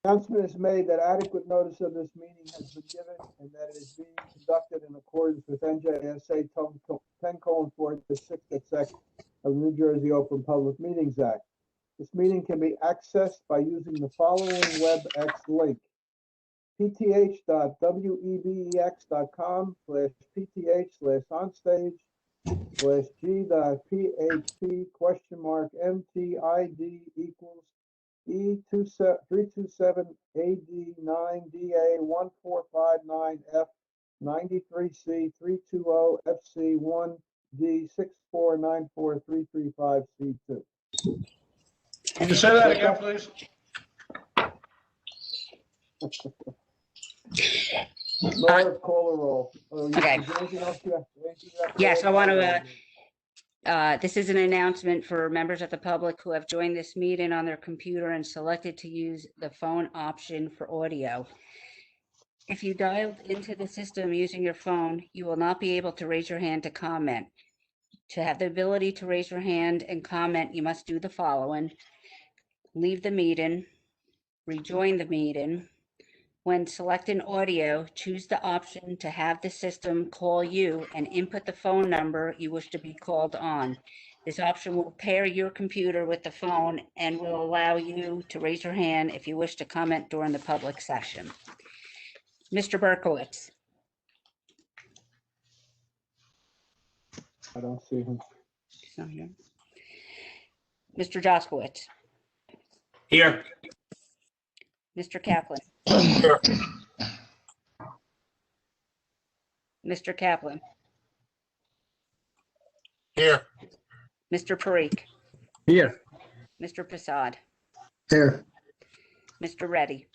Announcement is made that adequate notice of this meeting has been given and that it is being conducted in accordance with NJSA 10:4, the 6th sec of the New Jersey Open Public Meetings Act. This meeting can be accessed by using the following WebEx link: pth.webex.com/pth/onstage/g.pht?mtid equals E27329DA14599F93C320FC1D6494335C2. Can you say that again, please? Laura, call a roll. Okay. Is there anything else you have to Yes, add? I want to, this is an announcement for members of the public who have joined this meeting on their computer and selected to use the phone option for audio. If you dialed into the system using your phone, you will not be able to raise your hand to comment. To have the ability to raise your hand and comment, you must do the following: leave the meeting, rejoin the meeting. When selecting audio, choose the option to have the system call you and input the phone number you wish to be called on. This option will pair your computer with the phone and will allow you to raise your hand if you wish to comment during the public session. Mr. Berkowitz. I don't see him. He's not here. Mr. Jaskowitz. Here. Mr. Kaplan. Here. Mr. Kaplan. Here. Mr. Parikh. Here. Mr. Prasad. Here. Mr. Reddy.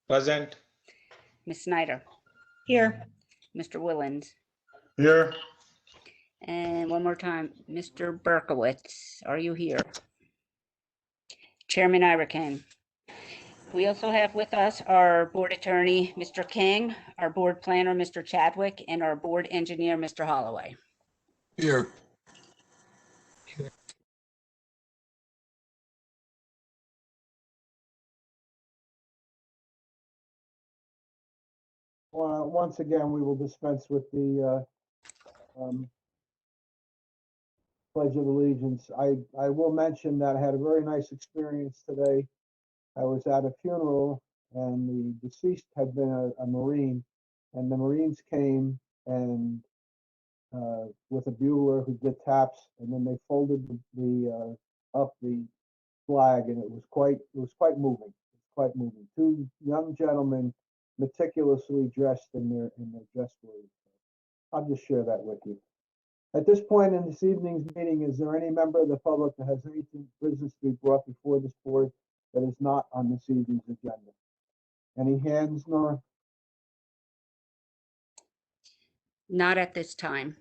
Present. Ms. Snyder. Here. Mr. Willens. Here. And one more time, Mr. Berkowitz, are you here? Chairman Irakan. We also have with us our board attorney, Mr. King, our board planner, Mr. Chadwick, and our board engineer, Mr. Holloway. Here. Once again, we will dispense with the Pledge of Allegiance. I will mention that I had a very nice experience today. I was at a funeral and the deceased had been a Marine, and the Marines came and with a bugler who did taps, and then they folded the up the flag, and it was quite moving. Quite moving. Two young gentlemen meticulously dressed in their dress clothes. I'll just share that with you. At this point in this evening's meeting, is there any member of the public that has anything business to be brought before this board that is not on this evening's agenda? Any hands, Nora? Not at this time.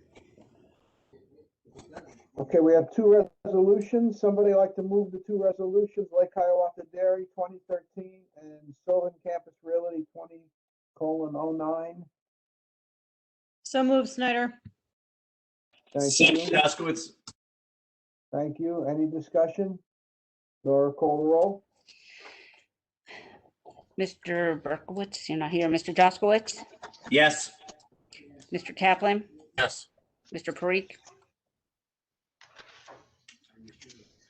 Okay, we have two resolutions. Somebody like to move the two resolutions: Lake Hiawatha Dairy 2013 and Sylvan Campus Realty 20:09. So move, Snyder. Thank you. Jaskowitz. Thank you. Any discussion? Nora, call the roll. Mr. Berkowitz, you're not here. Mr. Jaskowitz? Yes. Mr. Kaplan? Yes. Mr. Parikh?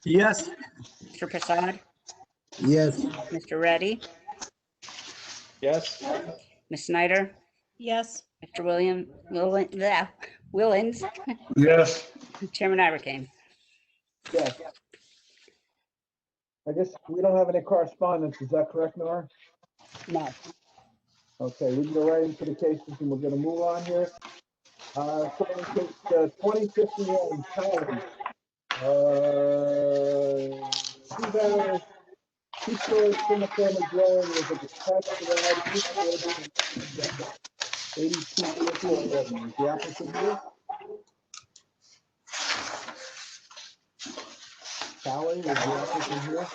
Yes. Mr. Prasad? Yes. Mr. Reddy? Yes. Ms. Snyder? Yes. Mr. Willens? Yes. Chairman Irakan. Yes. I guess we don't have any correspondence. Is that correct, Nora? No. Okay, we can go right into the cases and we're going to move on here. So in case 2051, Collins. Two-story single-family dwelling with a detached garage, 82 Deerfield Avenue. Is the applicant here? Callie, is the applicant here?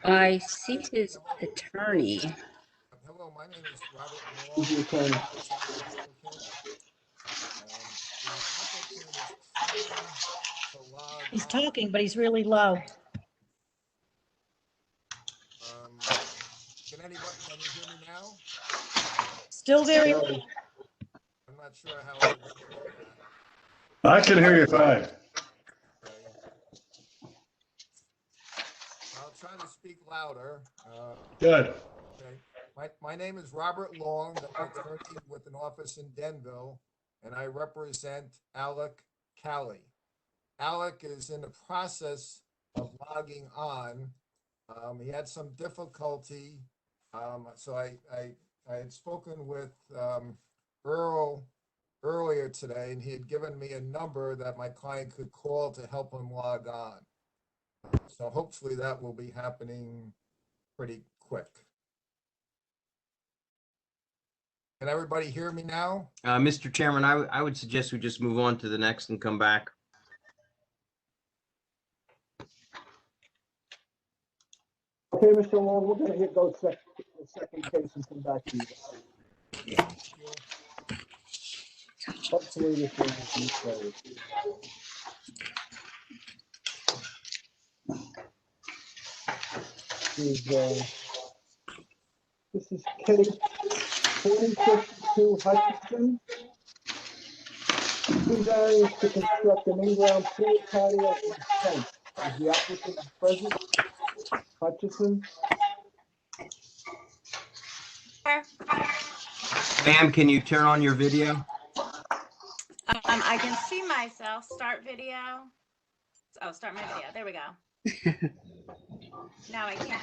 I see his attorney. Hello, my name is Robert Who's the attorney? He's talking, but he's really low. Still very, Very. I'm not sure how everybody heard that. I can hear you fine. Okay. I'll try to speak louder. Good. Okay. My name is Robert Long, I'm an attorney with an office in Denville, and I represent Alec Callie. Alec is in the process of logging on. He had some difficulty. So I had spoken with Earl earlier today, and he had given me a number that my client could call to help him log on. So hopefully that will be happening pretty quick. Can everybody hear me now? Mr. Chairman, I would suggest we just move on to the next and come back. Okay, Mr. Long, we're gonna go the second case and come back to you. Hopefully this one will be closed. This is case 4052 Hutchinson. Two variants to construct an in-ground pool patio and fence. Is the applicant present? Hutchison? Ma'am, can you turn on your video? I can see myself. Start video. Oh, start my video. There we go. Now I can't.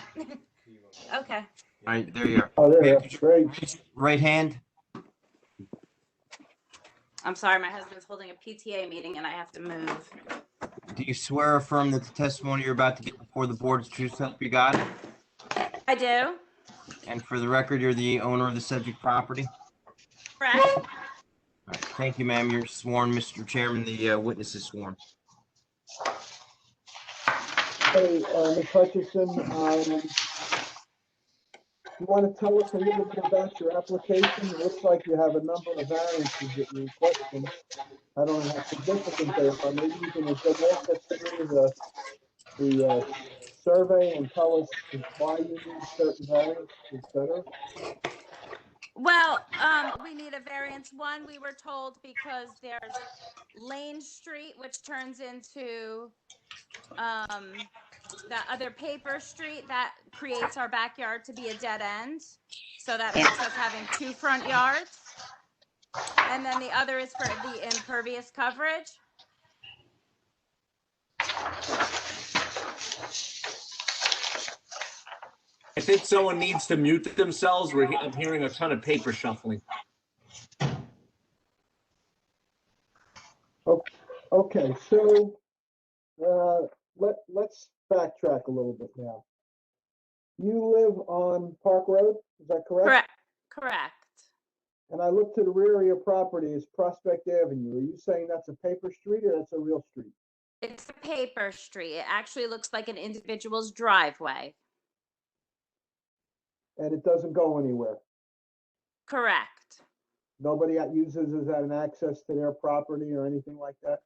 Okay. All right, there you are. Oh, there you Ma'am, are. could you Great. raise your right hand. I'm sorry, my husband's holding a PTA meeting and I have to move. Do you swear or affirm that the testimony you're about to get before the board is true self you got? I do. And for the record, you're the owner of the subject property? Correct. All right, thank you, ma'am. You're sworn, Mr. Chairman. The witness is sworn. Hey, Ms. Hutchison, you want to tell us a little bit about your application? It looks like you have a number of variances that you're requesting. I don't know how significant they are. Maybe you can just walk us through the survey and tell us why you need certain variants, et cetera. Well, we need a variance. One, we were told because there's Lane Street, which turns into that other paper street that creates our backyard to be a dead end. So that makes us having two front yards. And then the other is for the impervious coverage. I think someone needs to mute themselves. I'm hearing a ton of paper shuffling. Okay, so let's backtrack a little bit now. You live on Park Road, is that correct? Correct. And I look to the rear of your property as Prospect Avenue. Are you saying that's a paper street or that's a real street? It's a paper street. It actually looks like an individual's driveway. And it doesn't go anywhere? Correct. Nobody uses it as an access to their property or anything like that?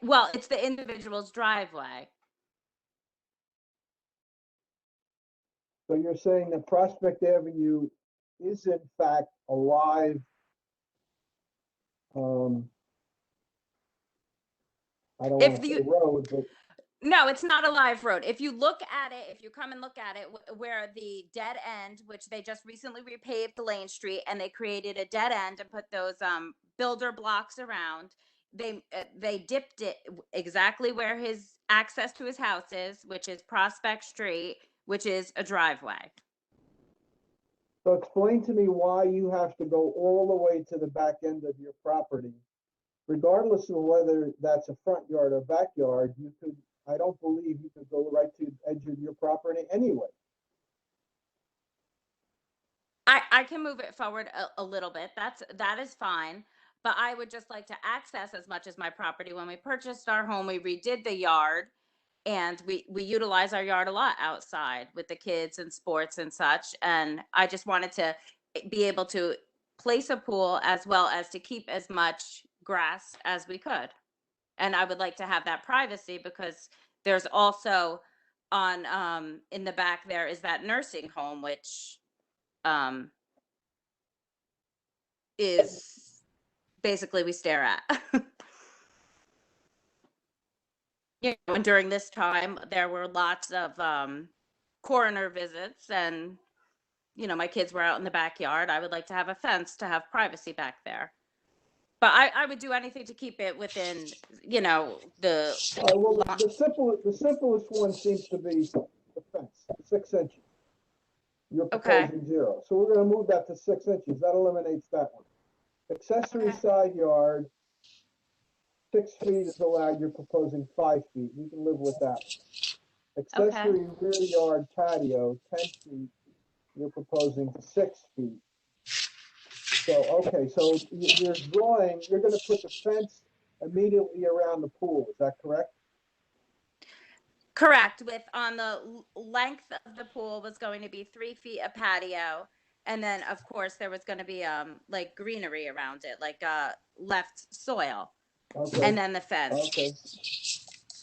Well, it's the individual's driveway. So you're saying that Prospect Avenue is in fact a live I don't want to say road, but no, it's not a live road. If you look at it, if you come and look at it, where the dead end, which they just recently repaved Lane Street, and they created a dead end and put those builder blocks around. They dipped it exactly where his access to his house is, which is Prospect Street, which is a driveway. So explain to me why you have to go all the way to the back end of your property. Regardless of whether that's a front yard or backyard, you could, I don't believe you could go right to the edge of your property anyway. I can move it forward a little bit. That is fine. But I would just like to access as much as my property. When we purchased our home, we redid the yard. And we utilize our yard a lot outside with the kids and sports and such. And I just wanted to be able to place a pool as well as to keep as much grass as we could. And I would like to have that privacy because there's also on in the back there is that nursing home, which is basically we stare at. And during this time, there were lots of coroner visits, and my kids were out in the backyard. I would like to have a fence to have privacy back there. But I would do anything to keep it within, the. Well, the simplest one seems to be the fence, 6 inches. You're Okay. proposing 0. So we're gonna move that to 6 inches. That eliminates that one. Accessory Okay. side yard, 6 feet is allowed. You're proposing 5 feet. We can live with that. Accessory rear yard patio, 10 feet. You're proposing 6 feet. So, okay, so you're gonna put the fence immediately around the pool. Is that correct? Correct. With on the length of the pool was going to be 3 feet of patio. And then of course there was going to be like greenery around it, like left soil. Okay. And then the fence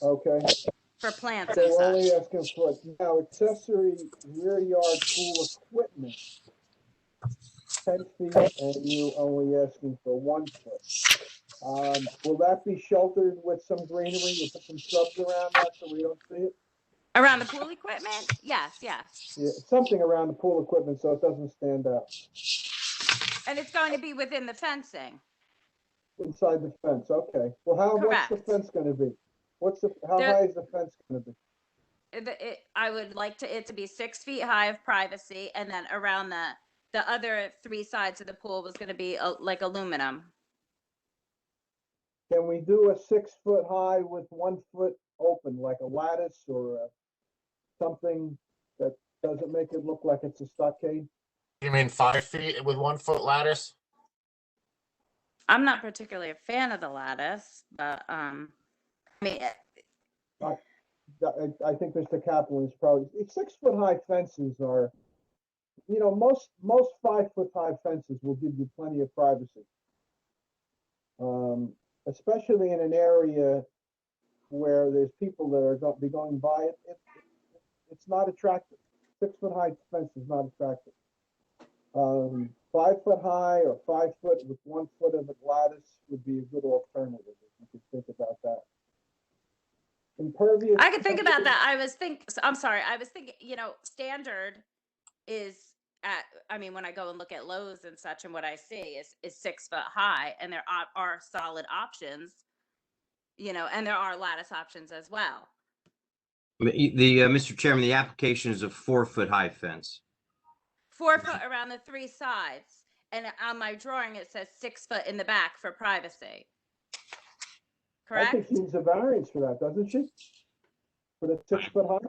Okay. for plants So and we're only such. asking for, now accessory rear yard pool equipment, 10 feet, and you only asking for 1 foot. Will that be sheltered with some greenery? You'll put some shrubs around that so we don't see it? Around the pool equipment? Yes. Yeah, something around the pool equipment so it doesn't stand out And it's going to be within the fencing. inside the fence. Okay. Well, what's the Correct. fence going to be? How There- high is the fence going to be? I would like it to be 6 feet high of privacy, and then around the other 3 sides of the pool was going to be like aluminum. Can we do a 6 foot high with 1 foot open, like a lattice or something that doesn't make it look like it's a stockade? You mean 5 feet with 1 foot lattice? I'm not particularly a fan of the lattice, but I mean, I think Mr. Kaplan is probably 6 foot high fences are, most 5 foot high fences will give you plenty of privacy. Especially in an area where there's people that are going to be going by it. It's not attractive. 6 foot high fence is not attractive. 5 foot high or 5 foot with 1 foot of a lattice would be a good alternative if you could think about that. Impervious. I could think about that. I'm sorry. I was thinking, standard is when I go and look at Lowe's and such, and what I see is 6 foot high, and there are solid options, and there are lattice options as well. Mr. Chairman, the application is a 4 foot high fence. 4 foot around the 3 sides, and on my drawing it says 6 foot in the back for privacy. I Correct? think she needs a variance for that, doesn't she? For the 6 foot high?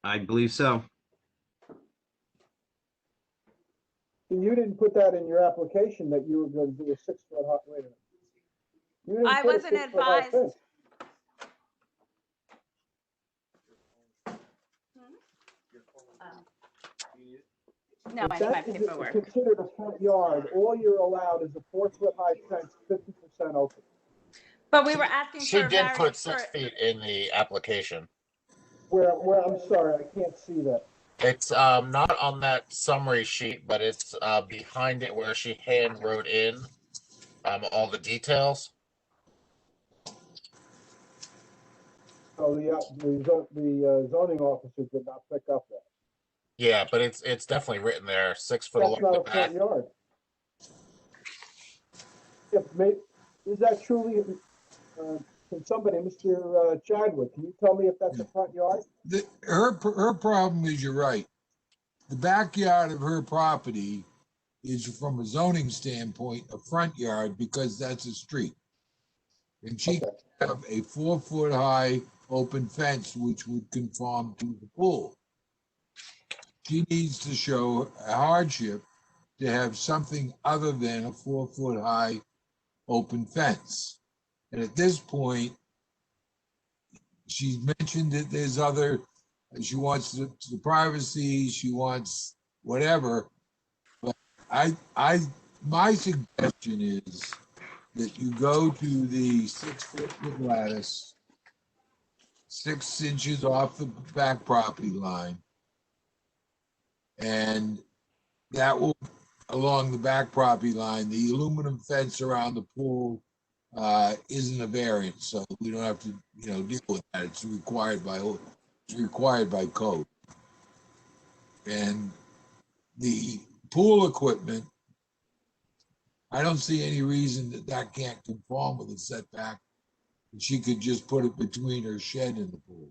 I believe so. You didn't put that in your application that you were going to do a 6 foot high. Wait a minute. You didn't I put a wasn't 6 foot high advised. fence. No, If I need my that is paperwork. considered a front yard, all you're allowed is a 4 foot high fence, 50% open. But we were asking She for a did put variance 6 for, feet in the application. Where, I'm sorry, I can't see that. It's not on that summary sheet, but it's behind it where she hand wrote in all the details. So the zoning officer did not pick up that. Yeah, but it's definitely written there, 6 foot That's along not the a front back. yard. Is that truly, can somebody, Mr. Chadwick, can you tell me if that's a front yard? Her problem is, you're right. The backyard of her property is, from a zoning standpoint, a front yard because that's a street. And she Okay. could have a 4 foot high open fence, which would conform to the pool. She needs to show a hardship to have something other than a 4 foot high open fence. And at this point, she's mentioned that there's other, she wants the privacy, she wants whatever. But my suggestion is that you go to the 6 foot lattice, 6 inches off the back property line, and that will, along the back property line, the aluminum fence around the pool isn't a variance, so we don't have to, deal with that. It's required by code. And the pool equipment, I don't see any reason that can't conform with the setback. She could just put it between her shed and the pool.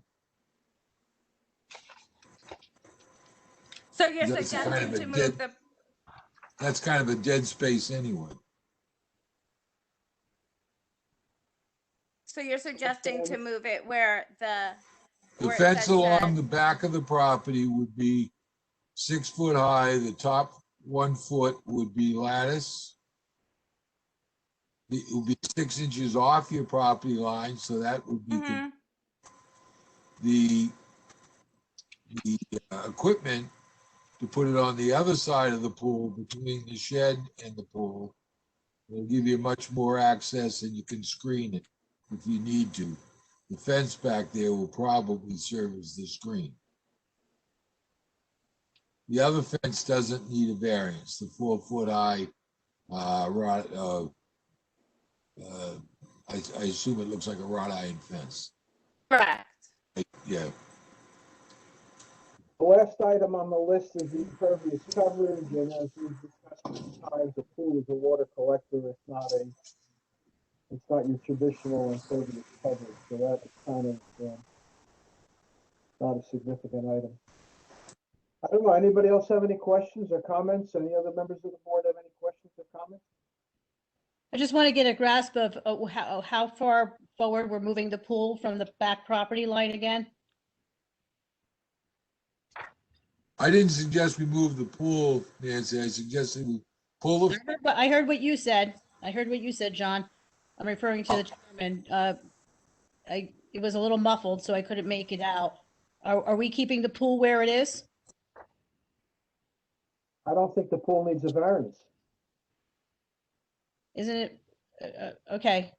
So you're That's kind suggesting of a to move dead- the, That's kind of a dead space anyway. so you're suggesting to move it where The where it fence says along shed. the back of the property would be 6 foot high. The top 1 foot would be lattice. It would be 6 inches off your property line, so that would be Mhm. the equipment to put it on the other side of the pool between the shed and the pool. It'll give you much more access and you can screen it if you need to. The fence back there will probably serve as the screen. The other fence doesn't need a variance. The 4 foot high, I assume it looks like a wrought iron fence. Correct. Yeah. The last item on the list is the impervious coverage, and as we've discussed many times, the pool is a water collector. It's not your traditional impervious coverage, so that is kind of not a significant item. I don't know, anybody else have any questions or comments? Any other members of the board have any questions or comments? I just want to get a grasp of how far forward we're moving the pool from the back property line again. I didn't suggest we move the pool, Nancy. I suggested we pull the, I heard what you said. I heard what you said, John. I'm referring to the chairman. It was a little muffled, so I couldn't make it out. Are we keeping the pool where it is? I don't think the pool needs a variance. Isn't it? Okay.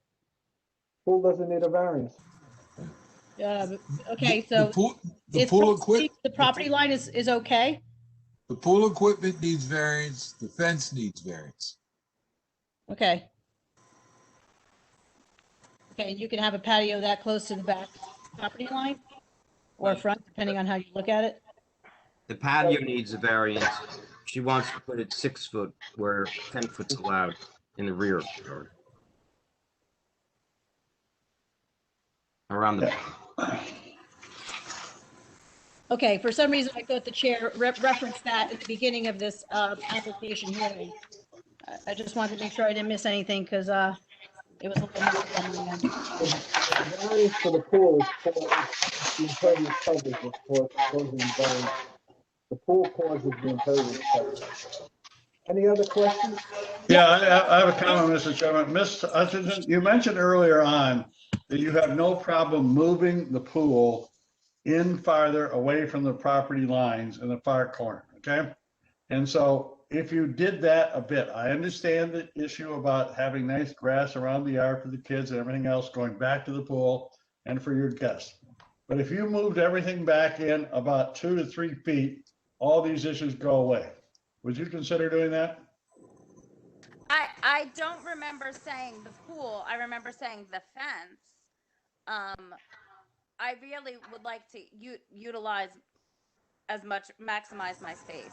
Pool doesn't need a variance. Okay, so the pool equipment. the property line is okay? The pool equipment needs variance, the fence needs variance. Okay. Okay, and you can have a patio that close to the back property line or front, depending on how you look at it? The patio needs a variance. She wants to put it 6 foot where 10 foot's allowed in the rear yard. Around the. Okay, for some reason, I thought the chair referenced that at the beginning of this application hearing. I just wanted to make sure I didn't miss anything because it was a little muffled on my end. The variance for the pool is for the impervious coverage, of course, causing the variance. The pool causes the impervious coverage. Any other questions? Yeah, I have a comment, Mr. Chairman. Ms. Hutchinson, you mentioned earlier on that you have no problem moving the pool in farther away from the property lines in the far corner, okay? And so if you did that a bit, I understand the issue about having nice grass around the yard for the kids and everything else going back to the pool and for your guests. But if you moved everything back in about 2 to 3 feet, all these issues go away. Would you consider doing that? I don't remember saying the pool. I remember saying the fence. I really would like to utilize maximize my space.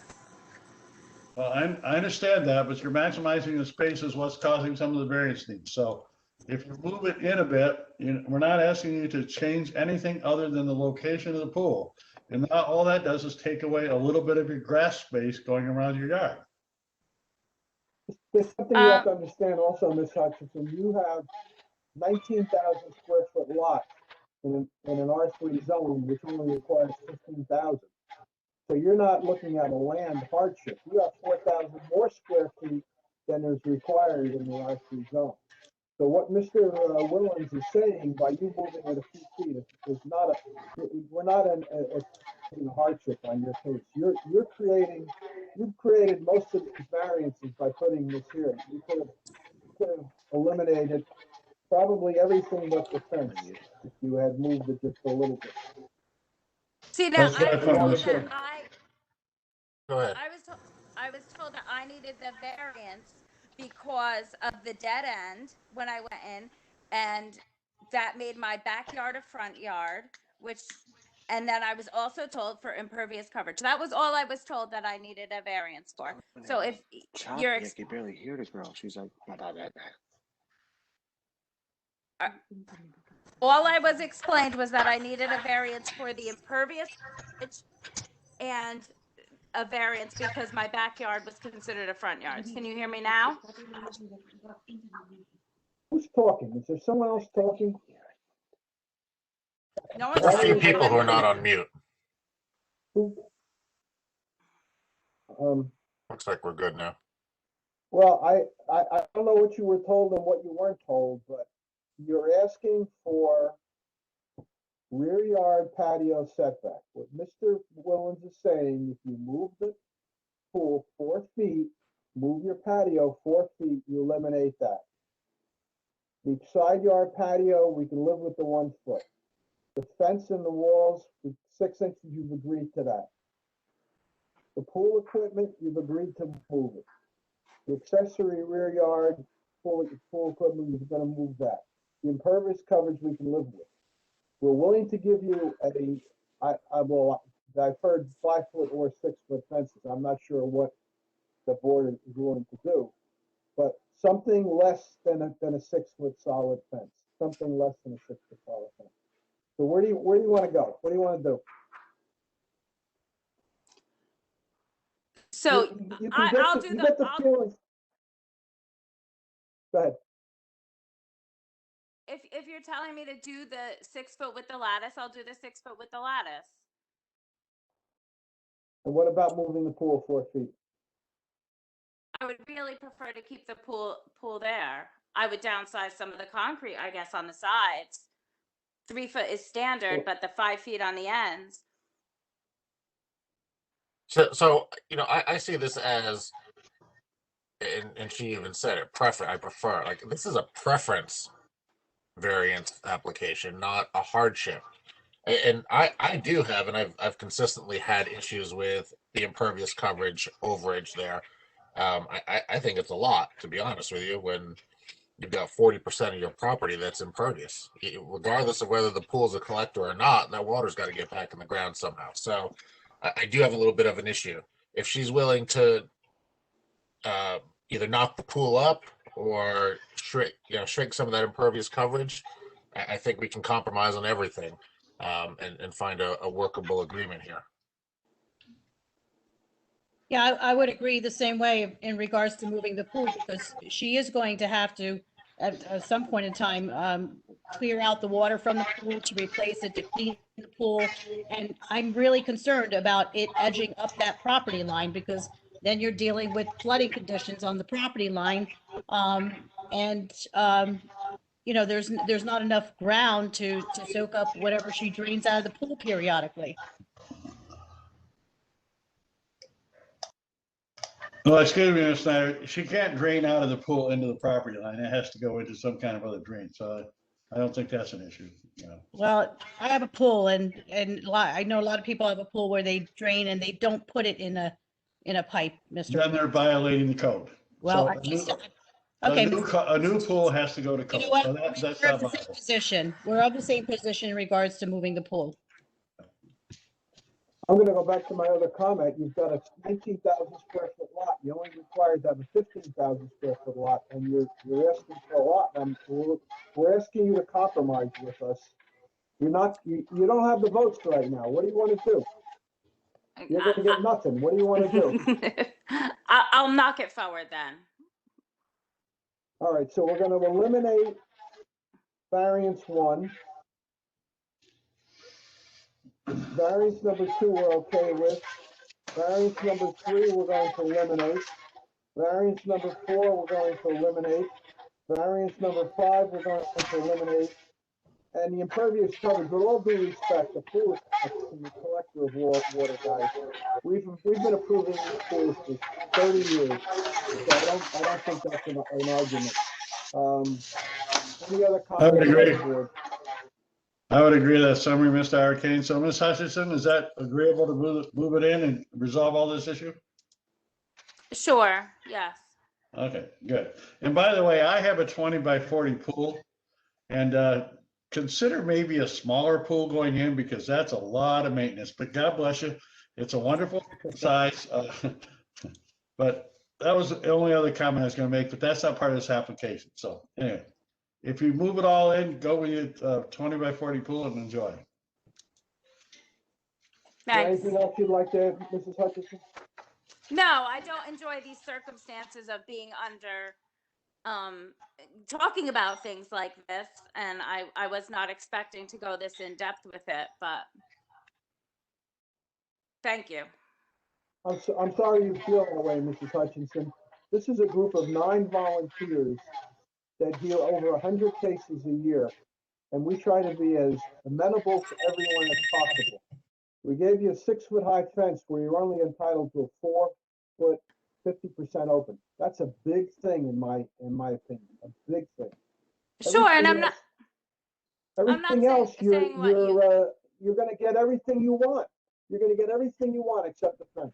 Well, I understand that, but you're maximizing the space is what's causing some of the variance needs. So if you move it in a bit, we're not asking you to change anything other than the location of the pool. And now all that does is take away a little bit of your grass space going around your yard. There's something you have to understand also, Ms. Hutchinson. You have 19,000 square foot lot in an R3 zone, which only requires 15,000. So you're not looking at a land hardship. You have 4,000 more square feet than is required in the R3 zone. So what Mr. Willens is saying by you moving it a few feet is not we're not in a hardship on your case. You've created most of these variances by putting this here. You could have eliminated probably everything but the fence if you had moved it just a little bit. See, now That's what I thought, Mr. Go ahead. I I was told that I needed the variance because of the dead end when I went in, and that made my backyard a front yard, and then I was also told for impervious coverage. That was all I was told that I needed a variance for. So if you're, I can barely hear the girl. She's like, blah, blah, blah, blah. all I was explained was that I needed a variance for the impervious coverage and a variance because my backyard was considered a front yard. Can you hear me now? Who's talking? Is there someone else talking? No There's one's a few saying people who are anything. not on mute. Who? Looks like we're good now. Well, I don't know what you were told and what you weren't told, but you're asking for rear yard patio setback. What Mr. Willens is saying, if you move the pool 4 feet, move your patio 4 feet, you eliminate that. The side yard patio, we can live with the 1 foot. The fence and the walls, the 6 inches, you've agreed to that. The pool equipment, you've agreed to move it. The accessory rear yard, pool equipment, you're gonna move that. The impervious coverage we can live with. We're willing to give you I've heard 5 foot or 6 foot fences. I'm not sure what the board is willing to do, but something less than a 6 foot solid fence, something less than a 6 foot solid fence. So where do you want to go? What do you want to do? So you can I'll get the feeling. Go ahead. If you're telling me to do the 6 foot with the lattice, I'll do the 6 foot with the lattice. And what about moving the pool 4 feet? I would really prefer to keep the pool there. I would downsize some of the concrete, I guess, on the sides. 3 foot is standard, but the 5 feet on the ends. So you know, I see this as, and she even said it, I prefer. Like, this is a preference variance application, not a hardship. And I do have, and I've consistently had issues with the impervious coverage overage there. I think it's a lot, to be honest with you, when you've got 40% of your property that's impervious. Regardless of whether the pool's a collector or not, that water's got to get back in the ground somehow. So I do have a little bit of an issue. If she's willing to either knock the pool up or shrink some of that impervious coverage, I think we can compromise on everything and find a workable agreement here. Yeah, I would agree the same way in regards to moving the pool, because she is going to have to, at some point in time, clear out the water from the pool to replace it, to clean the pool. And I'm really concerned about it edging up that property line, because then you're dealing with flooding conditions on the property line. You know, there's not enough ground to soak up whatever she drains out of the pool periodically. Well, excuse me, Ms. Snyder, she can't drain out of the pool into the property line. It has to go into some kind of other drain. So I don't think that's an issue. You know. Well, I have a pool, and I know a lot of people have a pool where they drain and they don't put it in a pipe, Mr. Then they're violating the code. Well, So okay. a new pool has to go to code. You know what? So that's We're not of the same viable. position. We're of the same position in regards to moving the pool. I'm going to go back to my other comment. You've got a 19,000 square foot lot. You only required to have a 15,000 square foot lot, and you're asking for a lot. And we're asking you to compromise with us. You don't have the votes right now. What do you want to do? You're going to get nothing. What do you want to do? I'll knock it forward then. All right, so we're going to eliminate variance 1. Variance number 2 we're okay with. Variance number 3 we're going to eliminate. Variance number 4 we're going to eliminate. Variance number 5 we're going to eliminate. And the impervious coverage, with all due respect, the pool is the collector of water, guys. We've been approving these pools for 30 years. So I don't think that's an argument. Any other comments? I would agree. I would agree with that summary, Mr. Arcane. So, Ms. Hutchinson, is that agreeable to move it in and resolve all this issue? Sure, yes. Okay, good. And by the way, I have a 20 by 40 pool, and consider maybe a smaller pool going in because that's a lot of maintenance. But God bless you, it's a wonderful size. But that was the only other comment I was going to make. But that's not part of this application. So anyway, if you move it all in, go with your 20 by 40 pool and enjoy. Thanks. Anything else you'd like to add, Mrs. Hutchinson? No, I don't enjoy these circumstances of being under, talking about things like this, and I was not expecting to go this in depth with it, but thank you. I'm sorry you feel that way, Mrs. Hutchinson. This is a group of 9 volunteers that hear over 100 cases a year, and we try to be as amenable to everyone as possible. We gave you a 6-foot high fence where you're only entitled to a 4-foot, 50% open. That's a big thing in my opinion, a big thing. Sure, and Everything else, saying what you. you're going to get everything you want. You're going to get everything you want except the fence.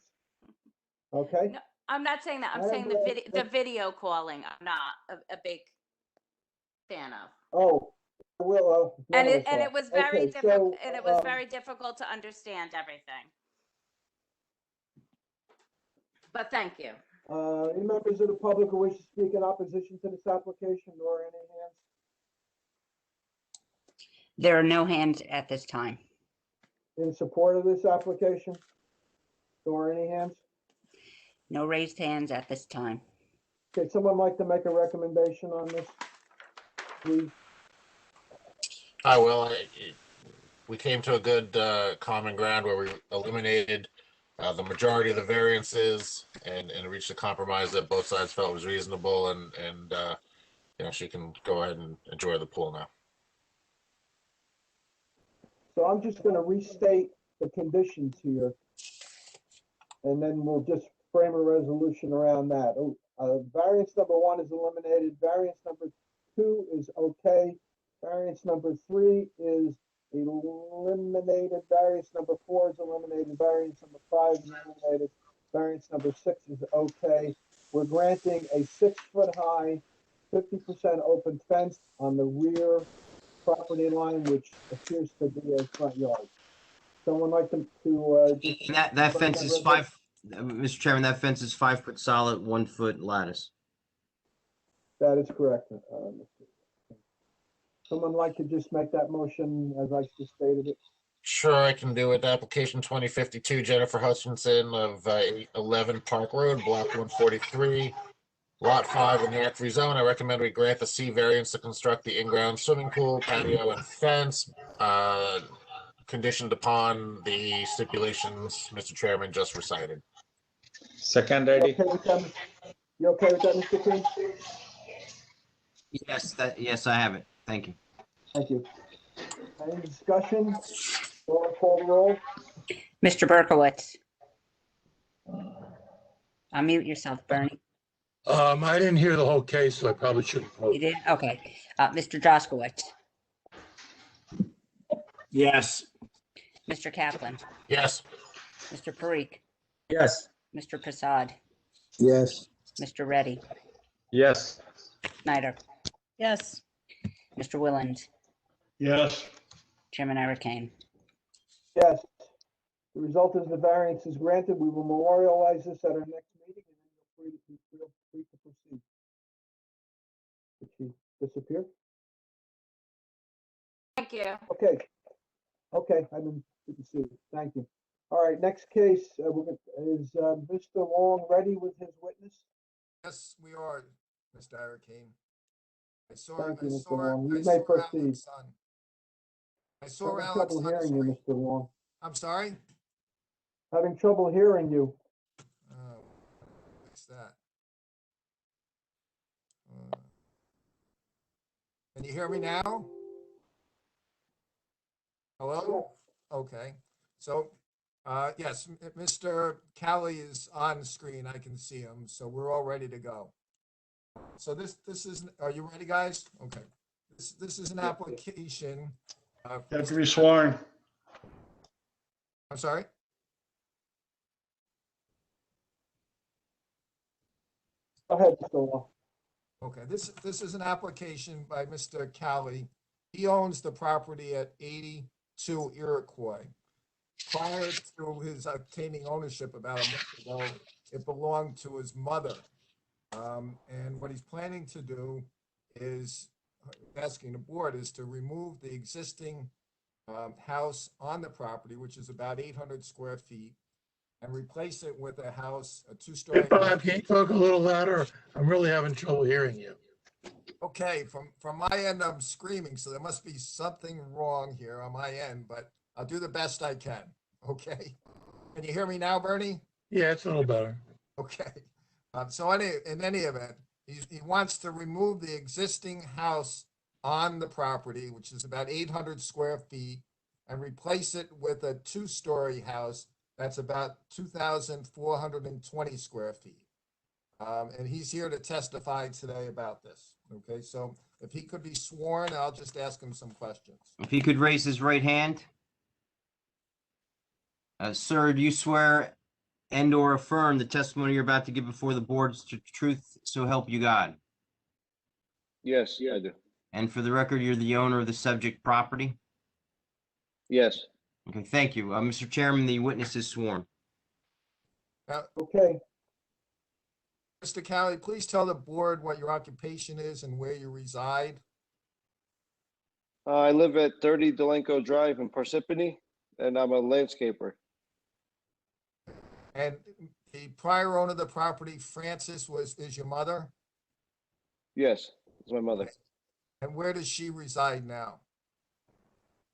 Okay? No, I'm not saying that. I'm I saying have, the video calling. I'm not a big fan of. Oh, well, And it was very okay, difficult. so, And it was very difficult to understand everything. But thank you. Any members of the public who wish to speak in opposition to this application, or any hands? There are no hands at this time. In support of this application? Or any hands? No raised hands at this time. Okay, someone like to make a recommendation on this? Please. I will. We came to a good common ground where we eliminated the majority of the variances and reached a compromise that both sides felt was reasonable, and you know, she can go ahead and enjoy the pool now. So I'm just going to restate the conditions here, and then we'll just frame a resolution around that. Variance number 1 is eliminated. Variance number 2 is okay. Variance number 3 is eliminated. Variance number 4 is eliminated. Variance number 5 is eliminated. Variance number 6 is okay. We're granting a 6-foot high, 50% open fence on the rear property line, which appears to be a front yard. Someone like to just That fence is 5, Mr. Chairman, that fence is 5 foot solid, 1 foot lattice. That is correct. Someone like to just make that motion as I just stated it? Sure, I can do it. Application 2052, Jennifer Hutchinson of 11 Park Road, Block 143, Lot 5 in the R3 zone. I recommend we grant the C variance to construct the in-ground swimming pool, patio, and fence, conditioned upon the stipulations Mr. Chairman just recited. Second, Eddie. You okay with that, Mr. King? Yes, I have it. Thank you. Thank you. Any discussion? Or call the roll? Mr. Berkowitz. Unmute yourself, Bernie. I didn't hear the whole case, so I probably shouldn't vote. You did? Okay. Mr. Jaskowitz. Yes. Mr. Kaplan. Yes. Mr. Parikh. Yes. Mr. Prasad. Yes. Mr. Reddy. Yes. Snyder. Yes. Mr. Willand. Yes. Chairman Eric Kane. Yes. The result is the variance is granted. We will memorialize this at our next meeting, and then feel free to proceed. Did she disappear? Thank you. Okay. Okay, I didn't see it. Thank you. All right, next case, is Mr. Long ready with his witness? Yes, we are, Mr. Eric Kane. I saw Thank you, Mr. Alec's Long. You may proceed. son. I saw Having Alex trouble on the hearing you, screen. Mr. Long. I'm sorry? Having trouble hearing you. Oh, what's that? Can you hear me now? Hello? Okay. So, yes, Mr. Callie is on the screen. I can see him. So we're all ready to go. So this is, are you ready, guys? Okay. This is an application. You have to be sworn. I'm sorry? Go ahead, Mr. Wall. Okay, this is an application by Mr. Cali. He owns the property at 82 Iroquois. Prior to his obtaining ownership about a month ago, it belonged to his mother. And what he's planning to do is, asking the board, is to remove the existing house on the property, which is about 800 square feet, and replace it with a house, a two-story. Hey, Bob, can you talk a little louder? I'm really having trouble hearing you. Okay, from my end, I'm screaming, so there must be something wrong here on my end, but I'll do the best I can, okay? Can you hear me now, Bernie? Yeah, it's a little better. Okay. So in any event, he wants to remove the existing house on the property, which is about 800 square feet, and replace it with a two-story house that's about 2,420 square feet. And he's here to testify today about this. Okay, so if he could be sworn, I'll just ask him some questions. If he could raise his right hand. Sir, do you swear and or affirm the testimony you're about to give before the board's truth, so help you God? Yes, I do. And for the record, you're the owner of the subject property? Yes. Okay, thank you. Mr. Chairman, the witness is sworn. Okay, Mr. Cali, please tell the board what your occupation is and where you reside. I live at 30 Delanco Drive in Parsippany, and I'm a landscaper. And the prior owner of the property, Frances, is your mother? Yes, it's my mother. And where does she reside now?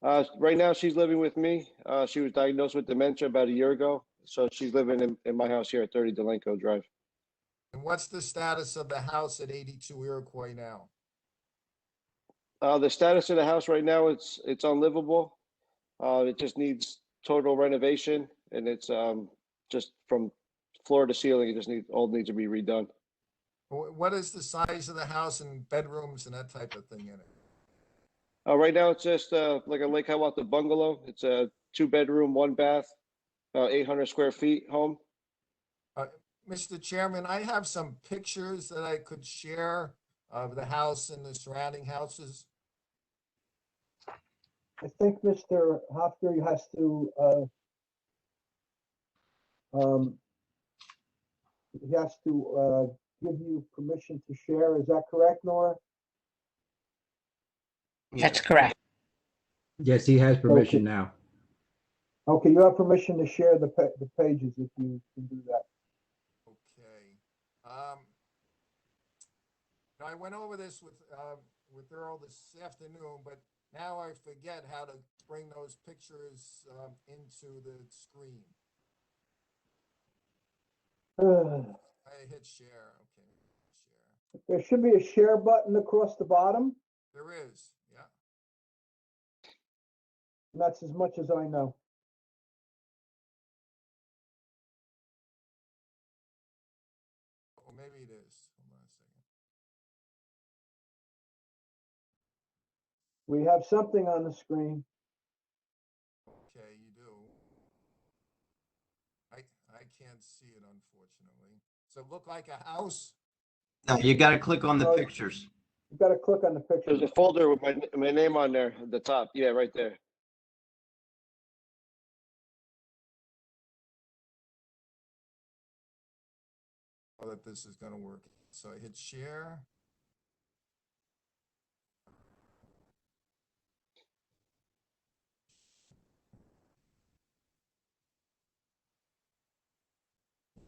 Right now, she's living with me. She was diagnosed with dementia about a year ago, so she's living in my house here at 30 Delanco Drive. And what's the status of the house at 82 Iroquois now? The status of the house right now, it's unlivable. It just needs total renovation, and it's just from floor to ceiling. It just needs to be redone. What is the size of the house and bedrooms and that type of thing in it? Right now, it's just like a Lake Hiawatha bungalow. It's a 2-bedroom, 1-bath, 800 square feet home. Mr. Chairman, I have some pictures that I could share of the house and the surrounding houses. I think Mr. Hofter has to, give you permission to share. Is that correct, Nora? That's correct. Yes, he has permission now. Okay, you have permission to share the pages if you can do that. Okay. I went over this with Earl this afternoon, but now I forget how to bring those pictures into the screen. I hit share. Okay, share. There should be a share button across the bottom. There is, yeah. And that's as much as I know. Or maybe it is. Hold on a second. We have something on the screen. Okay, you do. I can't see it, unfortunately. Does it look like a house? No, you got to click on the pictures. You got to click on the picture. There's a folder with my name on there at the top. Yeah, right there. Oh, that this is going to work. So I hit share.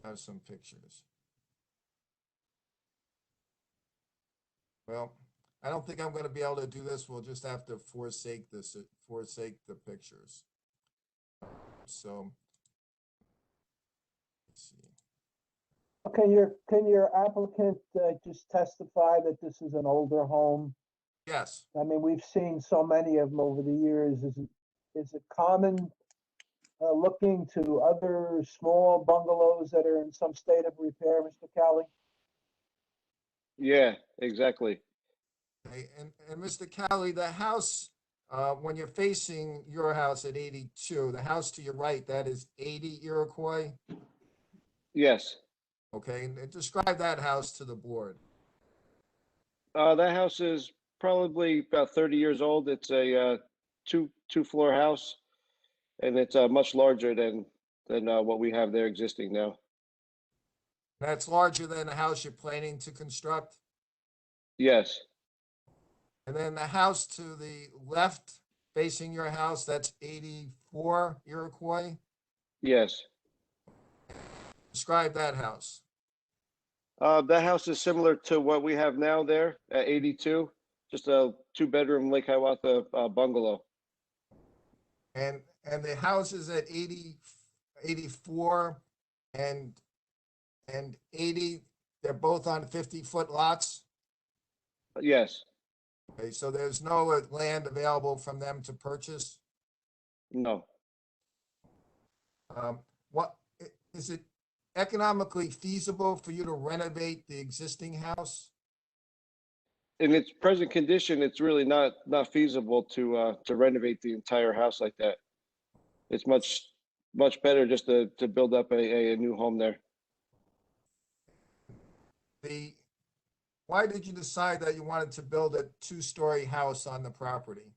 I have some pictures. Well, I don't think I'm going to be able to do this. We'll just have to forsake the pictures. So, let's see. Can your applicant just testify that this is an older home? Yes. I mean, we've seen so many of them over the years. Is it common looking to other small bungalows that are in some state of repair, Mr. Cali? Yeah, exactly. Okay. And Mr. Cali, the house, when you're facing your house at 82, the house to your right, that is 80 Iroquois? Yes. Okay, and describe that house to the board. That house is probably about 30 years old. It's a two-floor house, and it's much larger than what we have there existing now. That's larger than the house you're planning to construct? Yes, And then the house to the left facing your house, that's 84 Iroquois? yes. Describe that house. That house is similar to what we have now there at 82, just a two-bedroom Lake Hiawatha bungalow. And the houses at 80, 84 and 80, they're both on 50-foot lots? Yes, Okay, so there's no land available from them to purchase? no. What, is it economically feasible for you to renovate the existing house? In its present condition, it's really not feasible to renovate the entire house like that. It's much better just to build up a new home there. Why did you decide that you wanted to build a two-story house on the property?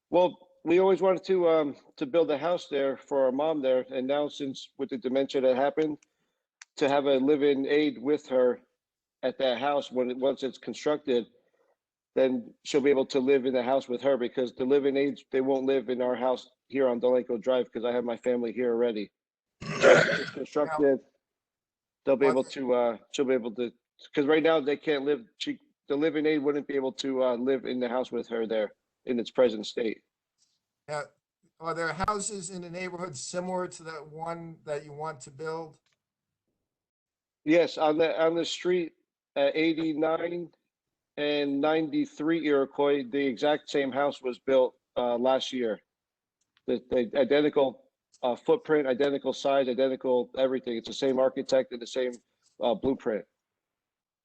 Well, we always wanted to build a house there for our mom there, and now since with the dementia that happened, to have a live-in aide with her at that house once it's constructed, then she'll be able to live in the house with her, because the live-in aides, they won't live in our house here on Delanco Drive because I have my family here already. Once it's constructed, they'll be able to she'll be able to, because right now they can't live, the live-in aide wouldn't be able to live in the house with her there in its present state. Are there houses in the neighborhood similar to that one that you want to build? Yes, on the street at 89 and 93 Iroquois, the exact same house was built last year. The identical footprint, identical size, identical everything. It's the same architect and the same blueprint.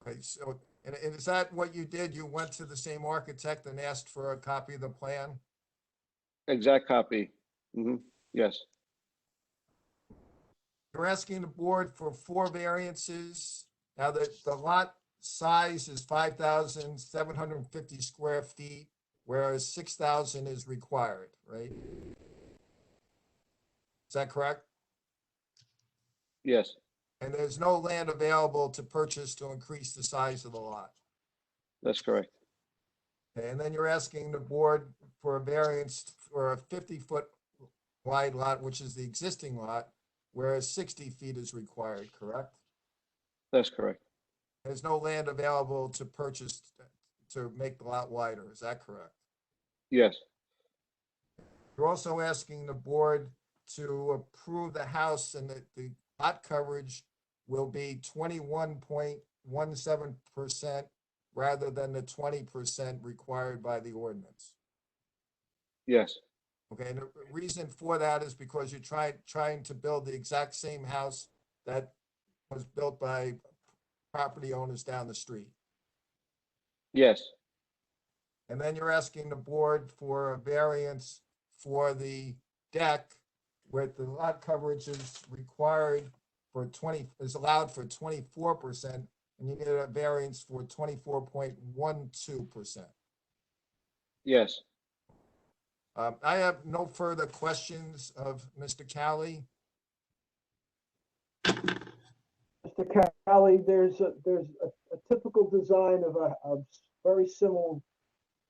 Okay, so, and is that what you did? You went to the same architect and asked for a copy of the plan? Exact copy. Yes. You're asking the board for 4 variances. Now, the lot size is 5,750 square feet, whereas 6,000 is required, right? Is that correct? Yes, And there's no land available to purchase to increase the size of the lot. that's correct. Okay, and then you're asking the board for a variance for a 50-foot wide lot, which is the existing lot, whereas 60 feet is required, correct? That's correct. There's no land available to purchase to make the lot wider, is that correct? Yes, You're also asking the board to approve the house and that the lot coverage will be 21.17% rather than the 20% required by the ordinance. yes, Okay, and the reason for that is because you're trying to build the exact same house that was built by property owners down the street. yes, And then you're asking the board for a variance for the deck where the lot coverage is required for is allowed for 24%, and you need a variance for 24.12%. yes. I have no further questions of Mr. Cowley. Mr. Cowley, there's a typical design of a very similar,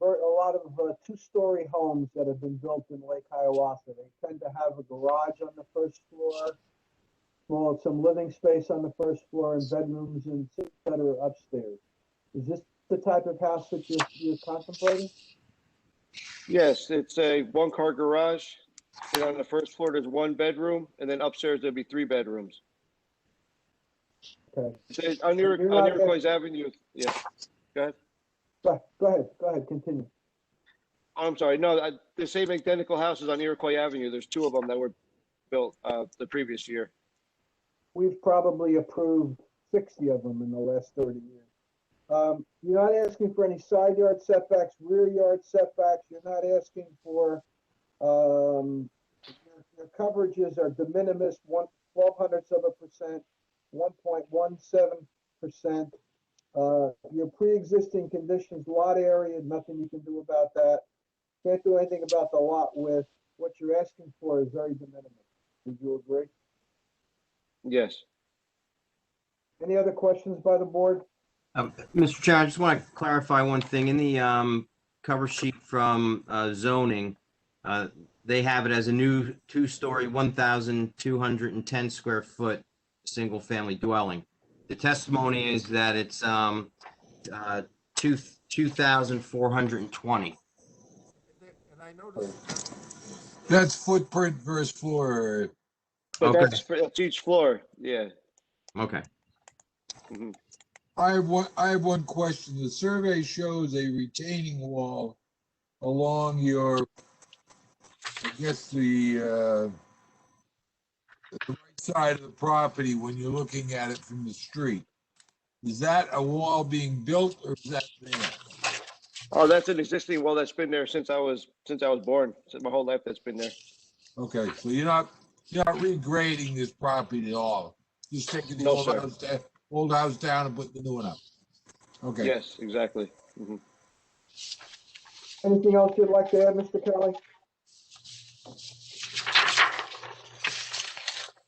a lot of two-story homes that have been built in Lake Hiawatha. They tend to have a garage on the first floor, some living space on the first floor, and bedrooms and et cetera upstairs. Is this the type of house that you're contemplating? Yes, it's a one-car garage. And on the first floor, there's 1 bedroom, and then upstairs there'll be 3 bedrooms. Okay. It's on Iroquois Avenue. Yeah. Go ahead. Go ahead, continue. Oh, I'm sorry. No, the same identical houses on Iroquois Avenue. There's 2 of them that were built the previous year. We've probably approved 60 of them in the last 30 years. You're not asking for any side yard setbacks, rear yard setbacks. You're not asking for, your coverages are de minimis, 1/1200ths of a percent. 1.17%. Your pre-existing conditions, lot area, nothing you can do about that. Can't do anything about the lot width. What you're asking for is very de minimis. Would you agree? Yes. Any other questions by the board? Mr. Chair, I just want to clarify one thing. In the cover sheet from zoning, they have it as a new two-story, 1,210 square foot, single-family dwelling. The testimony is that it's 2,420. And I noticed That's footprint versus floor. But Okay. that's each floor. Yeah. Okay. Mhm. I have one question. The survey shows a retaining wall along your, I guess, the right side of the property when you're looking at it from the street. Is that a wall being built or is that there? Oh, that's an existing wall that's been there since I was born. Since my whole life that's been there. Okay, so you're not regrading this property at all. Just taking the No, old sir. house down and putting the new one up. Okay. Yes, exactly. Mhm. Anything else you'd like to add, Mr. Kelly?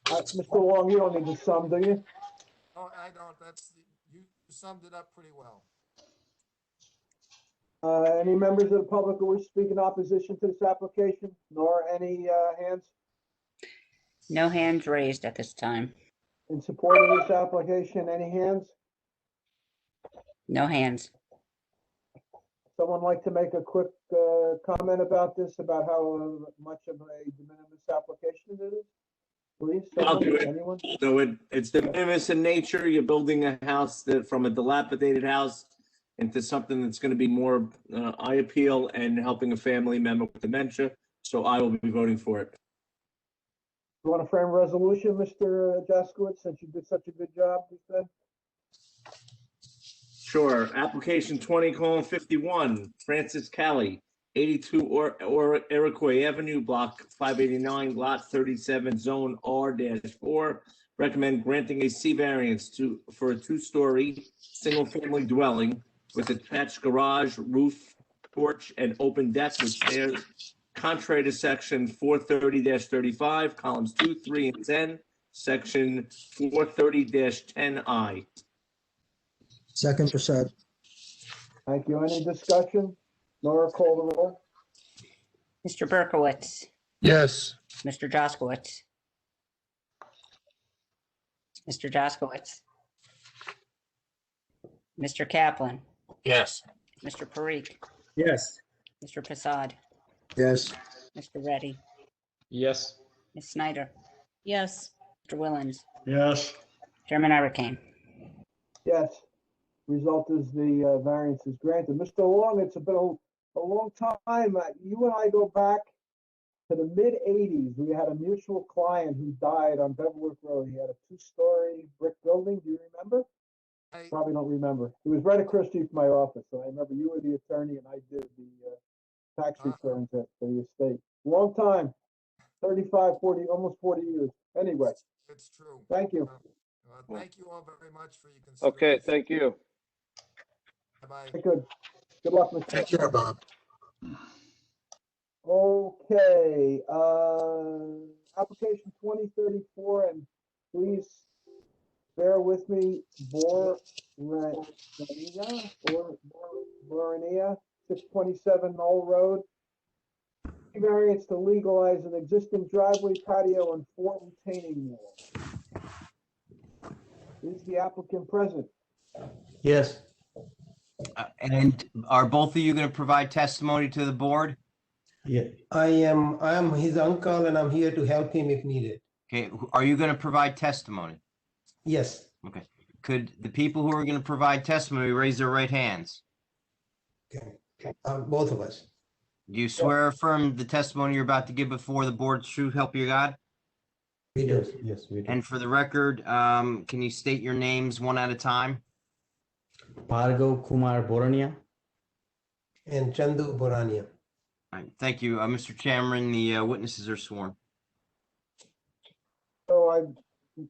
Mr. Long, you don't need to sum, do you? Oh, I don't, you summed it up pretty well. Any members of the public who wish to speak in opposition to this application, nor any hands No hands raised at this time. in support of this application? Any hands? No hands. Someone like to make a quick comment about this, about how much of a de minimis application it is? Please, I'll do someone, it. anyone? So it's de minimis in nature. You're building a house from a dilapidated house into something that's going to be more eye appeal and helping a family member with dementia. So I will be voting for it. You want to frame a resolution, Mr. Jaskowitz, since you did such a good job, you said? Sure. Application 20:51, Francis Callie, 82 or Iroquois Avenue, Block 589, Lot 37, Zone R-4. Recommend granting a C variance for a two-story, single-family dwelling with attached garage, roof, porch, and open deck with stairs, contrary to section 430-35, columns 2, 3, and 10, section 430-10I. Second, Prasad. Thank you. Any discussion? Nora, call the roll. Mr. Berkowitz, Yes. Mr. Jaskowitz. Mr. Jaskowitz. Mr. Kaplan, Yes. Mr. Parikh, Yes. Mr. Prasad, Yes. Mr. Reddy, Yes. Ms. Snyder, Yes. Mr. Willens, Yes. Chairman Irakane. Yes. Result is the variance is granted. Mr. Long, it's been a long time. You and I go back to the mid-'80s. We had a mutual client who died on Beverwick Road. He had a two-story brick building. Do you remember? Probably don't remember. It was right across the street from my office. So I remember you were the attorney and I did the tax returns at the estate. Long time, 35, 40, almost 40 years. Anyway, It's true. thank you. Thank you all very much for your consideration. Okay, thank you. Bye-bye. Good. Good luck, Mr. Take care, Bob. Okay, application 2034, and please bear with me, Borania, 627 Knoll Road. Variance to legalize an existing driveway, patio, and 4 retaining walls. Is the applicant present? Yes. And are both of you going to provide testimony to the board? Yeah, I am his uncle and I'm here to help him if needed. Okay, are you going to provide testimony? Yes. Okay. Could the people who are going to provide testimony raise their right hands? Okay. Both of us. Do you swear or affirm the testimony you're about to give before the board's true help you God? We do. Yes, we do. And for the record, can you state your names one at a time? Bhargav Kumar Borania. And Chandu Borania. All right, thank you. Mr. Chairman, the witnesses are sworn. So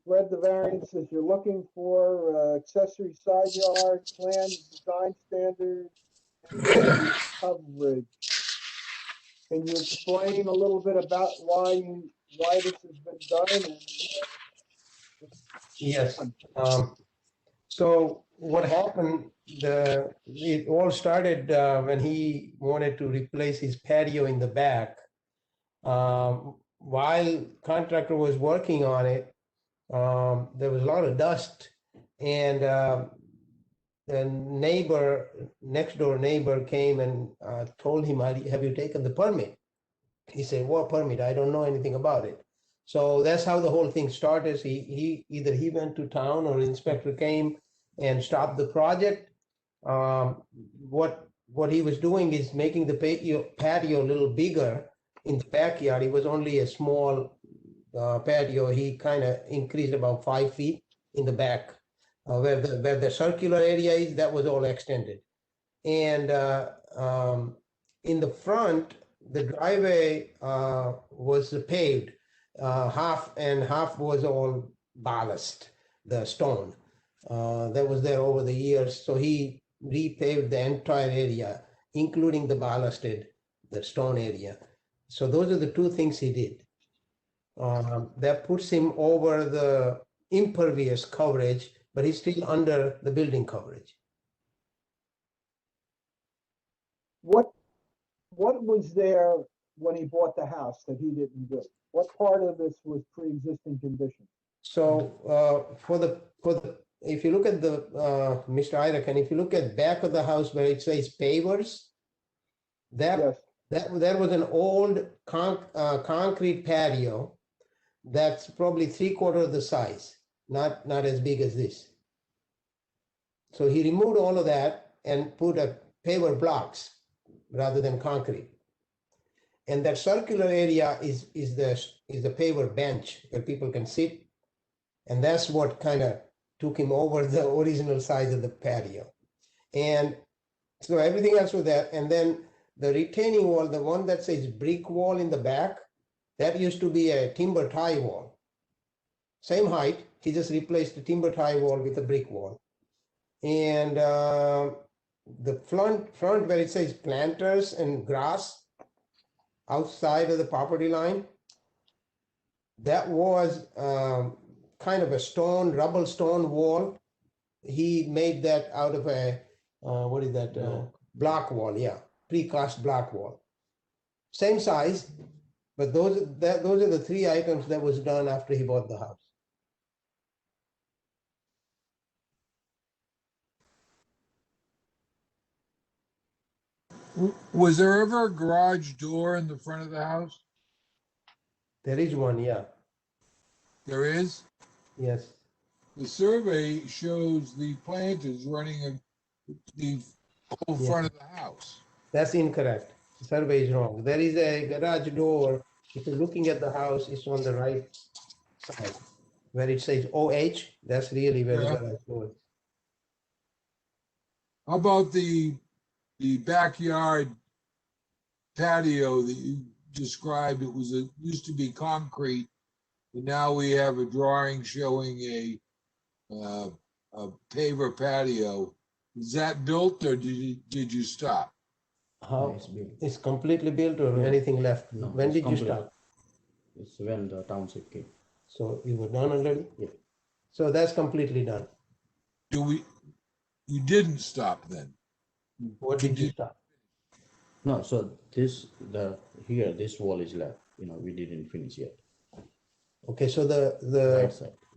read the variances you're looking for, accessory side yard, plan, design standards, coverage. Can you explain a little bit about why this has been done? And Yes. So what happened, it all started when he wanted to replace his patio in the back. While contractor was working on it, there was a lot of dust, and the next door neighbor came and told him, have you taken the permit? He said, what permit? I don't know anything about it. So that's how the whole thing started. Either he went to town or inspector came and stopped the project. What he was doing is making the patio a little bigger in the backyard. It was only a small patio. He kind of increased about 5 feet in the back. Where the circular area is, that was all extended. And in the front, the driveway was paved. Half and half was all ballast, the stone that was there over the years. So he repaved the entire area, including the the stone area. So those are the two things he did. That puts him over the impervious coverage, but he's still under the building coverage. what was there when he bought the house that he didn't do? What part of this was pre-existing condition? So if you look at the Mr. Irakan, if you look at back of the house where it says pavers, that was an old concrete patio that's probably 3/4 of the size, not as big as this. So he removed all of that and put a paver blocks rather than concrete. And that circular area is the paver bench where people can sit. And that's what kind of took him over the original size of the patio. And so everything else was there. And then the retaining wall, the one that says brick wall in the back, that used to be a timber tie wall. Same height, he just replaced the timber tie wall with a brick wall. And the front where it says planters and grass outside of the property line, that was kind of a rubble stone wall. He made that out of a, what is that? Block wall, yeah, precast block wall. Same size, but those are the three items that was done after he bought the house. Was there ever a garage door in the front of the house? There is one, yeah. There is? Yes. The survey shows the planters running the whole front of the house. That's incorrect. The survey is wrong. There is a garage door. If you're looking at the house, it's on the right side where it says OH. That's really where the garage door is. How about the backyard patio that you described? It used to be concrete, but now we have a drawing showing a paver patio. Is that built or did you stop? How it's completely built or anything left? No, when it's did complete. you stop? It's when the township came. So you were done already? Yeah. So that's completely done. You didn't stop then? What did you stop? No, so this wall is left. We didn't finish yet. Okay, so the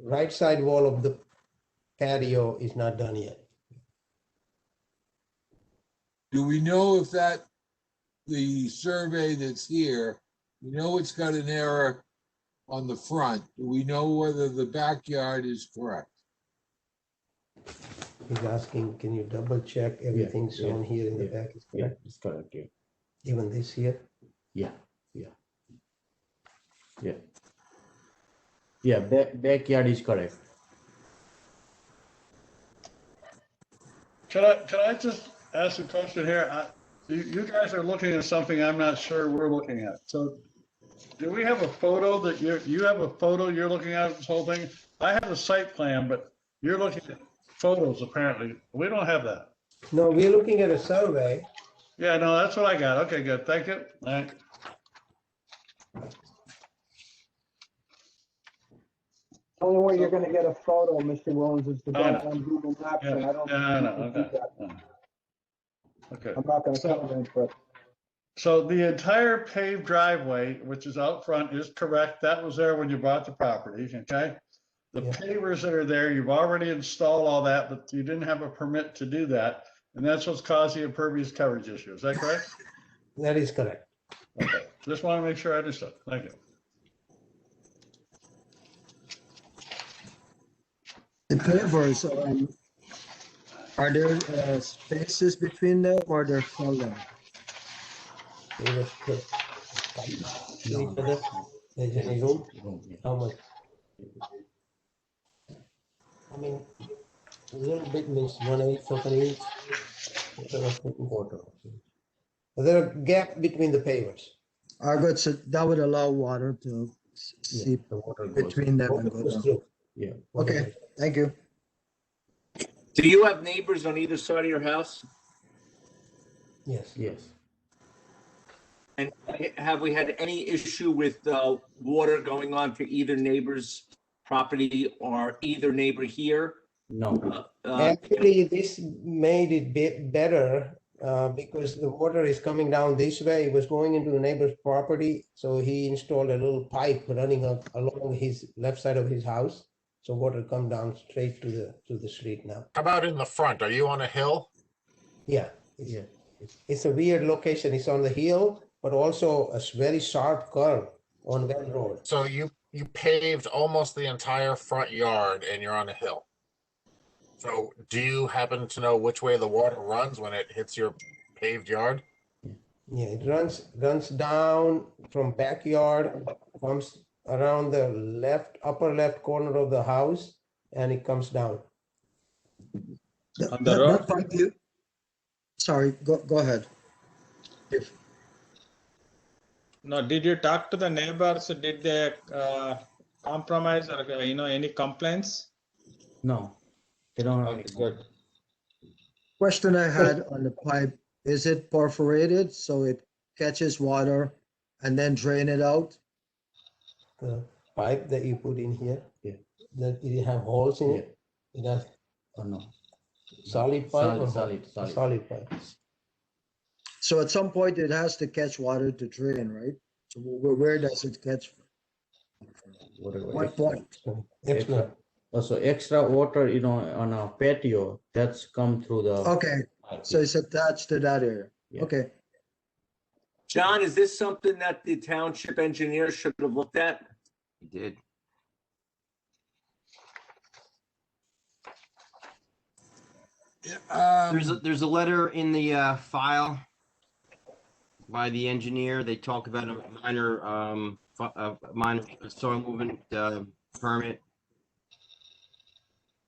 right side wall of the patio is not done yet. Do we know if the survey that's here, it's got an error on the front. Do we know whether the backyard is correct? He's asking, can you double check everything shown here in the back is correct? It's correct, yeah. Even this here? Yeah. Backyard is correct. Can I just ask a question here? You guys are looking at something I'm not sure we're looking at. So do we have a photo that you have a photo you're looking at this whole thing? I have the site plan, but you're looking at photos apparently. We don't have that. No, we're looking at a survey. Yeah, no, that's what I got. Okay, good. Thank you. All right. The only way you're gonna get a photo, Mr. Williams, is to go I know. on Google Maps, and I don't. Yeah, I know. think you can do Okay. that. Okay. I'm not gonna comment, but So the entire paved driveway, which is out front, is correct. That was there when you bought the property, okay? The pavers that are there, you've already installed all that, but you didn't have a permit to do that. And that's what's causing impervious coverage issue. Is that correct? That is correct. Okay, just want to make sure I understood. Thank you. The pavers, are there spaces between them or they're full there? There's any room? How much? I mean, a little bit means 1/8 of an inch. Quarter. Is there a gap between the pavers? Good, so that would allow water to seep between them and go down. Yeah. Okay, thank you. Do you have neighbors on either side of your house? Yes. Yes. And have we had any issue with water going on to either neighbor's property or either neighbor here? No. Actually, this made it better because the water is coming down this way. It was going into the neighbor's property, so he installed a little pipe running along his left side of his house. So water come down straight to the street now. How about in the front? Are you on a hill? Yeah. It's a weird location. It's on the hill, but also a very sharp curve on Well Road. So you paved almost the entire front yard and you're on a hill. So do you happen to know which way the water runs when it hits your paved yard? Yeah, it runs down from backyard, comes around the upper left corner of the house, and it comes down. On the road? Sorry, go ahead. No, did you talk to the neighbors? Did they compromise or any complaints? No, they don't. Okay, good. Question I had on the pipe, is it perforated so it catches water and then drain it out? The pipe that you put in here, that it have holes in it. It has no solid pipe or solid pipe. So at some point it has to catch water to drain, right? So where does it catch? What point? Extra. Also, extra water, on a patio that's come through the. Okay, so it's attached to that area. Okay. John, is this something that the township engineer should have looked at? He did. There's a letter in the file by the engineer. They talk about a minor soil movement permit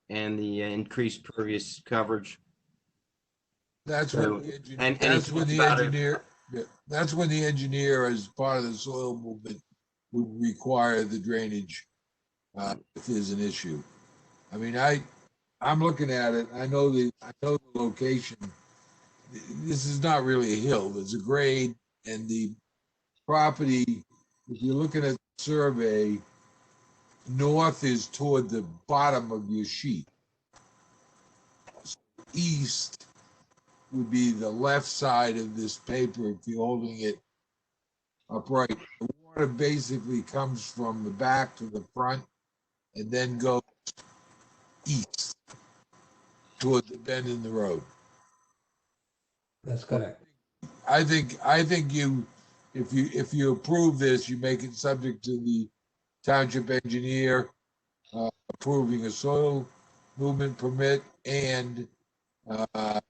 and the increased pervious coverage. That's So- when the engineer, and that's he when talks the about it. engineer, that's when the engineer, as part of the soil movement, would require the drainage if there's an issue. I mean, I'm looking at it. I know the location. This is not really a hill. There's a grade, and the property, if you're looking at the survey, north is toward the bottom of your sheet. East would be the left side of this paper if you're holding it upright. The water basically comes from the back to the front and then goes east toward the bend in the road. That's correct. I think you, if you approve this, you make it subject to the township engineer approving a soil movement permit and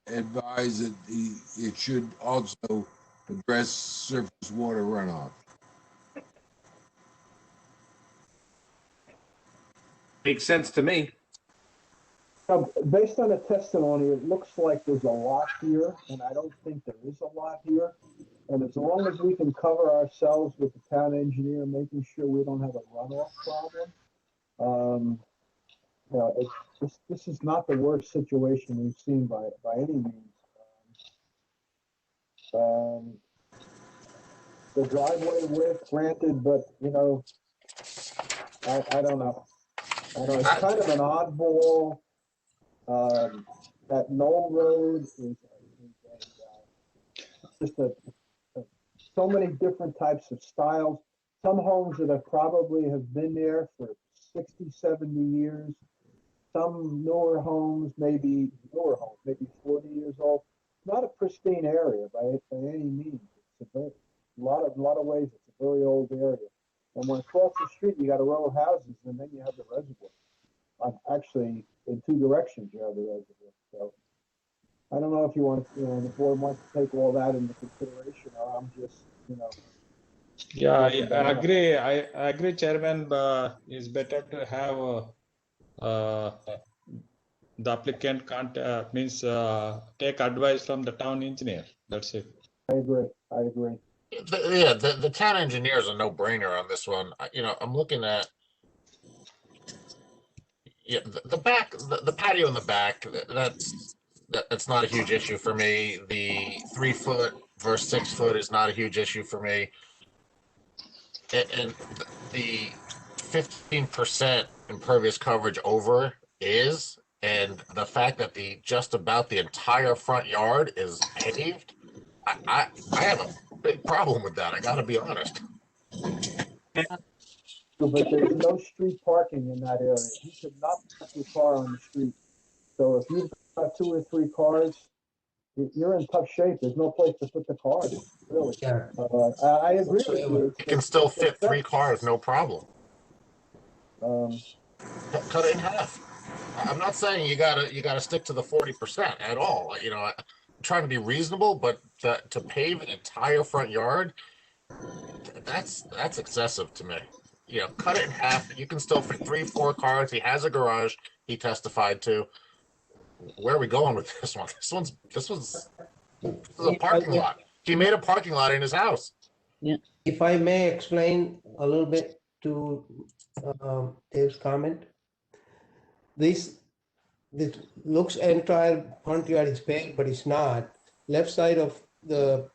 advise that it should also address surface water runoff. Makes sense to me. Now, based on the testimony, it looks like there's a lot here, and I don't think there is a lot here. And as long as we can cover ourselves with the town engineer, making sure we don't have a runoff problem, this is not the worst situation we've seen by any means. The driveway width granted, but I don't know. I know it's kind of an oddball. That Knoll Road is just so many different types of styles. Some homes that have probably been there for 60, 70 years. Some newer homes, maybe 40 years old. Not a pristine area by any means. It's a lot of ways. It's a very old area. And when across the street you got a row of houses, and then you have the reservoir. Actually, in two directions you have the reservoir. So I don't know if you want, the board wants to take all that into consideration, or I'm just, Yeah, I agree. I agree, Chairman. It's better to have the applicant can't take advice from the town engineer. That's it. I agree. The town engineer is a no-brainer on this one. I'm looking at the back, the patio in the back. That's not a huge issue for me. The 3 foot versus 6 foot is not a huge issue for me. And the 15% impervious coverage over is, and the fact that just about the entire front yard is paved, I have a big problem with that. I got to be honest. But there's no street parking in that area. You could not park your car on the street. So if you've got 2 or 3 cars, you're in tough shape. There's no place to put the cars, really. Yeah. I agree with you. You can still fit 3 cars, no problem. Cut it in half. I'm not saying you gotta stick to the 40% at all. I'm trying to be reasonable, but to pave an entire front yard, that's excessive to me. Cut it in half. You can still fit 3, 4 cars. He has a garage. He testified to. Where are we going with this one? This was a parking lot. He made a parking lot in his house. Yeah. If I may explain a little bit to Dave's comment, this looks entire front yard is paved, but it's not. Left side of the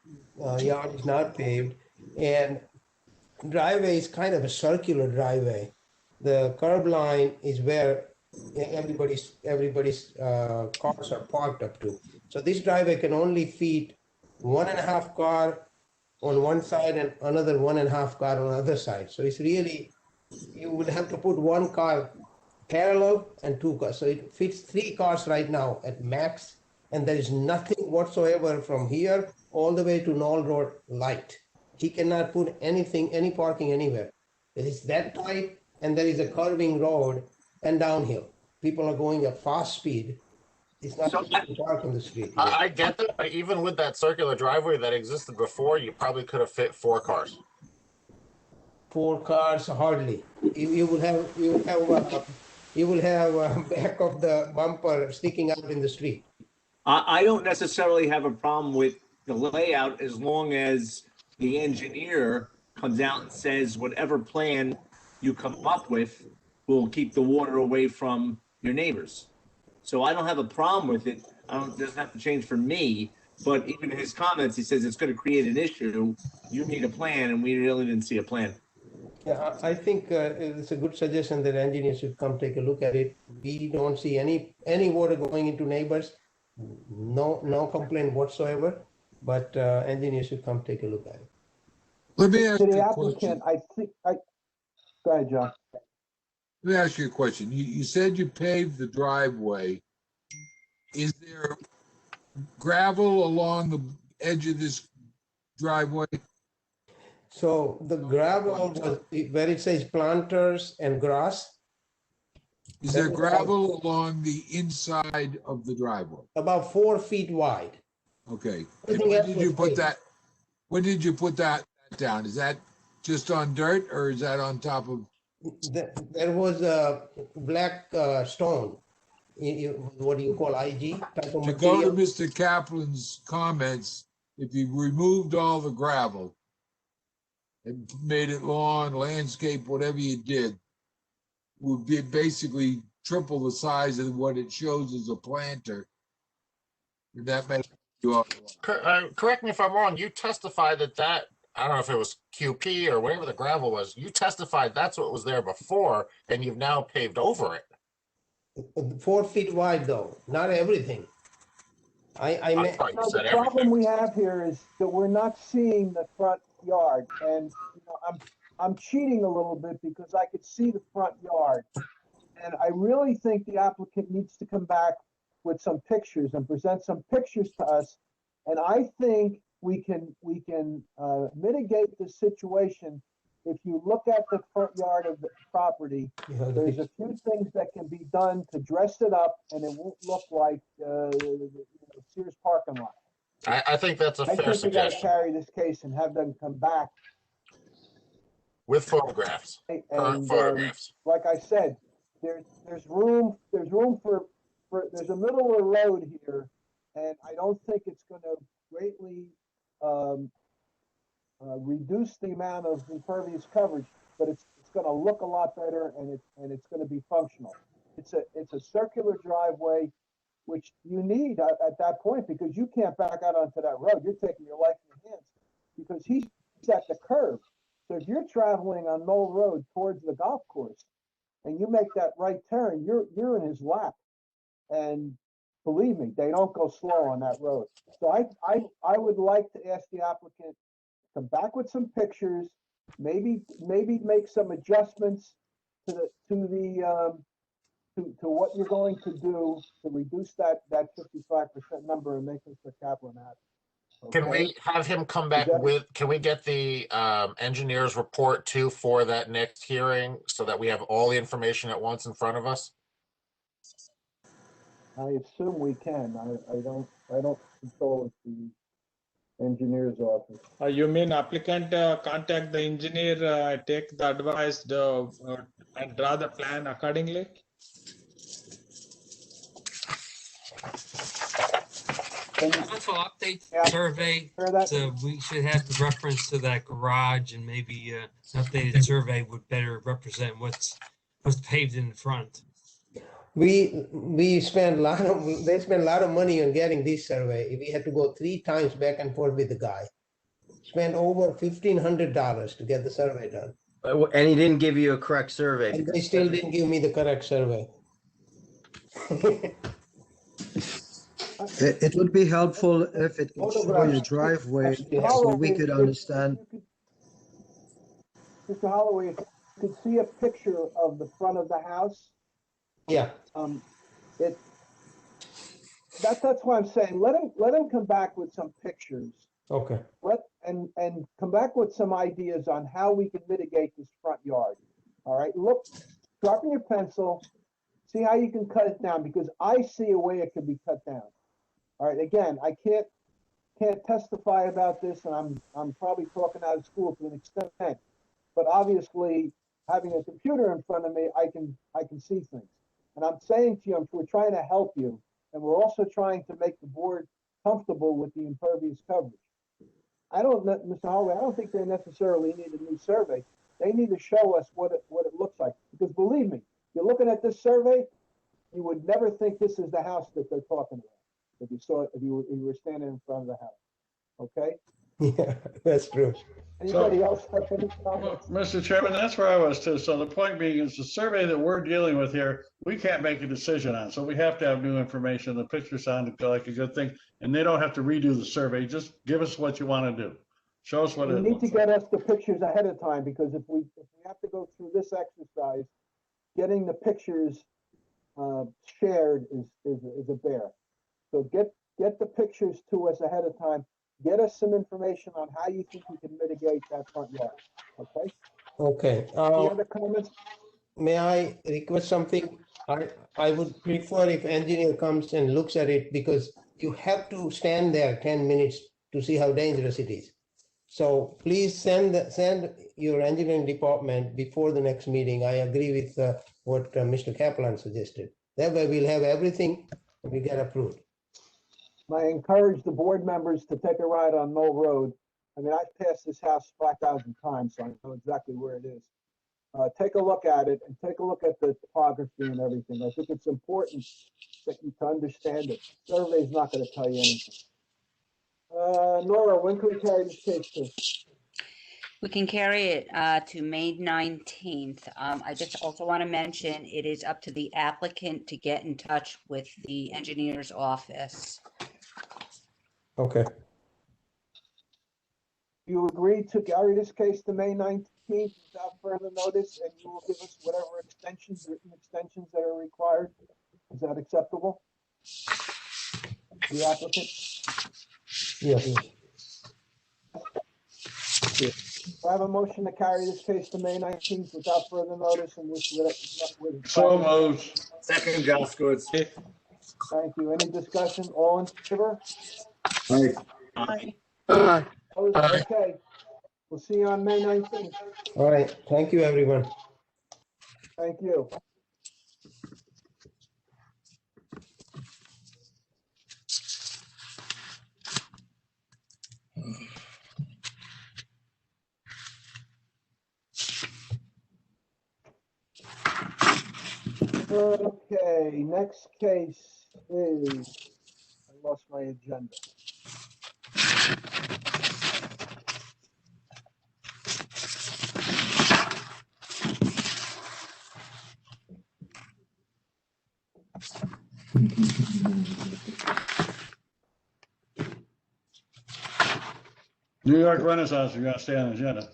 yard is not paved, and driveway is kind of a circular driveway. The curb line is where everybody's cars are parked up to. So this driveway can only fit 1.5 car on one side and another 1.5 car on the other side. So it's really, you would have to put 1 car parallel and 2 cars. So it fits 3 cars right now at max, and there is nothing whatsoever from here all the way to Knoll Road light. He cannot put anything, any parking anywhere. It is that tight, and there is a curving road and downhill. People are going at fast speed. It's not to park on the street. I get that, but even with that circular driveway that existed before, you probably could have fit 4 cars. 4 cars, hardly. You will have back of the bumper sticking out in the street. I don't necessarily have a problem with the layout as long as the engineer comes out and says whatever plan you come up with will keep the water away from your neighbors. So I don't have a problem with it. It doesn't have to change for me, but even in his comments, he says it's going to create an issue. You need a plan, and we really didn't see a plan. Yeah, I think it's a good suggestion that engineers should come take a look at it. We don't see any water going into neighbors. No complaint whatsoever, but engineers should come take a look at it. Let me ask To you the a question. applicant, go ahead, John. Let me ask you a question. You said you paved the driveway. Is there gravel along the edge of this driveway? So the gravel was where it says planters and grass. Is there gravel along the inside of the driveway? About 4 feet wide. Okay. Everything And when else did was you put paved. that? When did you put that down? Is that just on dirt, or is that on top of? There was a black stone, what do you call IG? Type of To go to material. Mr. Kaplan's comments, if you removed all the gravel and made it lawn, landscape, whatever you did, would be basically triple the size of what it shows as a planter. Did that make you all? Correct me if I'm wrong. You testified that I don't know if it was QP or whatever the gravel was. You testified that's what was there before, and you've now paved over it. 4 feet wide though, not everything. I I meant, thought you No, said the problem everything. we have here is that we're not seeing the front yard, and I'm cheating a little bit because I could see the front yard. And I really think the applicant needs to come back with some pictures and present some pictures to us. And I think we can mitigate the situation if you look at the front yard of the property. There's a few things that can be done to dress it up, and it won't look like Sears parking lot. I think that's a I fair think we got to suggestion carry this case and have them come back. with photographs, current And photographs. like I said, there's room for there's a middle of the road here, and I don't think it's going to greatly reduce the amount of impervious coverage, but it's going to look a lot better, and it's going to be functional. It's a circular driveway, which you need at that point, because you can't back out onto that road. You're taking your life in your hands because he's at the curve. So if you're traveling on Knoll Road towards the golf course and you make that right turn, you're in his lap. And believe me, they don't go slow on that road. So I would like to ask the applicant to come back with some pictures, maybe make some adjustments to what you're going to do to reduce that 55% number and make Mr. Kaplan happy. Can Okay? we have him come back can we get the engineer's report too for that next hearing so that we have all the information at once in front of us? I assume we can. I don't control the engineer's office. You mean applicant contact the engineer, take the advice, and draw the plan accordingly? Also update survey, so we should have the reference to that garage, and maybe an updated survey would better represent what's paved in the front. we spent they spent a lot of money on getting this survey. We had to go 3 times back and forth with the guy. Spent over $1,500 to get the survey done. And he didn't give you a correct survey. And they still didn't give me the correct survey. It would be helpful if it would show your driveway so we could understand. Mr. Holloway, if you could see a picture of the front of the house. Yeah. That's why I'm saying let him come back with some pictures. Okay. And come back with some ideas on how we can mitigate this front yard. All right, look, sharpen your pencil, see how you can cut it down, because I see a way it could be cut down. All right, again, I can't testify about this, and I'm probably talking out of school to an extent, but obviously having a computer in front of me, I can see things. And I'm saying to you, we're trying to help you, and we're also trying to make the board comfortable with the impervious coverage. Mr. Holloway, I don't think they necessarily need a new survey. They need to show us what it looks like. Because believe me, you're looking at this survey, you would never think this is the house that they're talking about if you were standing in front of the house. Okay? Yeah, that's true. Anybody else have any comments? Mr. Chairman, that's where I was too. So the point being is the survey that we're dealing with here, we can't make a decision on. So we have to have new information. The pictures sound like a good thing, and they don't have to redo the survey. Just give us what you want to do. Show us what You it need looks to get us the pictures ahead of time, because if we have to go through this exercise, getting the pictures shared is a bear. So get the pictures to us ahead of time. Get us some information on how you think we can mitigate that front yard. Okay? Okay. Any other comments? May I request something? I would prefer if engineer comes and looks at it, because you have to stand there 10 minutes to see how dangerous it is. So please send your engineering department before the next meeting. I agree with what Mr. Kaplan suggested. That way we'll have everything and we get approved. I encourage the board members to take a ride on Knoll Road. I mean, I've passed this house 5,000 times, so I know exactly where it is. take a look at it and take a look at the topography and everything. I think it's important that you to understand it. Survey's not going to tell you anything. Nora, when can we carry this case to? We can carry it to May 19th. I just also want to mention it is up to the applicant to get in touch with the engineer's office. Okay. You agree to carry this case to May 19th without further notice, and you will give us whatever extensions, written extensions that are required. Is that acceptable? The applicant? Yes. I have a motion to carry this case to May 19th without further notice and with. So moved. Second, Jaskowitz. Thank you. Any discussion? All in favor? Aye. Aye. Aye. Okay. We'll see you on May 19th. All right. Thank you, everyone. Thank you. Okay, next case is, I lost my agenda. New York Renaissance, you're gonna stay on the agenda.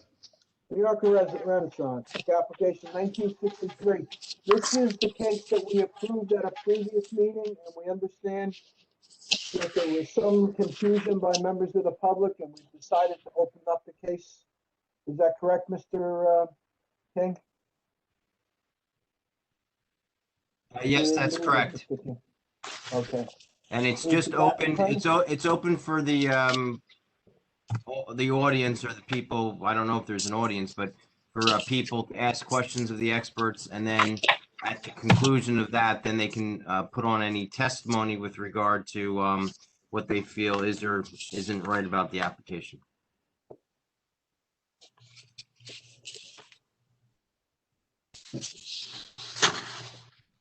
New York Renaissance, application 1963. This is the case that we approved at a previous meeting, and we understand that there was some confusion by members of the public, and we decided to open up the case. Is that correct, Mr. King? Yes, that's correct. Okay. And it's just open, it's open for the audience or the people, I don't know if there's an audience, but for people to ask questions of the experts, and then at the conclusion of that, then they can put on any testimony with regard to what they feel is or isn't right about the application.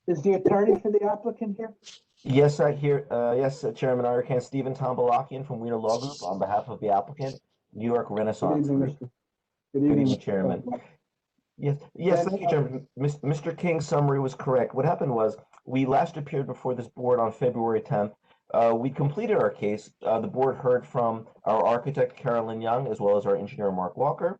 Is the attorney for the applicant here? Yes, yes, Chairman Irakan, Stephen Tombalakian from Wiener Law Group on behalf of the applicant, New York Renaissance Group. Good Good evening, evening, Chairman. Yes, thank you, Chairman. Mr. King's summary was correct. What happened was, we last appeared before this board on February 10th. We completed our case. The board heard from our architect, Carolyn Young, as well as our engineer, Mark Walker.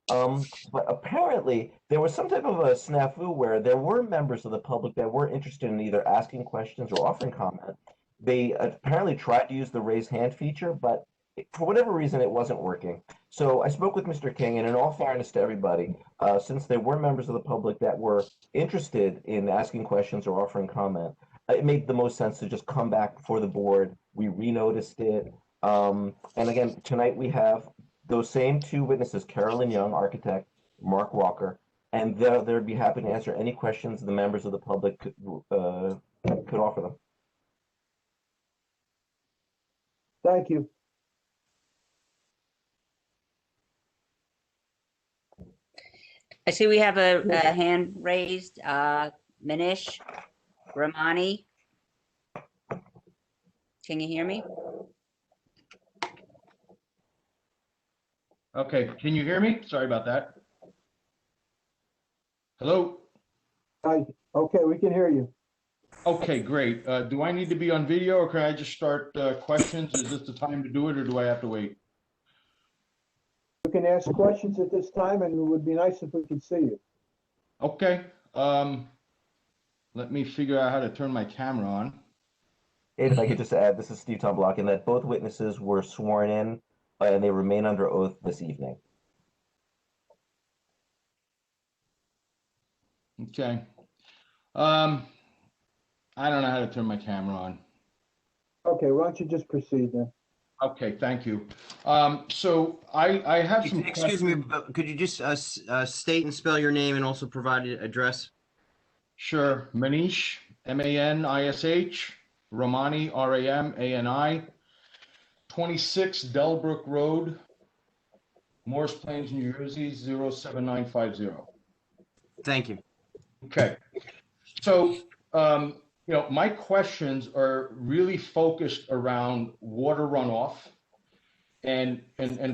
But apparently there was some type of a snafu where there were members of the public that were interested in either asking questions or offering comment. They apparently tried to use the raise hand feature, but for whatever reason, it wasn't working. So I spoke with Mr. King, and in all fairness to everybody, since there were members of the public that were interested in asking questions or offering comment, it made the most sense to just come back before the board. We renoticed it. And again, tonight we have those same two witnesses, Carolyn Young, architect, Mark Walker, and they'd be happy to answer any questions the members of the public could offer them. Thank you. I see we have a hand raised, Manish Ramani. Can you hear me? Okay, can you hear me? Sorry about that. Hello? Hi. Okay, we can hear you. Okay, great. Do I need to be on video or can I just start questions? Is this the time to do it or do I have to wait? You can ask questions at this time, and it would be nice if we could see you. Okay. Let me figure out how to turn my camera on. And if I could just add, this is Steve Tombalakian, that both witnesses were sworn in and they remain under oath this evening. Okay. I don't know how to turn my camera on. Okay, why don't you just proceed then? Okay, thank you. So I have some Excuse me, questions. but could you just state and spell your name and also provide an address? Sure. Manish, M-A-N-I-S-H, Ramani, R-A-M-A-N-I, 26 Delbrook Road, Morris Plains, New Jersey, 07950. Thank you. Okay. So, my questions are really focused around water runoff. And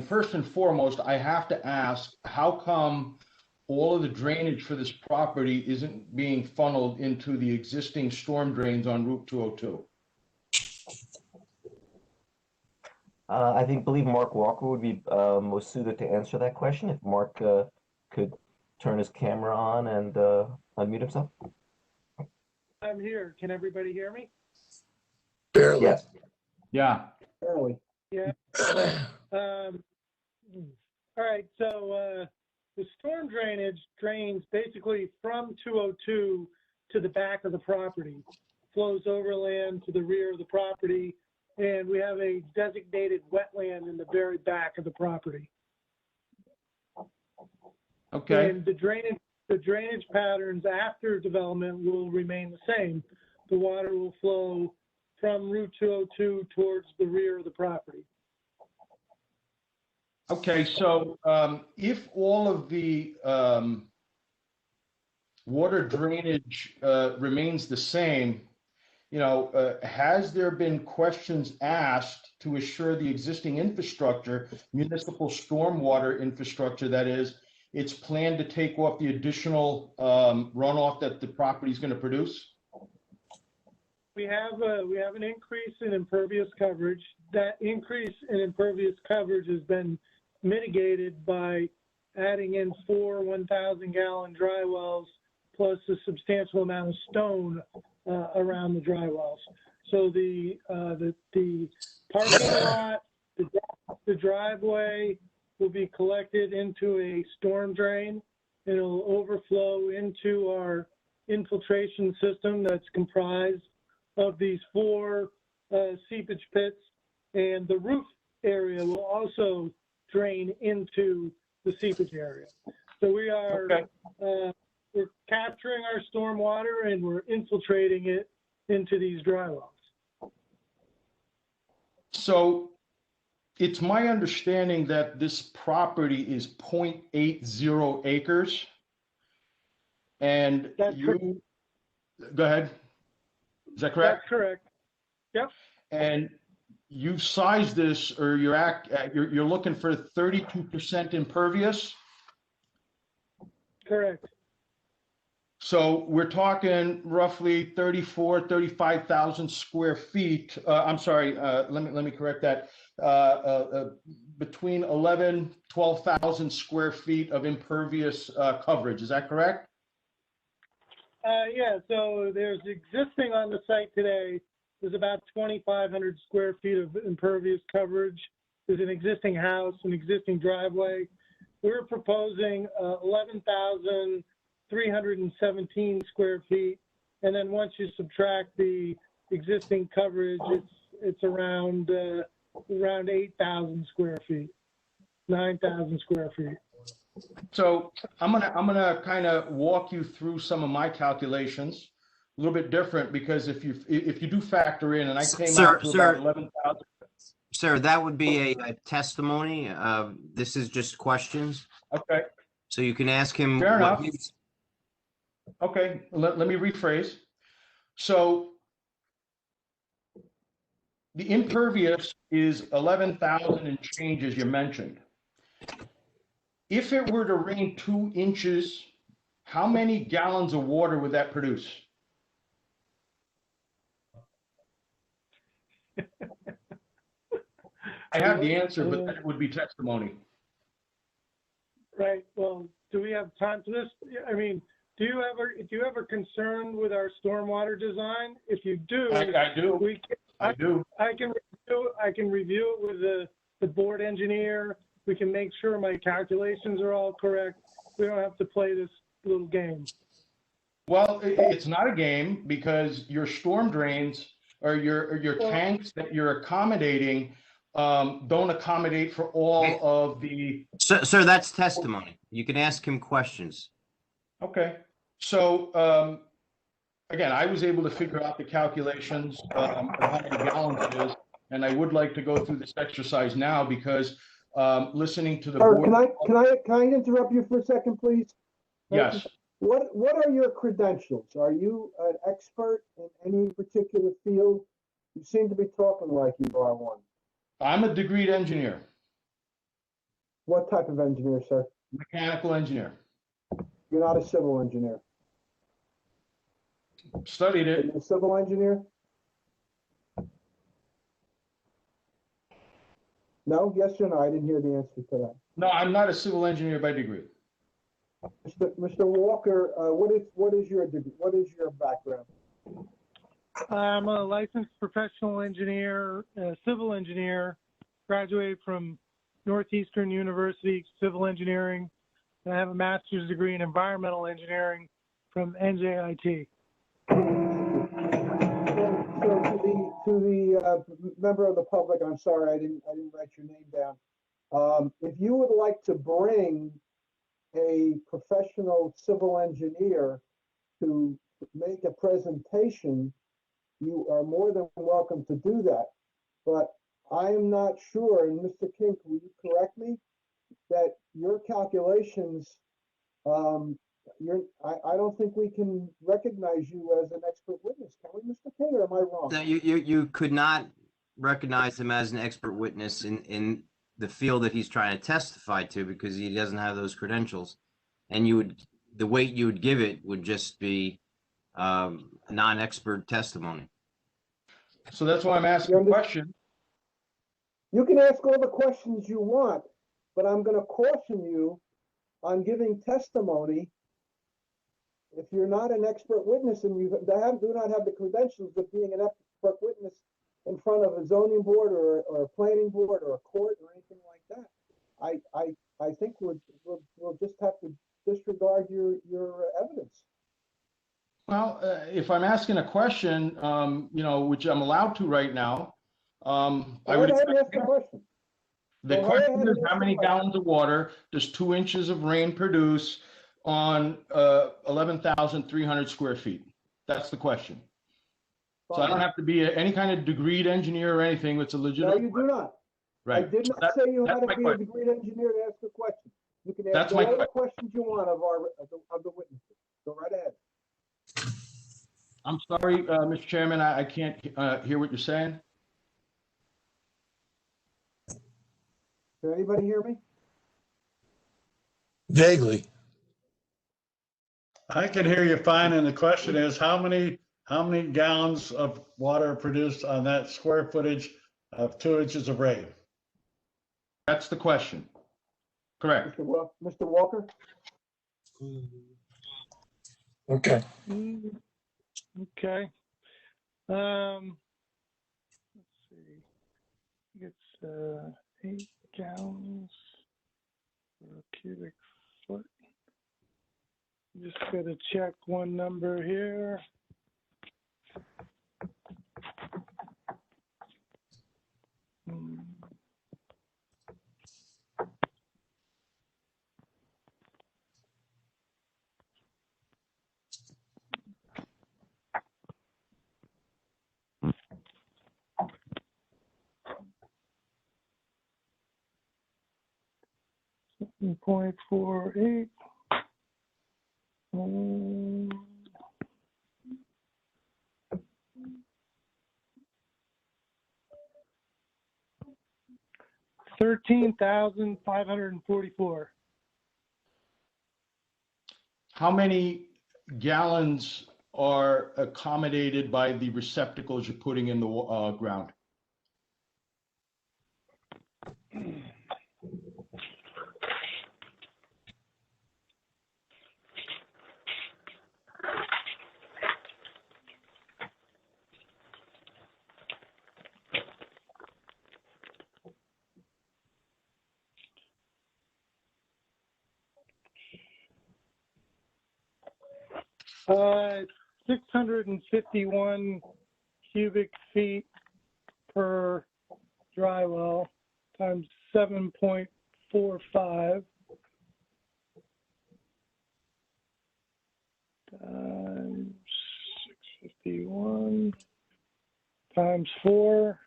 first and foremost, I have to ask, how come all of the drainage for this property isn't being funneled into the existing storm drains on Route 202? I believe Mark Walker would be most suited to answer that question. If Mark could turn his camera on and unmute himself. I'm here. Can everybody hear me? Barely. Yes. Yeah. Barely. Yeah. All right. So the storm drainage drains basically from 202 to the back of the property, flows overland to the rear of the property, and we have a designated wetland in the very back of the property. Okay. And the drainage patterns after development will remain the same. The water will flow from Route 202 towards the rear of the property. Okay, so if all of the water drainage remains the same, has there been questions asked to assure the existing infrastructure, municipal stormwater infrastructure, that is, it's planned to take off the additional runoff that the property is going to produce? We have an increase in impervious coverage. That increase in impervious coverage has been mitigated by adding in 4 1,000-gallon dry wells plus a substantial amount of stone around the dry wells. So the parking lot, the driveway will be collected into a storm drain. It'll overflow into our infiltration system that's comprised of these 4 seepage pits, and the roof area will also drain into the seepage area. So we are we're capturing our storm water and we're infiltrating it into these dry wells. So it's my understanding that this property is 0.80 acres. And go ahead. Is that correct? That's correct. Yep. And you've sized this, or you're looking for 32% impervious? Correct. So we're talking roughly 35,000 square feet. I'm sorry, let me correct that. Between 12,000 square feet of impervious coverage. Is that correct? Yeah, so there's existing on the site today, there's about 2,500 square feet of impervious coverage. There's an existing house, an existing driveway. We're proposing 11,317 square feet. And then once you subtract the existing coverage, it's around 8,000 square feet, 9,000 square feet. So I'm gonna kind of walk you through some of my calculations, a little bit different, because if you do factor in, and I came out to about 11,000. Sir, that would be a testimony. This is just questions. Okay. So you can ask him. Fair enough. Okay, let me rephrase. So the impervious is 11,000 and change, as you mentioned. If it were to rain 2 inches, how many gallons of water would that produce? I have the answer, but that would be testimony. Right. Well, do we have time for this? I mean, do you have a concern with our stormwater design? If you do, I do. I do. I can review it with the board engineer. We can make sure my calculations are all correct. We don't have to play this little game. Well, it's not a game, because your storm drains or your tanks that you're accommodating don't accommodate for all of the. Sir, that's testimony. You can ask him questions. Okay. So again, I was able to figure out the calculations of how many gallons it is, and I would like to go through this exercise now, because listening to the board. Can I interrupt you for a second, please? Yes. What are your credentials? Are you an expert in any particular field? You seem to be talking like you are one. I'm a degreed engineer, What type of engineer, sir? mechanical engineer. You're not a civil engineer. Studied Are it. you a civil engineer? No, yes or no? I didn't hear the answer to that. No, I'm not a civil engineer by degree. Mr. Walker, what is your degree? What is your background? I'm a licensed professional engineer, civil engineer, graduated from Northeastern University Civil Engineering, and I have a master's degree in environmental engineering from NJIT. So to the member of the public, I'm sorry, I didn't write your name down. If you would like to bring a professional civil engineer to make a presentation, you are more than welcome to do that. But I am not sure, and Mr. King, will you correct me, that your calculations, I don't think we can recognize you as an expert witness, can we, Mr. King, or am I wrong? No, you could not recognize him as an expert witness in the field that he's trying to testify to because he doesn't have those credentials. And the weight you would give it would just be non-expert testimony. So that's why I'm asking a question. You can ask all the questions you want, but I'm going to caution you on giving testimony. If you're not an expert witness and you do not have the credentials of being an expert witness in front of a zoning board or a planning board or a court or anything like that, I think we'll just have to disregard your evidence. Well, if I'm asking a question, which I'm allowed to right now, I would ask the question. The question is, how many gallons of water does 2 inches of rain produce on 11,300 square feet? That's the question. So I don't have to be any kind of degreed engineer or anything. It's a legitimate. No, you do not. Right. I did not say you had to be a degreed engineer to ask a question. You can ask all the questions you want of the witnesses. Go right ahead. I'm sorry, Mr. Chairman, I can't hear what you're saying. Can anybody hear me? Vaguely. I can hear you fine, and the question is, how many gallons of water are produced on that square footage of 2 inches of rain? That's the question. Correct. Mr. Walker? Okay. Okay. Let's see. It's 8 gallons per cubic foot. Just gotta check one number here. .48. 13,544. How many gallons are accommodated by the receptacles you're putting in the ground? Uh, 651 cubic feet per dry well times 7.45 times 651 times 4,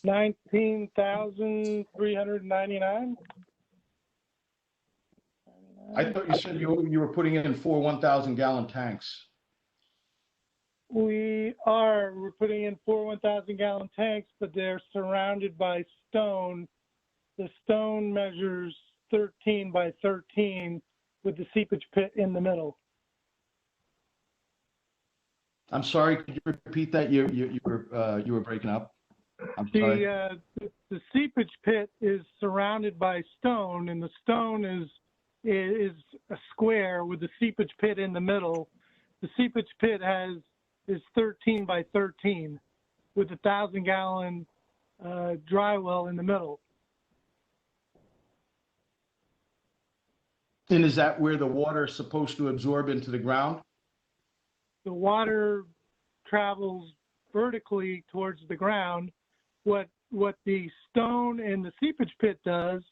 19,399. I thought you said you were putting in 4 1,000-gallon tanks. We're putting in 4 1,000-gallon tanks, but they're surrounded by stone. The stone measures 13 by 13 with the seepage pit in the middle. I'm sorry, could you repeat that? You were breaking up. I'm sorry. The seepage pit is surrounded by stone, and the stone is a square with the seepage pit in the middle. The seepage pit is 13 by 13 with a 1,000-gallon dry well in the middle. And is that where the water is supposed to absorb into the ground? The water travels vertically towards the ground. What the stone and the seepage pit does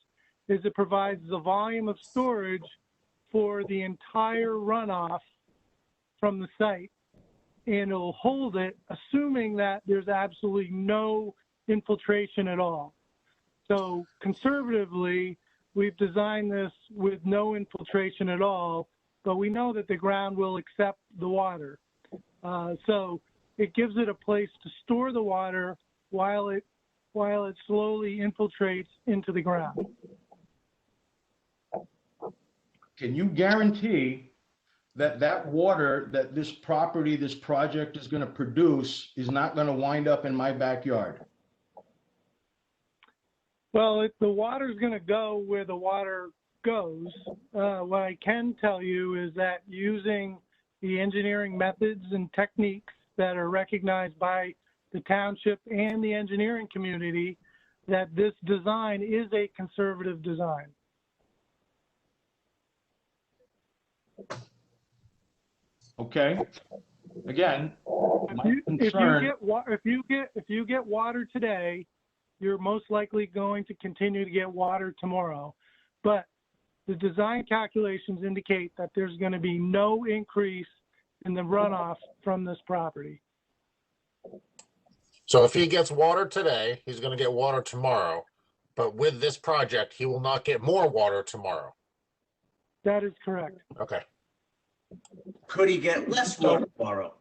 is it provides the volume of storage for the entire runoff from the site, and it'll hold it, assuming that there's absolutely no infiltration at all. So conservatively, we've designed this with no infiltration at all, but we know that the ground will accept the water. So it gives it a place to store the water while it slowly infiltrates into the ground. Can you guarantee that water that this project is going to produce is not going to wind up in my backyard? Well, the water is going to go where the water goes. What I can tell you is that using the engineering methods and techniques that are recognized by the township and the engineering community, that this design is a conservative design. Okay. Again, if you get water today, you're most likely going to continue to get water tomorrow. But the design calculations indicate that there's going to be no increase in the runoff from this property. So if he gets water today, he's going to get water tomorrow. But with this project, he will not get more water tomorrow. That is correct. Okay. Could he get less water tomorrow?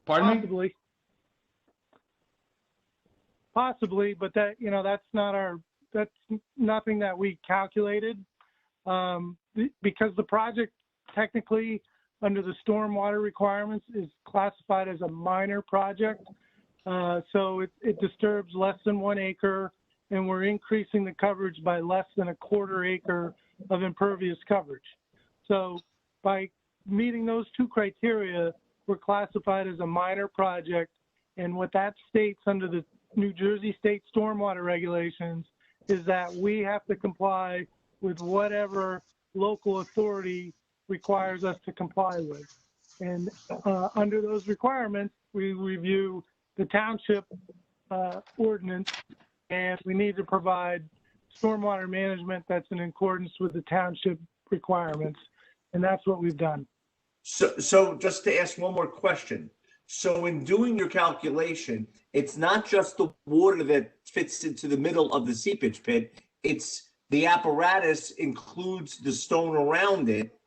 Pardon me? Possibly. Possibly, but that's nothing that we calculated, because the project technically under the stormwater requirements is classified as a minor project. So it disturbs less than 1 acre, and we're increasing the coverage by less than a 1/4 acre of impervious coverage. So by meeting those 2 criteria, we're classified as a minor project. And what that states under the New Jersey state stormwater regulations is that we have to comply with whatever local authority requires us to comply with. And under those requirements, we review the township ordinance, and we need to provide stormwater management that's in accordance with the township requirements. And that's what we've done. So just to ask one more question. So in doing your calculation, it's not just the water that fits into the middle of the seepage pit, it's the apparatus includes the stone around it,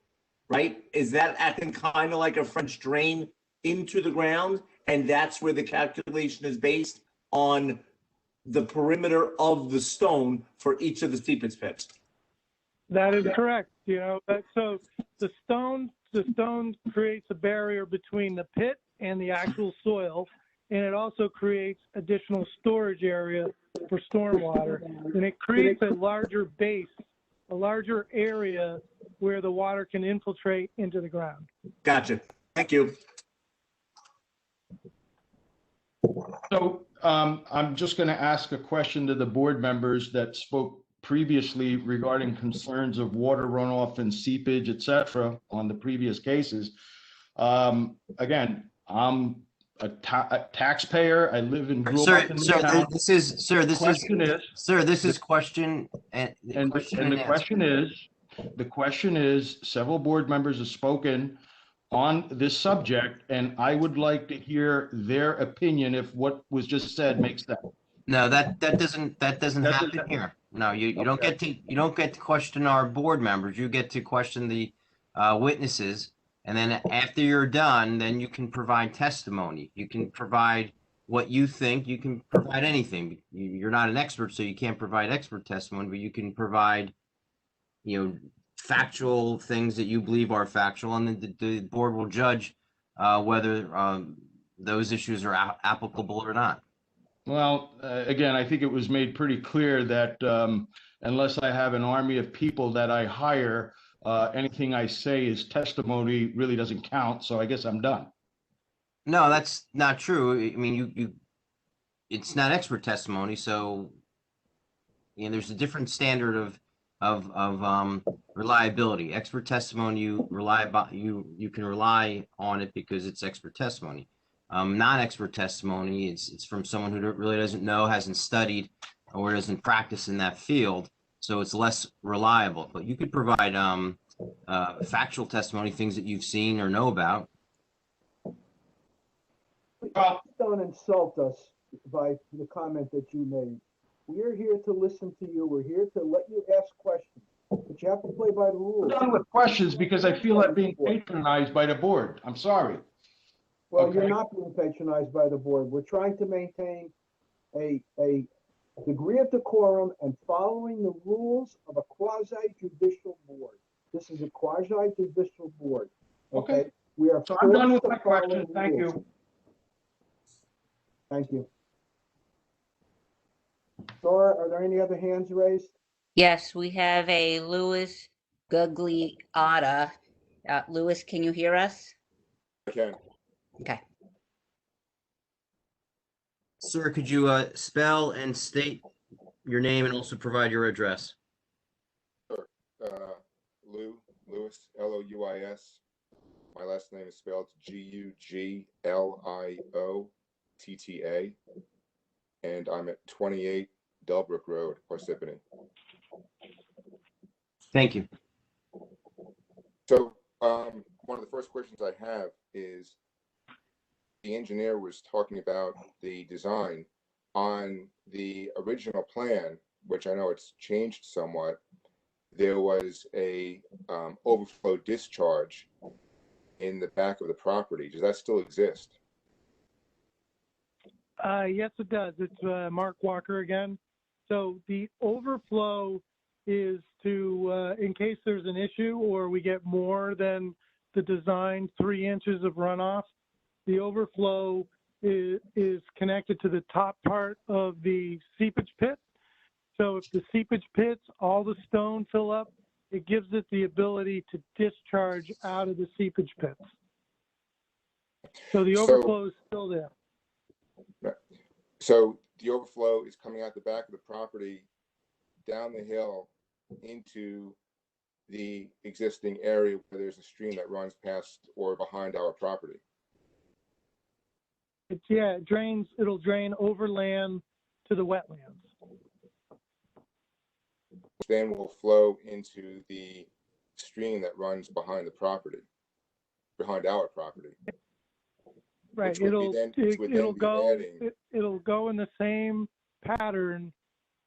right? Is that acting kind of like a French drain into the ground? And that's where the calculation is based on the perimeter of the stone for each of the seepage pits? That is correct. So the stone creates a barrier between the pit and the actual soil, and it also creates additional storage area for stormwater. And it creates a larger base, a larger area where the water can infiltrate into the ground. Gotcha. Thank you. So I'm just going to ask a question to the board members that spoke previously regarding concerns of water runoff and seepage, et cetera, on the previous cases. Again, I'm a taxpayer. I live in. This is question and the question is several board members have spoken on this subject, and I would like to hear their opinion if what was just said makes sense. No, that doesn't happen here. No, you don't get to question our board members. You get to question the witnesses. And then after you're done, then you can provide testimony. You can provide what you think. You can provide anything. You're not an expert, so you can't provide expert testimony, but you can provide, factual things that you believe are factual, and then the board will judge whether those issues are applicable or not. Well, again, I think it was made pretty clear that unless I have an army of people that I hire, anything I say is testimony really doesn't count. So I guess I'm done. No, that's not true. I mean, it's not expert testimony, so there's a different standard of reliability. Expert testimony, you can rely on it because it's expert testimony. Non-expert testimony, it's from someone who really doesn't know, hasn't studied, or doesn't practice in that field, so it's less reliable. But you could provide factual testimony, things that you've seen or know about. Don't insult us by the comment that you made. We're here to listen to you. We're here to let you ask questions, but you have to play by the rules. I'm done with questions because I feel I'm being patronized by the board. I'm sorry. Well, Okay. you're not being patronized by the board. We're trying to maintain a degree of decorum and following the rules of a quasi-judicial board. This is a quasi-judicial board. Okay? We are. So I'm done with forced my to follow questions. the Thank rules. you. Thank you. Dora, are there any other hands raised? Yes, we have a Louis Gugliotta. Louis, can you hear us? I can. Okay. Sir, could you spell and state your name and also provide your address? Sure. Louis, L-O-U-I-S. My last name is spelled Gugliotta, and I'm at 28 Delbrook Road, Parsippany. Thank you. So one of the first questions I have is, the engineer was talking about the design on the original plan, which I know it's changed somewhat. There was a overflow discharge in the back of the property. Does that still exist? Yes, it does. It's Mark Walker again. So the overflow is to, in case there's an issue or we get more than the designed 3 inches of runoff, the overflow is connected to the top part of the seepage pit. So if the seepage pits, all the stone fill up, it gives it the ability to discharge out of the seepage pits. So the overflow is still there. Right. So the overflow is coming out the back of the property, down the hill into the existing area where there's a stream that runs past or behind our property. It drains, it'll drain overland to the wetlands. Then will flow into the stream that runs behind the property, behind our property. Right, it'll go in the same pattern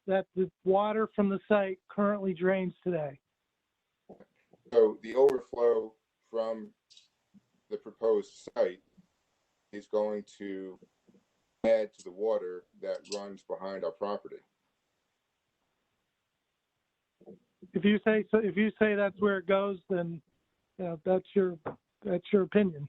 that the water from the site currently drains today. So the overflow from the proposed site is going to add to the water that runs behind our property. If you say that's where it goes, then that's your opinion.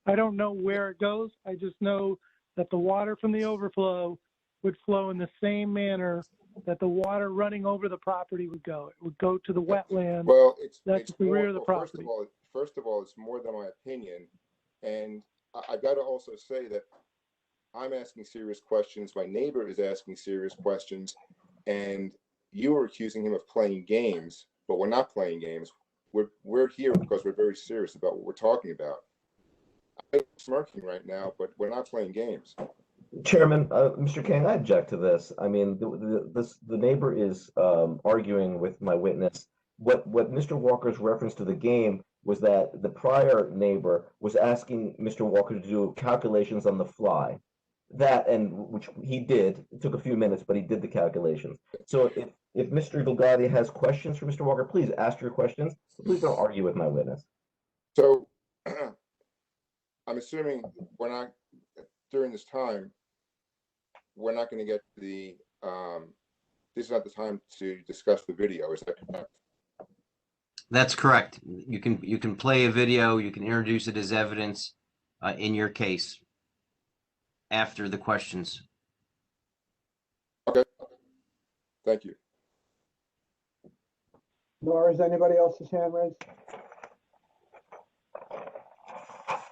I don't know where it goes. I just know that the water from the overflow would flow in the same manner that the water running over the property would go. It would go to the wetland. Well, that's the rear of the property. First of all, it's more than my opinion, and I've got to also say that I'm asking serious questions. My neighbor is asking serious questions, and you are accusing him of playing games, but we're not playing games. We're here because we're very serious about what we're talking about. I'm smirking right now, but we're not playing games. Chairman, Mr. King, I object to this. I mean, the neighbor is arguing with my witness. What Mr. Walker's reference to the game was that the prior neighbor was asking Mr. Walker to do calculations on the fly. that, and which he did. It took a few minutes, but he did the calculations. So if Mr. Delgado has questions for Mr. Walker, please ask your questions. Please don't argue with my witness. So I'm assuming we're not, during this time, we're not going to get the, this is not the time to discuss the video, is that correct? That's correct. You can play a video, you can introduce it as evidence in your case after the questions. Okay. Thank you. Nor is anybody else's hand raised?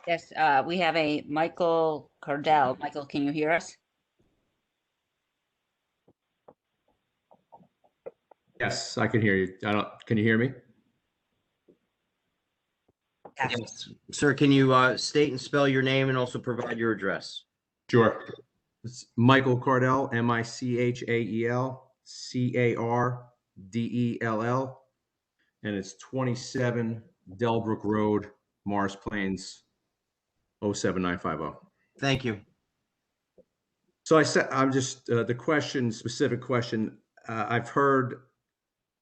Yes, we have a Michael Cardell. Michael, can you hear us? Yes, I can hear you. Can you hear me? Yes. Sir, can you state and spell your name and also provide your address? Sure. It's Michael Cardell, Michael Cardell, and it's 27 Delbrook Road, Morris Plains, 07950. Thank you. So I'm just, the question, specific question, I've heard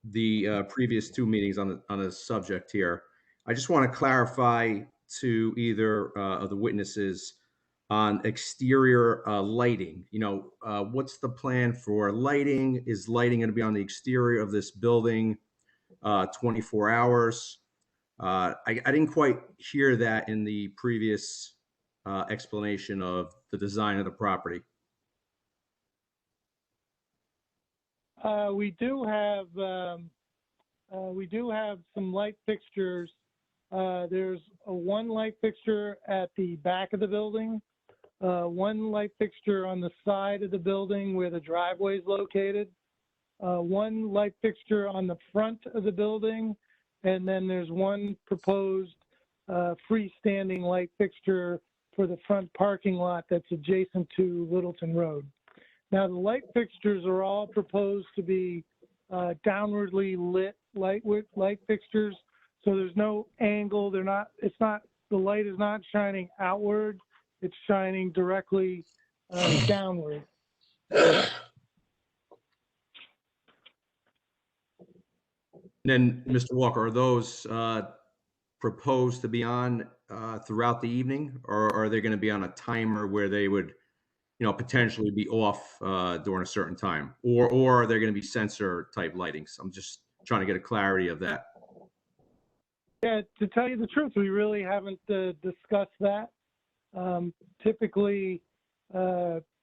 the previous two meetings on the subject here. I just want to clarify to either of the witnesses on exterior lighting. You know, what's the plan for lighting? Is lighting going to be on the exterior of this building 24 hours? I didn't quite hear that in the previous explanation of the design of the property. We do have some light fixtures. There's one light fixture at the back of the building, one light fixture on the side of the building where the driveway is located, one light fixture on the front of the building, and then there's one proposed freestanding light fixture for the front parking lot that's adjacent to Littleton Road. Now, the light fixtures are all proposed to be downwardly lit light fixtures, so there's no angle. The light is not shining outward, it's shining directly downward. Then, Mr. Walker, are those proposed to be on throughout the evening, or are they going to be on a timer where they would, you know, potentially be off during a certain time, or are there going to be sensor type lightings? I'm just trying to get a clarity of that. Yeah, to tell you the truth, we really haven't discussed that. Typically,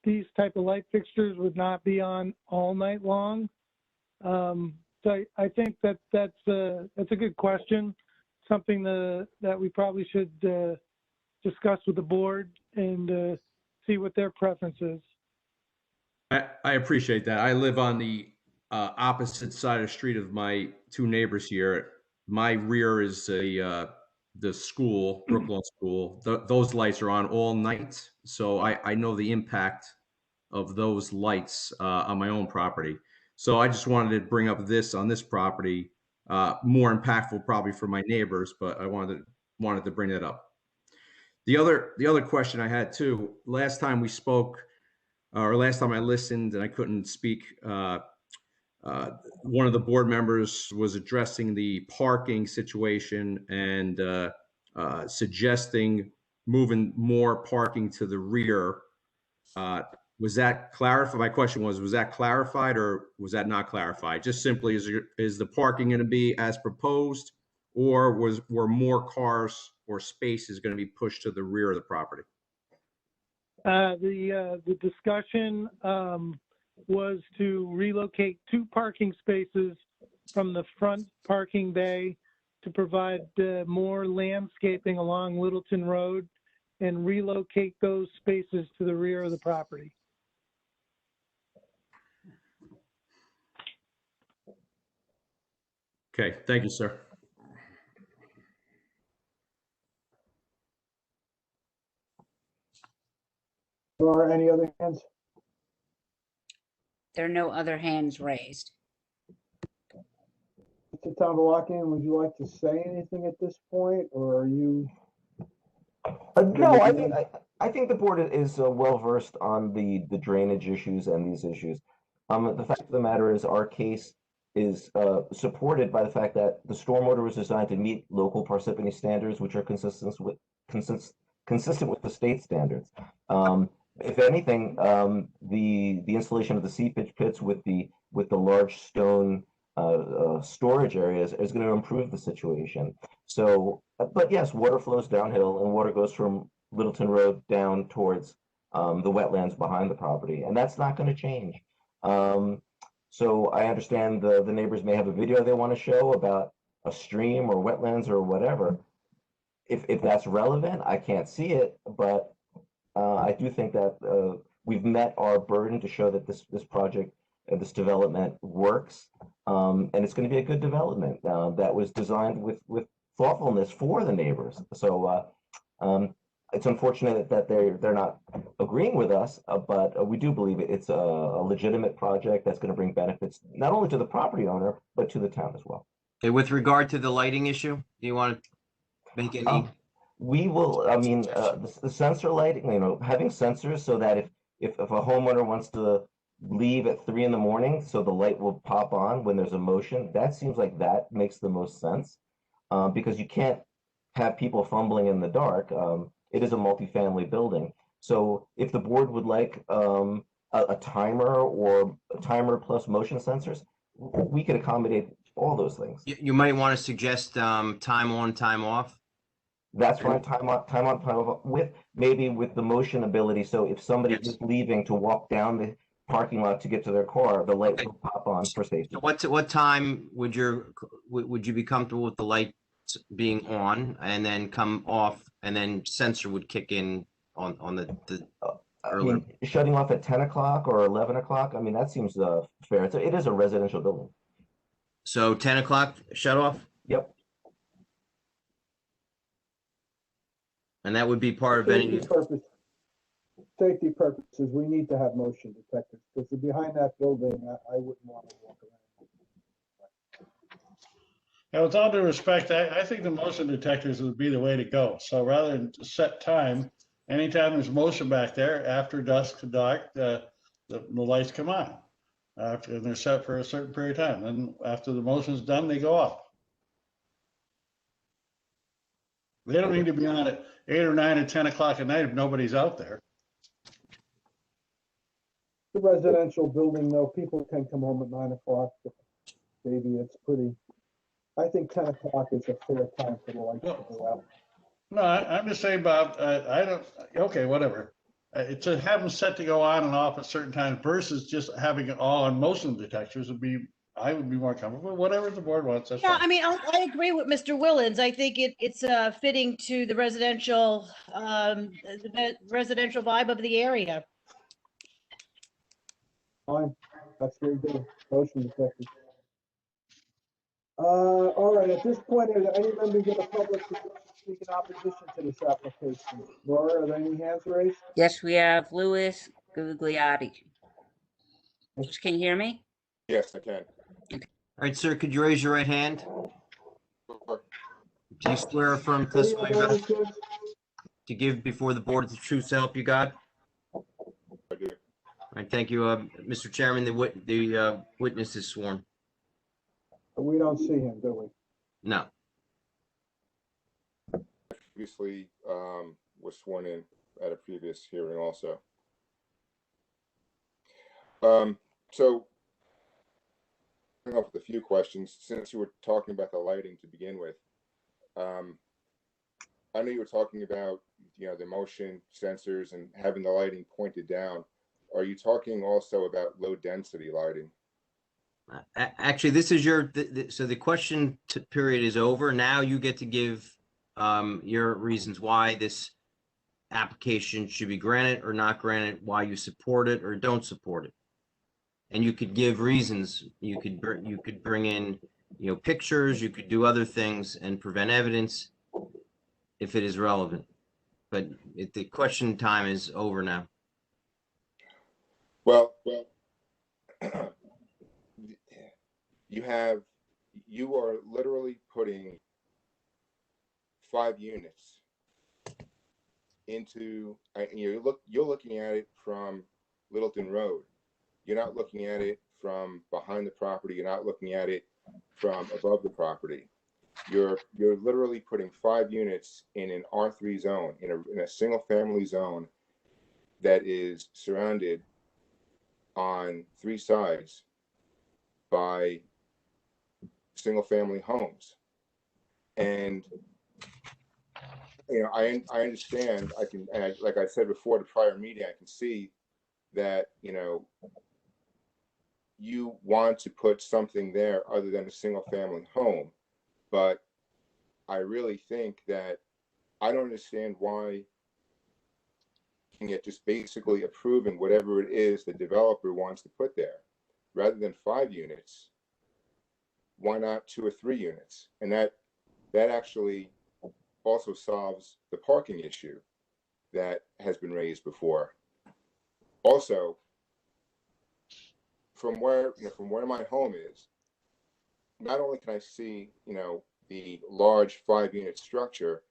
these type of light fixtures would not be on all night long. So I think that's a good question, something that we probably should discuss with the board and see what their preference is. I appreciate that. I live on the opposite side of the street of my two neighbors here. My rear is the school, Brooklawn School. Those lights are on all night, so I know the impact of those lights on my own property. So I just wanted to bring up this on this property, more impactful probably for my neighbors, but I wanted to bring that up. The other question I had too, last time we spoke, or last time I listened and I couldn't speak, one of the board members was addressing the parking situation and suggesting moving more parking to the rear. Was that clarified? My question was that clarified or was that not clarified? Just simply, is the parking going to be as proposed, or were more cars or spaces going to be pushed to the rear of the property? The discussion was to relocate 2 parking spaces from the front parking bay to provide more landscaping along Littleton Road and relocate those spaces to the rear of the property. Okay, thank you, sir. Or any other hands? There are no other hands raised. Mr. Tombolaki, would you like to say anything at this point, or are you? No, I think the board is well versed on the drainage issues and these issues. The fact of the matter is our case is supported by the fact that the stormwater was designed to meet local Parsippany standards, which are consistent with the state standards. If anything, the installation of the seepage pits with the large stone storage areas is going to improve the situation. So, but yes, water flows downhill and water goes from Littleton Road down towards the wetlands behind the property, and that's not going to change. So I understand the neighbors may have a video they want to show about a stream or wetlands or whatever. If that's relevant, I can't see it, but I do think that we've met our burden to show that this project, this development works, and it's going to be a good development that was designed with thoughtfulness for the neighbors. So it's unfortunate that they're not agreeing with us, but we do believe it's a legitimate project that's going to bring benefits not only to the property owner but to the town as well. Okay, with regard to the lighting issue, do you want to make any? We will. I mean, the sensor lighting. Having sensors so that if a homeowner wants to leave at 3 a.m, so the light will pop on when there's a motion. That seems like that makes the most sense, because you can't have people fumbling in the dark. It is a multifamily building. So if the board would like a timer or a timer plus motion sensors, we could accommodate all those things. You might want to suggest time on, time off. That's fine. Time on, time off, with the motion ability. So if somebody is leaving to walk down the parking lot to get to their car, the light will pop on for safety. So what time would you be comfortable with the light being on and then come off, and then sensor would kick in on the earlier? Shutting off at 10 o'clock or 11 o'clock. I mean, that seems fair. It is a residential building. So 10 o'clock shut off? Yep. And that would be part of any safety purposes, we need to have motion detectors, because behind that building, I wouldn't want to walk around. Now, with all due respect, I think the motion detectors would be the way to go. So rather than set time, anytime there's motion back there, after dusk to dark, the lights come on. And they're set for a certain period of time. And after the motion's done, they go off. They don't need to be on at 8 or 9 or 10 o'clock at night if nobody's out there. The residential building, though, people can come home at 9 o'clock. Maybe it's pretty. I think 10 o'clock is a fair time for the lights to go out. No, I'm just saying, Bob, I don't, okay, whatever. To have them set to go on and off at certain times versus just having it all on motion detectors I would be more comfortable. Whatever the board wants. That's Yeah, fine. I mean, I agree with Mr. Willens. I think it's fitting to the residential vibe of the area. Fine, that's very good. Motion detectors. All right, at this point, are there any members of the public who wish to speak in opposition to this application? Laura, are there any hands raised? Yes, we have Louis Gugliotti. Can you hear me? Yes, I can. All right, sir, could you raise your right hand? Do you swear or affirm testimony you're about to give before the board the true self you got? I do. All right, thank you, Mr. Chairman. The witness is sworn. We don't see him, do we? No. Previously was sworn in at a previous hearing also. So off with a few questions, since you were talking about the lighting to begin with. I know you were talking about the motion sensors and having the lighting pointed down. Are you talking also about low density lighting? Actually, this is so the question period is over. Now you get to give your reasons why this application should be granted or not granted, why you support it or don't support it. And you could give reasons. You could bring in, pictures. You could do other things and prevent evidence if it is relevant. But the question time is over now. Well, you are literally putting 5 units into, you're looking at it from Littleton Road. You're not looking at it from behind the property. You're not looking at it from above the property. You're literally putting 5 units in an R3 zone, in a single family zone that is surrounded on 3 sides by single family homes. And I understand, like I said before, the prior meeting, I can see that, you want to put something there other than a single family home. But I really think that I don't understand why you get just basically approving whatever it is the developer wants to put there. Rather than 5 units, why not 2 or 3 units? And that actually also solves the parking issue that has been raised before. Also, from where my home is, not only can I see, the large 5-unit structure,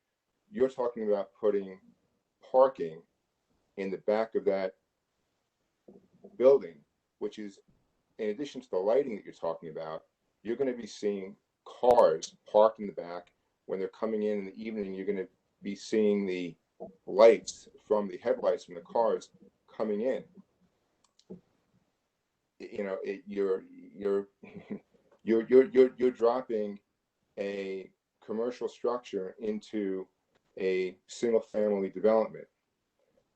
you're talking about putting parking in the back of that building, which is, in addition to the lighting that you're talking about, you're going to be seeing cars parked in the back. When they're coming in the evening, you're going to be seeing the lights from the headlights from the cars coming in. You're dropping a commercial structure into a single family development.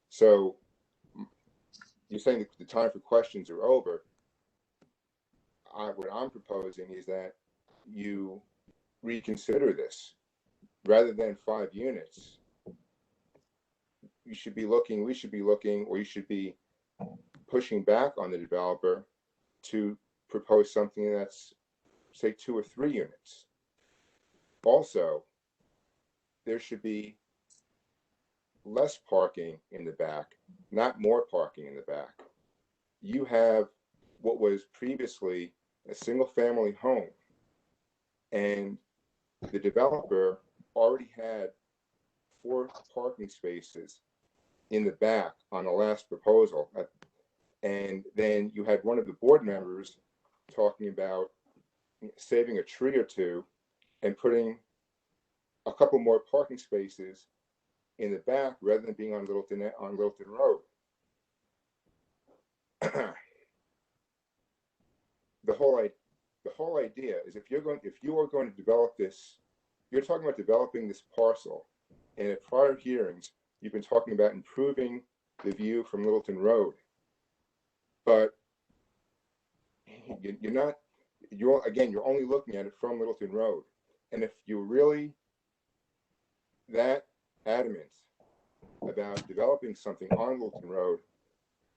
So you're saying that the time for questions are over. What I'm proposing is that you reconsider this. Rather than 5 units, we should be pushing back on the developer to propose something that's, say, 2 or 3 units. Also, there should be less parking in the back, not more parking in the back. You have what was previously a single family home, and the developer already had 4 parking spaces in the back on the last proposal. And then you had one of the board members talking about saving a tree or 2 and putting a couple more parking spaces in the back rather than being on Littleton Road. The whole idea is if you are going to develop this, you're talking about developing this parcel, and at prior hearings, you've been talking about improving the view from Littleton Road. But you're only looking at it from Littleton Road. And if you're really that adamant about developing something on Littleton Road,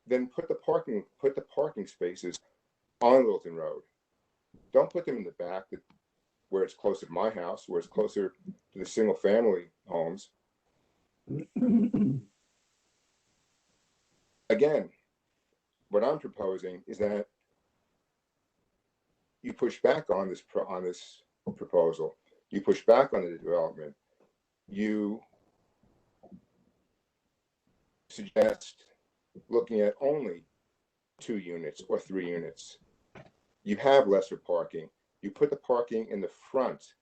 then put the parking spaces on Littleton Road. Don't put them in the back where it's closer to my house, where it's closer to the single family homes. Again, what I'm proposing is that you push back on this proposal. You push back on the development. You suggest looking at only 2 units or 3 units. You have lesser parking. You put the parking in the front,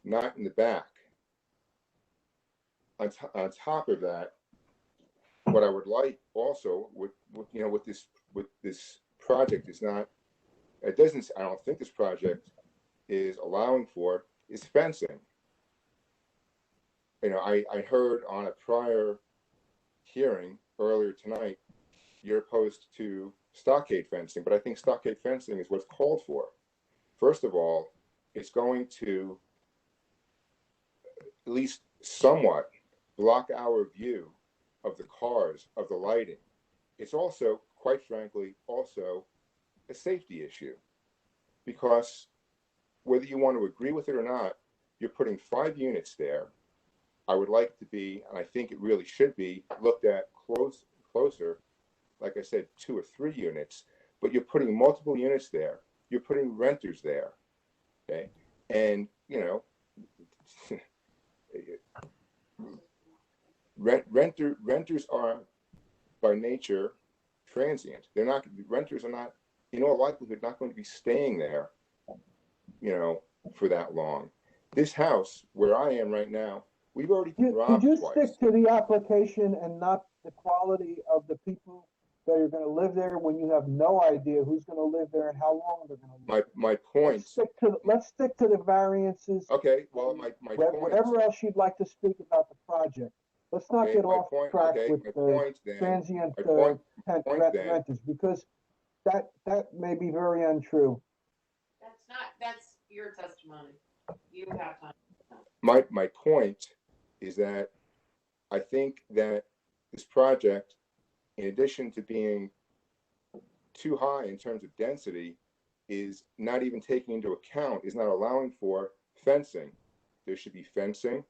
not in the back. On top of that, what I would like also with this project is not, I don't think this project is allowing for is fencing. I heard on a prior hearing earlier tonight, you're opposed to stockade fencing, but I think stockade fencing is what's called for. First of all, it's going to at least somewhat block our view of the cars, of the lighting. It's also, quite frankly, also a safety issue, because whether you want to agree with it or not, you're putting 5 units there. I would like to be, and I think it really should be, looked at closer, like I said, 2 or 3 units, but you're putting multiple units there. You're putting renters there, okay? And, renters are by nature transient. Renters are not, in all likelihood, not going to be staying there, for that long. This house where I am right now, we've already been robbed Could you twice. stick to the application and not the quality of the people that are going to live there when you have no idea who's going to live there and how long they're going to live? My point. Let's stick to the variances. Okay. Well, my point. Whatever else you'd like to speak about the project. Let's not get off track with transient renters, because that may be very untrue. That's your testimony. You have time. My point is that I think that this project, in addition to being too high in terms of density, is not even taking into account, is not allowing for fencing. There should be fencing.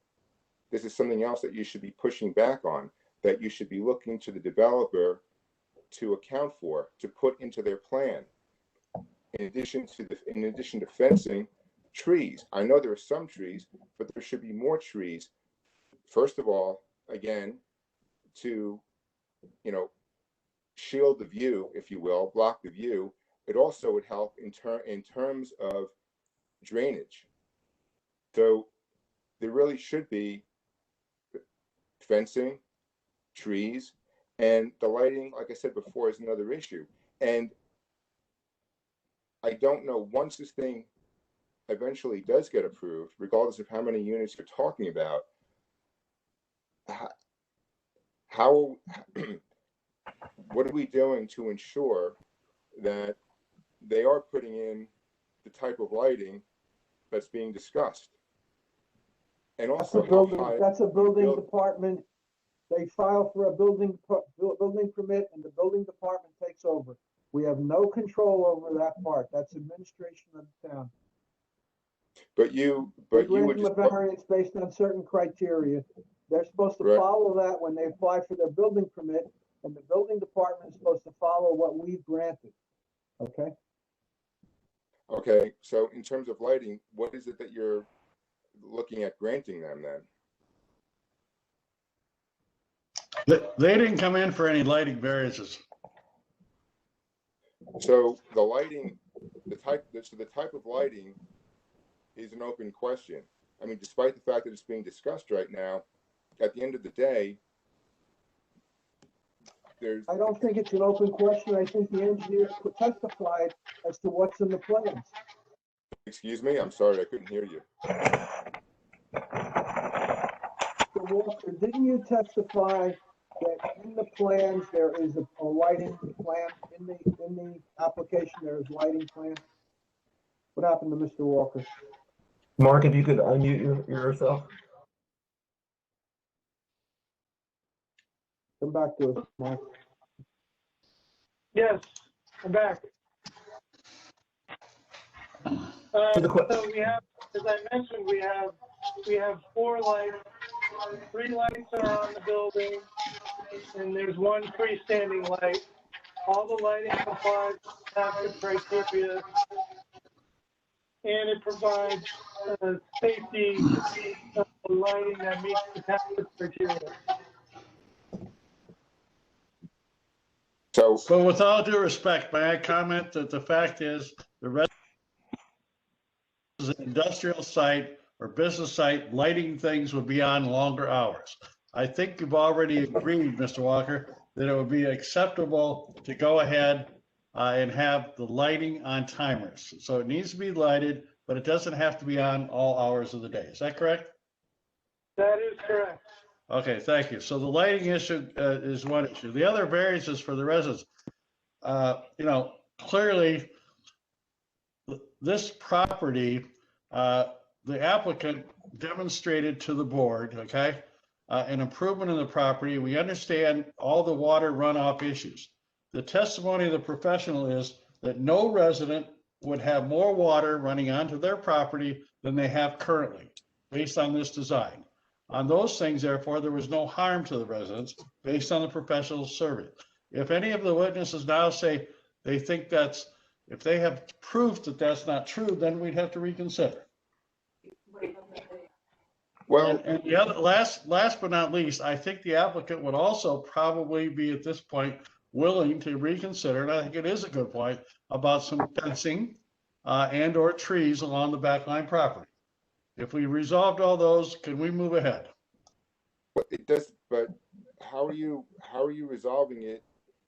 This is something else that you should be pushing back on, that you should be looking to the developer to account for, to put into their plan. In addition to fencing, trees. I know there are some trees, but there should be more trees. First of all, again, to shield the view, if you will, block the view. It also would help in terms of drainage. So there really should be fencing, trees, and the lighting, like I said before, is another issue. And I don't know, once this thing eventually does get approved, regardless of how many units you're talking about, what are we doing to ensure that they are putting in the type of lighting that's being discussed? And also, that's a building department. They file for a building permit, and the building department takes over. We have no control over that part. That's administration of the town. But you would just a variance based on certain criteria. They're supposed to follow that when they apply for their building permit, and the building department is supposed to follow what we've granted. Okay. Okay. So in terms of lighting, what is it that you're looking at granting them then? They didn't come in for any lighting variances. So the lighting, the type of lighting is an open question. I mean, despite the fact that it's being discussed right now, at the end of the day, I don't think it's an open question. I think the engineers testified as to what's in the plans. Excuse me? I'm sorry, I couldn't hear you. So Walter, didn't you testify that in the plans there is a lighting plan in the application? There is lighting plan. What happened to Mr. Walker? Mark, if you could unmute yourself. Come back to us, Mark. Yes, I'm back. So we have, as I mentioned, we have 4 lights. 3 lights are on the building, and there's 1 freestanding light. All the lighting complies with TAPCO criteria, and it provides safety lighting that meets the TAPCO criteria. So with all due respect, may I comment that the fact is the rest is an industrial site or business site, lighting things would be on longer hours. I think you've already agreed, Mr. Walker, that it would be acceptable to go ahead and have the lighting on timers. So it needs to be lighted, but it doesn't have to be on all hours of the day. Is that correct? That is correct. Okay, thank you. So the lighting issue is one issue. The other variances for the residents, clearly this property, the applicant demonstrated to the board, okay, an improvement in the property. We understand all the water runoff issues. The testimony of the professional is that no resident would have more water running onto their property than they have currently, based on this design. On those things, therefore, there was no harm to the residents based on the professional survey. If any of the witnesses now say they think if they have proof that that's not true, then we'd have to reconsider. Well, And the other, last but not least, I think the applicant would also probably be at this point willing to reconsider, and I think it is a good point, about some fencing and or trees along the backline property. If we resolved all those, can we move ahead? but it does, but how are you resolving it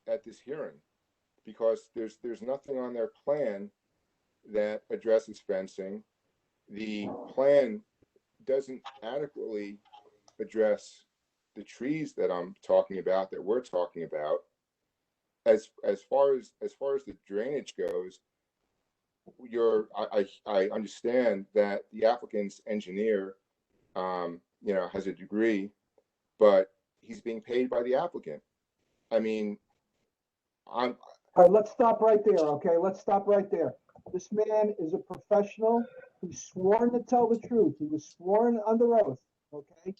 at this hearing? Because there's nothing on their plan that addresses fencing. The plan doesn't adequately address the trees that I'm talking about, that we're talking about. As far as the drainage goes, I understand that the applicant's engineer, has a degree, but he's being paid by the applicant. I mean, All right, let's stop right there, okay? Let's stop right there. This man is a professional. He's sworn to tell the truth. He was sworn under oath, okay?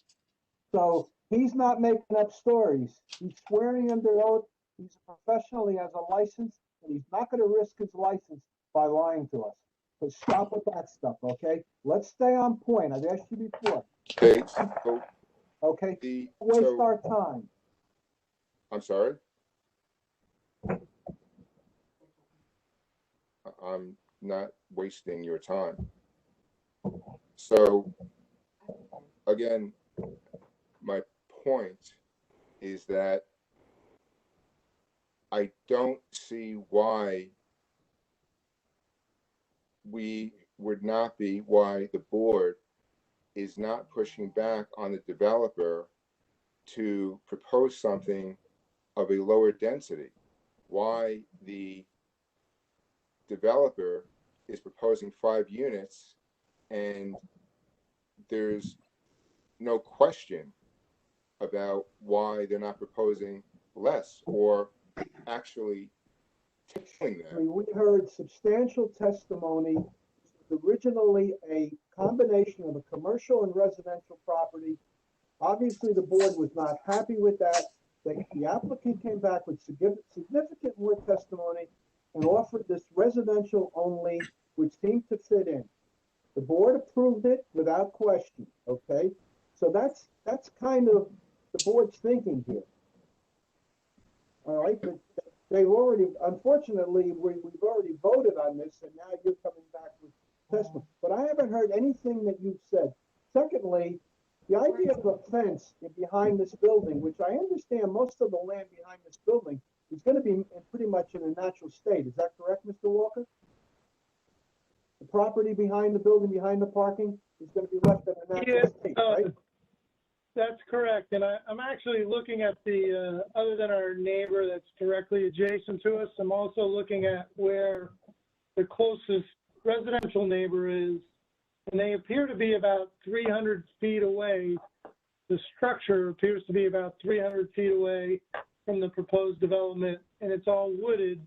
So he's not making up stories. He's swearing under oath. He's a professional. He has a license, and he's not going to risk his license by lying to us. So stop with that stuff, okay? Let's stay on point. I've asked you before. Okay, so Okay? Don't waste our time. I'm sorry. I'm not wasting your time. So again, my point is that I don't see why the board is not pushing back on the developer to propose something of a lower density. Why the developer is proposing 5 units and there's no question about why they're not proposing less or actually telling I them. mean, we heard substantial testimony. It was originally a combination of a commercial and residential property. Obviously, the board was not happy with that. The applicant came back with significant more testimony and offered this residential only, which seemed to fit in. The board approved it without question, okay? So that's kind of the board's thinking here. All right, but they've already, unfortunately, we've already voted on this, and now you're coming back with testimony. But I haven't heard anything that you've said. Secondly, the idea of a fence behind this building, which I understand most of the land behind this building is going to be pretty much in a natural state. Is that correct, Mr. Walker? The property behind the building, behind the parking, is going to be left in a natural state, right? That's correct. And I'm actually looking at the, other than our neighbor that's directly adjacent to us, I'm also looking at where the closest residential neighbor is, and they appear to be about 300 feet away. The structure appears to be about 300 feet away from the proposed development, and it's all wooded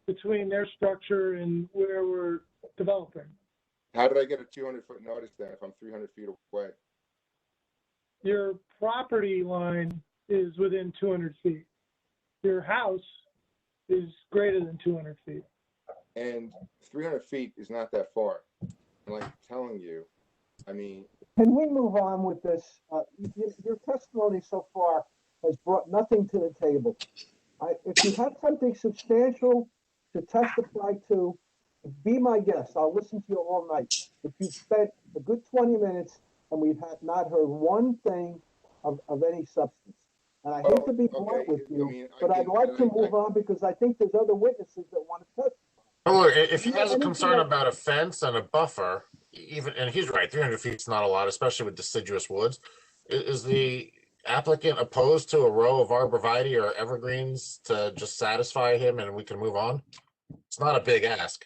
between their structure and where we're developing. How did I get a 200-foot notice then if I'm 300 feet away? Your property line is within 200 feet. Your house is greater than 200 feet. And 300 feet is not that far. And like I'm telling you, I mean. Can we move on with this? Your testimony so far has brought nothing to the table. If you have something substantial to testify to, be my guest. I'll listen to you all night. But you've spent a good 20 minutes and we've not heard one thing of any substance. And I hate to be blunt with you, but I'd like to move on because I think there's other witnesses that want to testify. Well, look, if he has a concern about a fence and a buffer, and he's right, 300 feet is not a lot, especially with deciduous woods. Is the applicant opposed to a row of arborvitae or evergreens to just satisfy him and we can move on? It's not a big ask.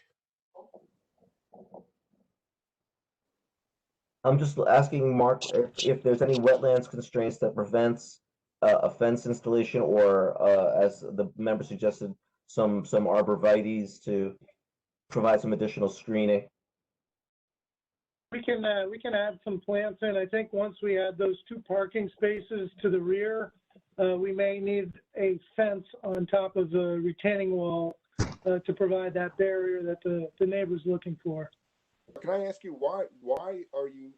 I'm just asking Mark if there's any wetlands constraints that prevents a fence installation, or as the member suggested, some arborvitaes to provide some additional screening. We can add some plants in. I think once we add those 2 parking spaces to the rear, we may need a fence on top of the retaining wall to provide that barrier that the neighbor's looking for. Can I ask you why are you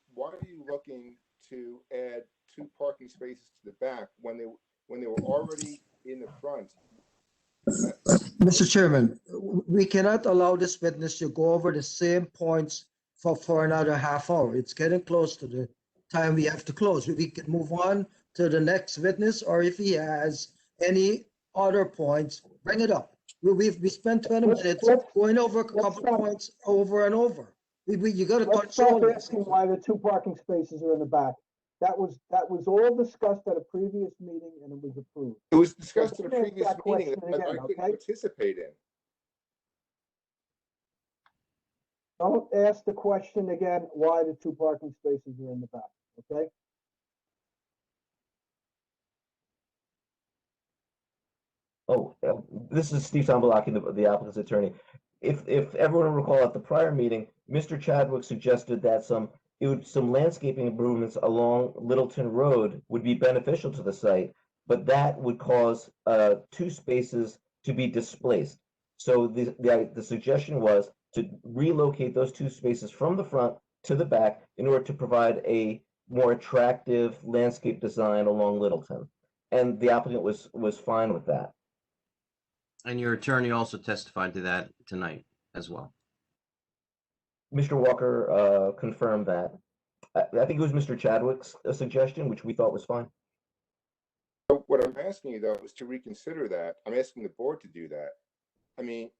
looking to add 2 parking spaces to the back when they were already in the front. Mr. Chairman, we cannot allow this witness to go over the same points for another half hour. It's getting close to the time we have to close. We can move on to the next witness, or if he has any other points, bring it up. We spent 20 minutes going over a couple of points over and over. You got to Let's control stop this. asking why the 2 parking spaces are in the back. That was all discussed at a previous meeting and it was approved. It was discussed at a Don't ask previous that meeting question that again, I couldn't okay? participate in. Don't ask the question again why the 2 parking spaces are in the back, okay? Oh, this is Steve Sambalaki, the applicant's attorney. If everyone will recall at the prior meeting, Mr. Chadwick suggested that some landscaping improvements along Littleton Road would be beneficial to the site, but that would cause 2 spaces to be displaced. So the suggestion was to relocate those 2 spaces from the front to the back in order to provide a more attractive landscape design along Littleton. And the applicant was fine with that. And your attorney also testified to that tonight as well. Mr. Walker confirmed that. I think it was Mr. Chadwick's suggestion, which we thought was fine. So what I'm asking you though is to reconsider that. I'm asking the board to do that. I mean,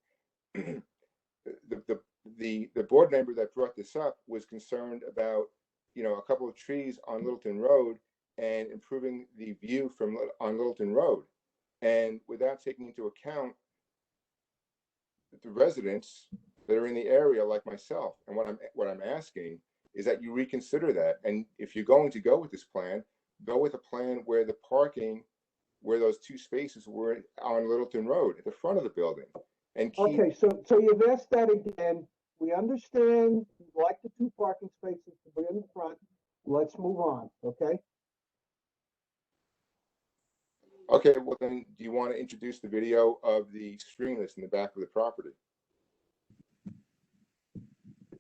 the board member that brought this up was concerned about, a couple of trees on Littleton Road and improving the view on Littleton Road, and without taking into account the residents that are in the area like myself. And what I'm asking is that you reconsider that. And if you're going to go with this plan, go with a plan where the parking, where those 2 spaces were on Littleton Road at the front of the building. And keep... Okay, so you've asked that again. We understand you'd like the 2 parking spaces to be in the front. Let's move on, okay? Okay, well then, do you want to introduce the video of the streamless in the back of the property?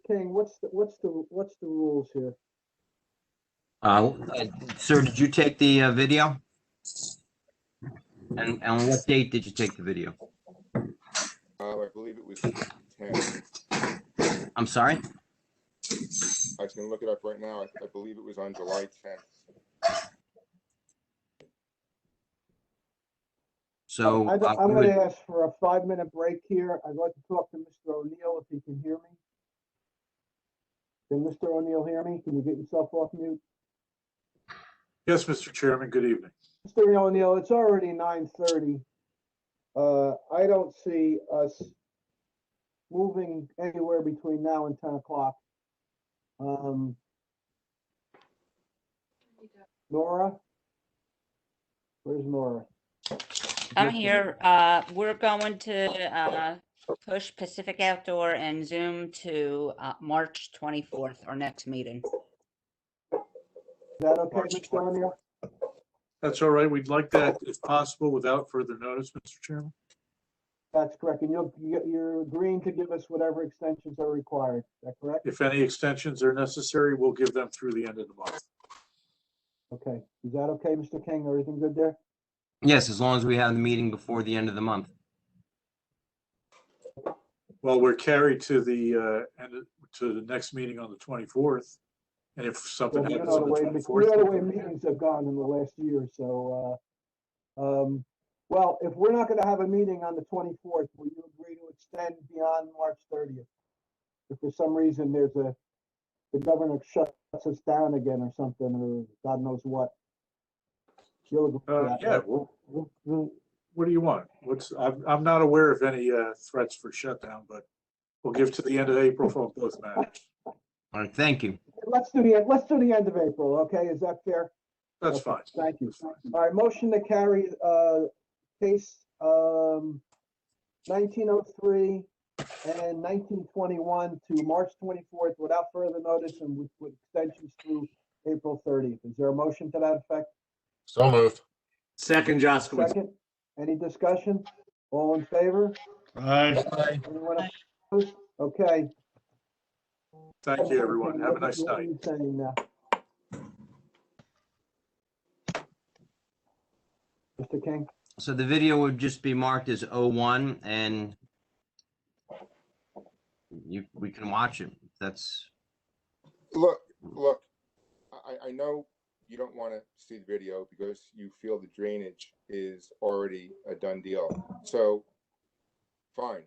King, what's the rules here? Sir, did you take the video? And on what date did you take the video? I believe it was 10. I'm sorry? I can look it up right now. I believe it was on July 10th. So I'm going to ask for a 5-minute break here. I'd like to talk to Mr. O'Neill if he can hear me. Can Mr. O'Neill hear me? Can you get yourself off mute? Yes, Mr. Chairman, good evening. Mr. O'Neill, it's already 9:30. I don't see us moving anywhere between now and 10 o'clock. Nora? Where's Nora? I'm here. We're going to push Pacific Outdoor and Zoom to March 24th, our next meeting. Is that okay, Mr. O'Neill? That's all right. We'd like that if possible without further notice, Mr. Chairman. That's correct. And you're agreeing to give us whatever extensions are required. Is that correct? If any extensions are necessary, we'll give them through the end of the month. Okay. Is that okay, Mr. King? Everything good there? Yes, as long as we have the meeting before the end of the month. Well, we're carried to the next meeting on the 24th. And if something happens on the 24th. You know the way meetings have gone in the last year. So, well, if we're not going to have a meeting on the 24th, will you agree to extend beyond March 30th? If for some reason the governor shuts us down again or something, or God knows what. You'll agree to that, Yeah, right? well, what do you want? I'm not aware of any threats for shutdown, but we'll give to the end of April for both matters. All right, thank you. Let's do the end of April, okay? Is that fair? That's Okay, fine. Thank you. All right, motion to carry case 1903 and 1921 to March 24th without further notice and with extensions through April 30th. Is there a motion to that effect? So moved. Second, Jaskowitz. Second. Any discussion? All in favor? Aye. Anyone opposed? Okay. Thank you, everyone. Have a nice What are night. you saying now? Mr. King? So the video would just be marked as 01 and we can watch it. That's Look, I know you don't want to see the video because you feel the drainage is already a done deal. So, fine.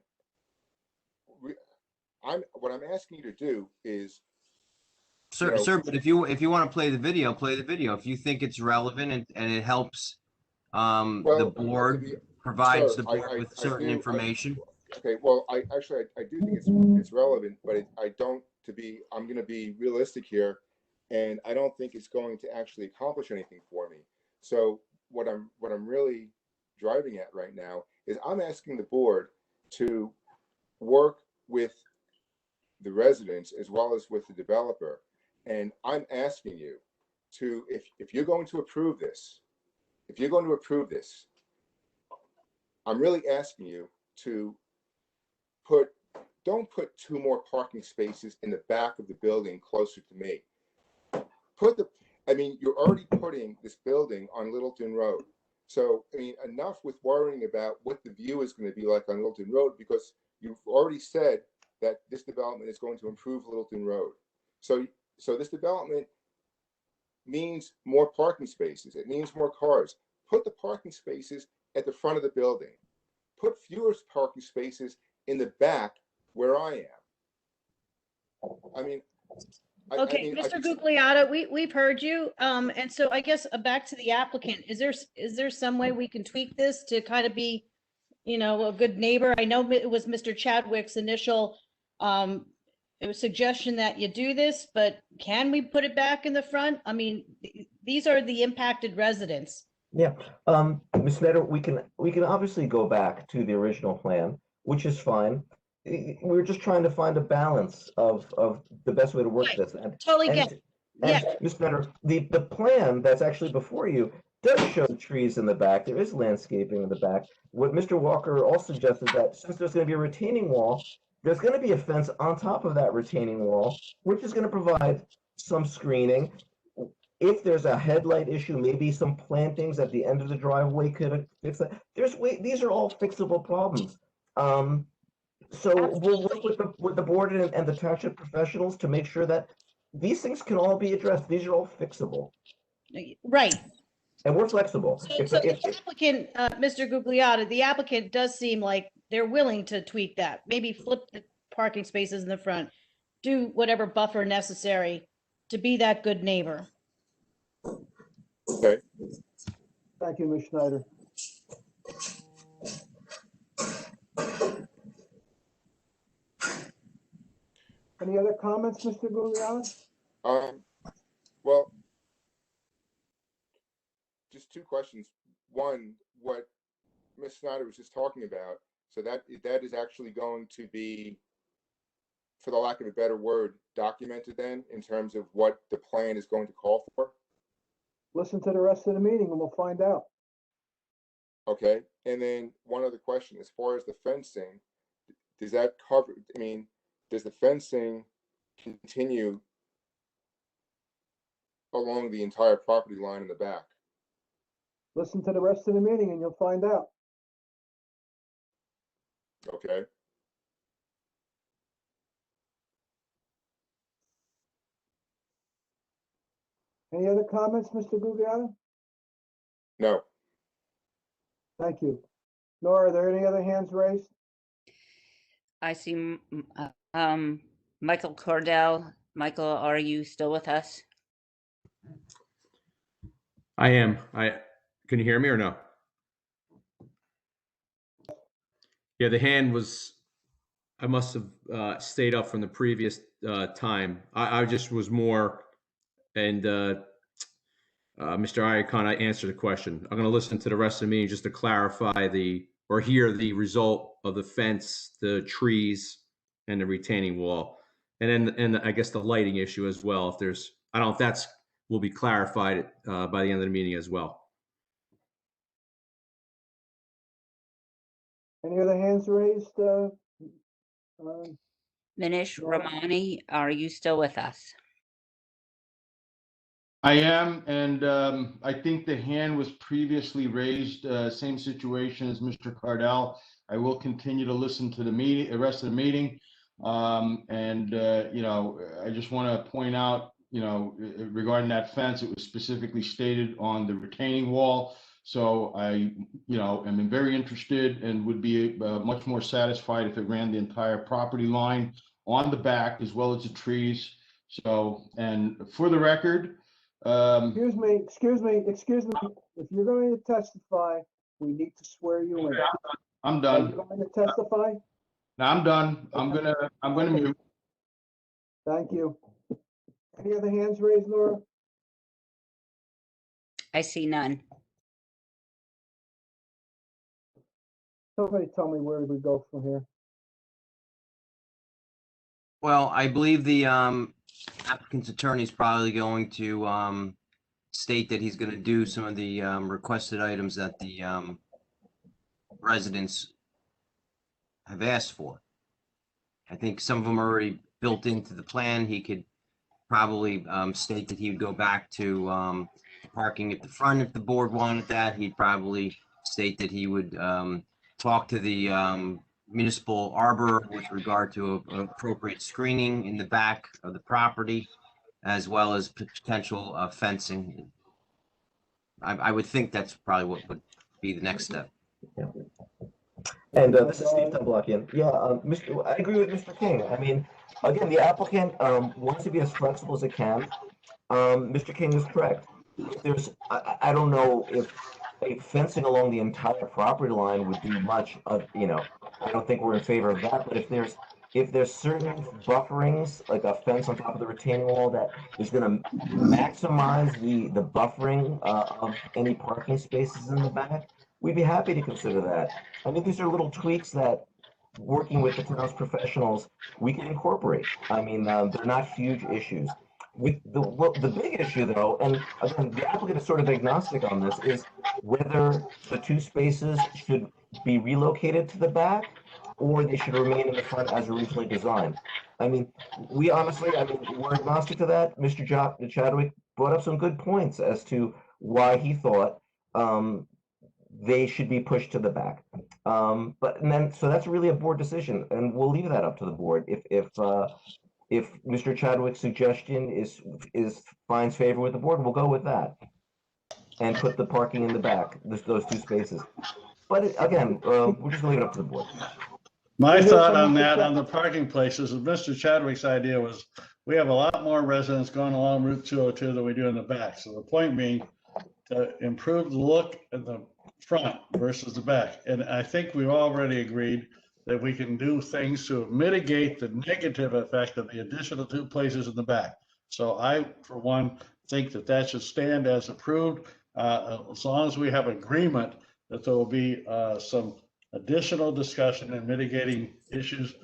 What I'm asking you to do is, sir, but if you want to play the video, play the video. If you think it's relevant and it helps the board, provides sir, the board I with certain information. Okay, well, I do think it's relevant, but I'm going to be realistic here, and I don't think it's going to actually accomplish anything for me. So what I'm really driving at right now is I'm asking the board to work with the residents as well as with the developer, and I'm asking you to, if you're going to approve this, I'm really asking you to don't put 2 more parking spaces in the back of the building closer to me. You're already putting this building on Littleton Road. So, enough with worrying about what the view is going to be like on Littleton Road, because you've already said that this development is going to improve Littleton Road. So this development means more parking spaces. It means more cars. Put the parking spaces at the front of the building. Put fewer parking spaces in the back where I am. Okay, Mr. Gugliotta, we've heard you. And so I guess back to the applicant, is there some way we can tweak this to kind of be, a good neighbor? I know it was Mr. Chadwick's initial suggestion that you do this, but can we put it back in the front? These are the impacted residents. Yeah, Ms. Snyder, we can obviously go back to the original plan, which is fine. We're just trying to find a balance of the best way to work this. Totally get it. Yeah. Ms. Snyder, the plan that's actually before you does show trees in the back. There is landscaping in the back. What Mr. Walker also suggested, that since there's going to be a retaining wall, there's going to be a fence on top of that retaining wall, which is going to provide some screening. If there's a headlight issue, maybe some plantings at the end of the driveway could fix that. These are all fixable problems. So we'll work with the board and the township professionals to make sure that these things can all be addressed. These are all fixable. Right. And we're flexible. So the applicant, Mr. Gugliotta, the applicant does seem like they're willing to tweak that. Maybe flip the parking spaces in the front, do whatever buffer necessary to be that good neighbor. Okay. Thank you, Ms. Schneider. Any other comments, Mr. Gugliotta? Well, just 2 questions. One, what Ms. Snyder was just talking about, so that is actually going to be, for the lack of a better word, documented then in terms of what the plan is going to call for? Listen to the rest of the meeting and we'll find out. Okay, and then one other question, as far as the fencing, does that cover, does the fencing continue along the entire property line in the back? Listen to the rest of the meeting and you'll find out. Okay. Any other comments, Mr. Gugliotta? No. Thank you. Nora, are there any other hands raised? I see Michael Cordell. Michael, are you still with us? I am. Can you hear me or no? Yeah, the hand was, I must have stayed up from the previous time. I just was more, and Mr. Iacon, I answered the question. I'm going to listen to the rest of the meeting just to clarify or hear the result of the fence, the trees, and the retaining wall. And I guess the lighting issue as well. If there's, I don't know if will be clarified by the end of the meeting as well. Any other hands raised? Minish Ramani, are you still with us? I am, and I think the hand was previously raised, same situation as Mr. Cardell. I will continue to listen to the meeting, the rest of the meeting. You know, I just want to point out, you know, regarding that fence, it was specifically stated on the retaining wall. So I, you know, am very interested and would be much more satisfied if it ran the entire property line on the back as well as the trees. So, and for the record, Excuse me. If you're going to testify, we need to swear you in. I'm Are done. you going to testify? No, I'm done. I'm gonna mute. Thank you. Any other hands raised, Laura? I see none. Somebody tell me where we go from here. Well, I believe the applicant's attorney is probably going to state that he's going to do some of the requested items that the residents have asked for. I think some of them are already built into the plan. He could probably state that he would go back to parking at the front if the board wanted that. He'd probably state that he would talk to the municipal arbor with regard to appropriate screening in the back of the property, as well as potential fencing. I would think that's probably what would be the next step. Yeah. And this is Steve Tablakian. Yeah, I agree with Mr. King. I mean, again, the applicant wants to be as flexible as it can. Mr. King is correct. There's, I don't know if fencing along the entire property line would do much. You know, I don't think we're in favor of that. But if there's certain bufferings, like a fence on top of the retaining wall that is going to maximize the buffering of any parking spaces in the back, we'd be happy to consider that. I mean, these are little tweaks that, working with the town's professionals, we can incorporate. I mean, they're not huge issues. With the big issue, though, and again, the applicant is sort of agnostic on this, is whether the two spaces should be relocated to the back or they should remain in the front as originally designed. I mean, we honestly, I mean, we're agnostic to that. Mr. Chadwick brought up some good points as to why he thought they should be pushed to the back. So that's really a board decision, and we'll leave that up to the board. If Mr. Chadwick's suggestion finds favor with the board, we'll go with that and put the parking in the back, those two spaces. But again, we're just gonna leave it up to the board. My thought on that, on the parking places, is Mr. Chadwick's idea was, we have a lot more residents going along Route 202 than we do in the back. So the point being, to improve the look at the front versus the back. And I think we've already agreed that we can do things to mitigate the negative effect of the additional two places in the back. So I, for one, think that should stand as approved, as long as we have agreement that there will be some additional discussion and mitigating issues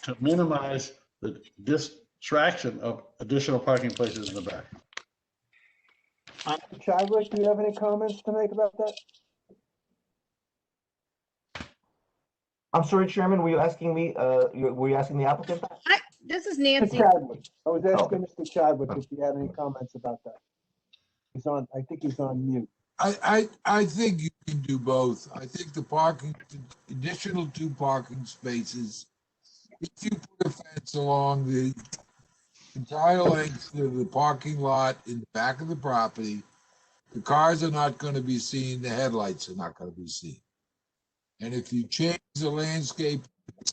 to minimize the distraction of additional parking places in the back. Chadwick, do you have any comments to make about that? I'm sorry, Chairman, were you asking me, were you asking the applicant? This is Mr. Nancy. Chadwick. I was asking Mr. Chadwick if you had any comments about that. I think he's on mute. I think you can do both. I think the additional 2 parking spaces, if you put a fence along the entire length of the parking lot in the back of the property, the cars are not going to be seen, the headlights are not going to be seen. And if you change the landscape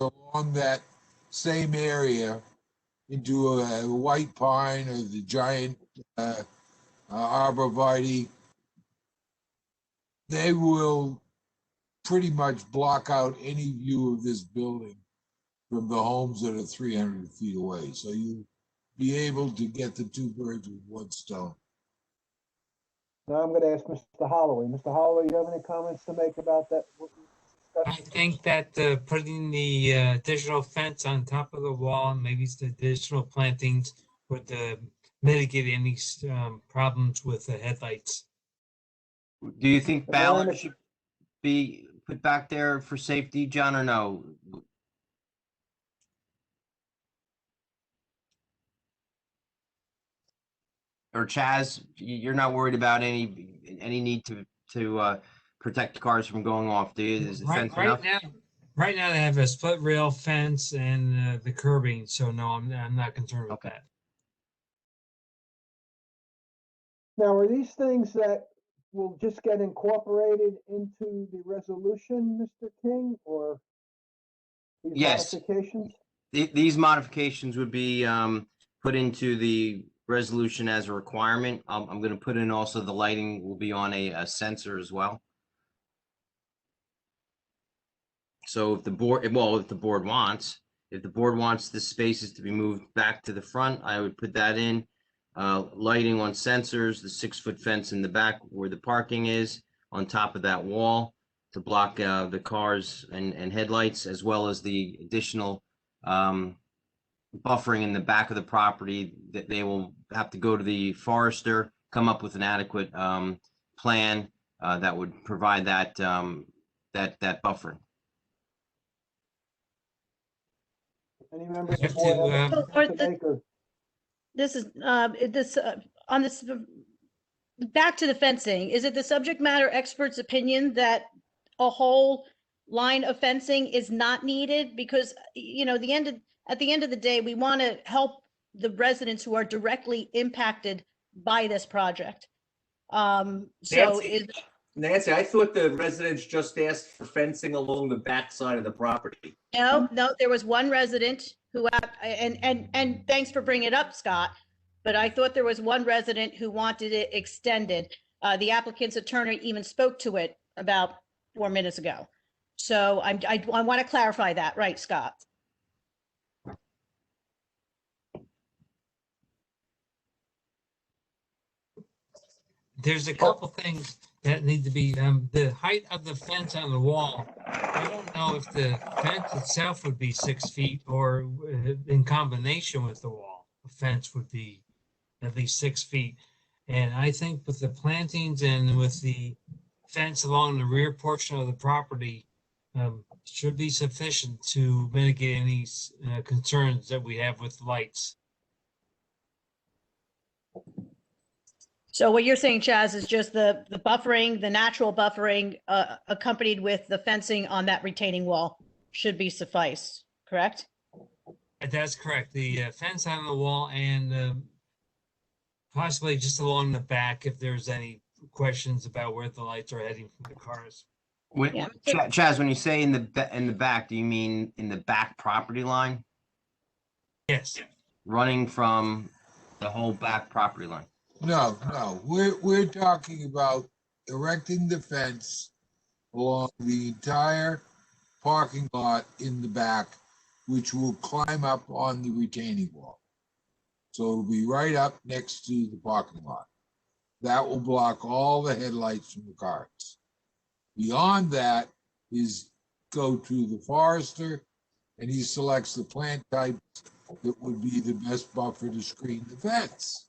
along that same area into a white pine or the giant arborvitae, they will pretty much block out any view of this building from the homes that are 300 feet away. So you'll be able to get the 2 birds with 1 stone. Now I'm going to ask Mr. Holloway. Mr. Holloway, do you have any comments to make about that? I think that putting the additional fence on top of the wall, maybe some additional plantings would mitigate any problems with the headlights. Do you think ballard should be put back there for safety, John, or no? or Chaz, you're not worried about any need to protect the cars from going off, do you? Is the fence enough? Right now they have a split rail fence and the curbing, so no, I'm not concerned with that. Now, are these things that will just get incorporated into the resolution, Mr. King, or these Yes. modifications? These modifications would be put into the resolution as a requirement. I'm going to put in also the lighting will be on a sensor as well. So if the board wants, if the board wants the spaces to be moved back to the front, I would put that in. Lighting on sensors, the 6-foot fence in the back where the parking is, on top of that wall to block the cars and headlights, as well as the additional buffering in the back of the property. That they will have to go to the forester, come up with an adequate plan that would provide that that buffering. Any members of the board have a maker? This is, on this, back to the fencing, is it the subject matter expert's opinion that a whole line of fencing is not needed? Because, you know, at the end of the day, we want to help the residents who are directly impacted by this project. Nancy, I thought the residents just asked for fencing along the back side of the property. No, there was one resident who, and thanks for bringing it up, Scott, but I thought there was one resident who wanted it extended. The applicant's attorney even spoke to it about 4 minutes ago. So I want to clarify that, right, Scott? There's a couple things that need to be, the height of the fence on the wall. I don't know if the fence itself would be 6 feet or in combination with the wall, the fence would be at least 6 feet. And I think with the plantings and with the fence along the rear portion of the property, should be sufficient to mitigate any concerns that we have with lights. So what you're saying, Chaz, is just the buffering, the natural buffering, accompanied with the fencing on that retaining wall should be suffice, correct? That's correct. The fence on the wall and possibly just along the back if there's any questions about where the lights are heading from the cars. Chaz, when you say in the back, do you mean in the back property line? Yes. Running from the whole back property line? No, we're talking about erecting the fence along the entire parking lot in the back, which will climb up on the retaining wall. So it'll be right up next to the parking lot. That will block all the headlights from the cars. Beyond that is go to the forester, and he selects the plant types that would be the best buffer to screen the fence.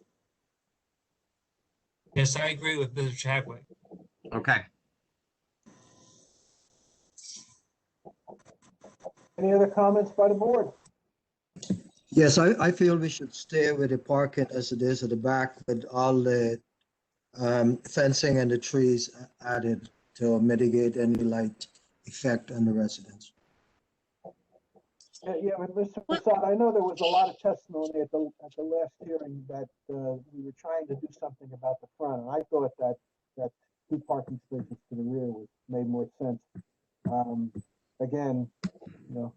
Yes, I agree with Mr. Chadwick. Okay. Any other comments by the board? Yes, I feel we should stay with the parking as it is at the back with all the fencing and the trees added to mitigate any light effect on the residents. Yeah, but Mr. Prasad, I know there was a lot of testimony at the last hearing that we were trying to do something about the front, and I thought that 2 parking spaces to the rear made more sense. Again, you know,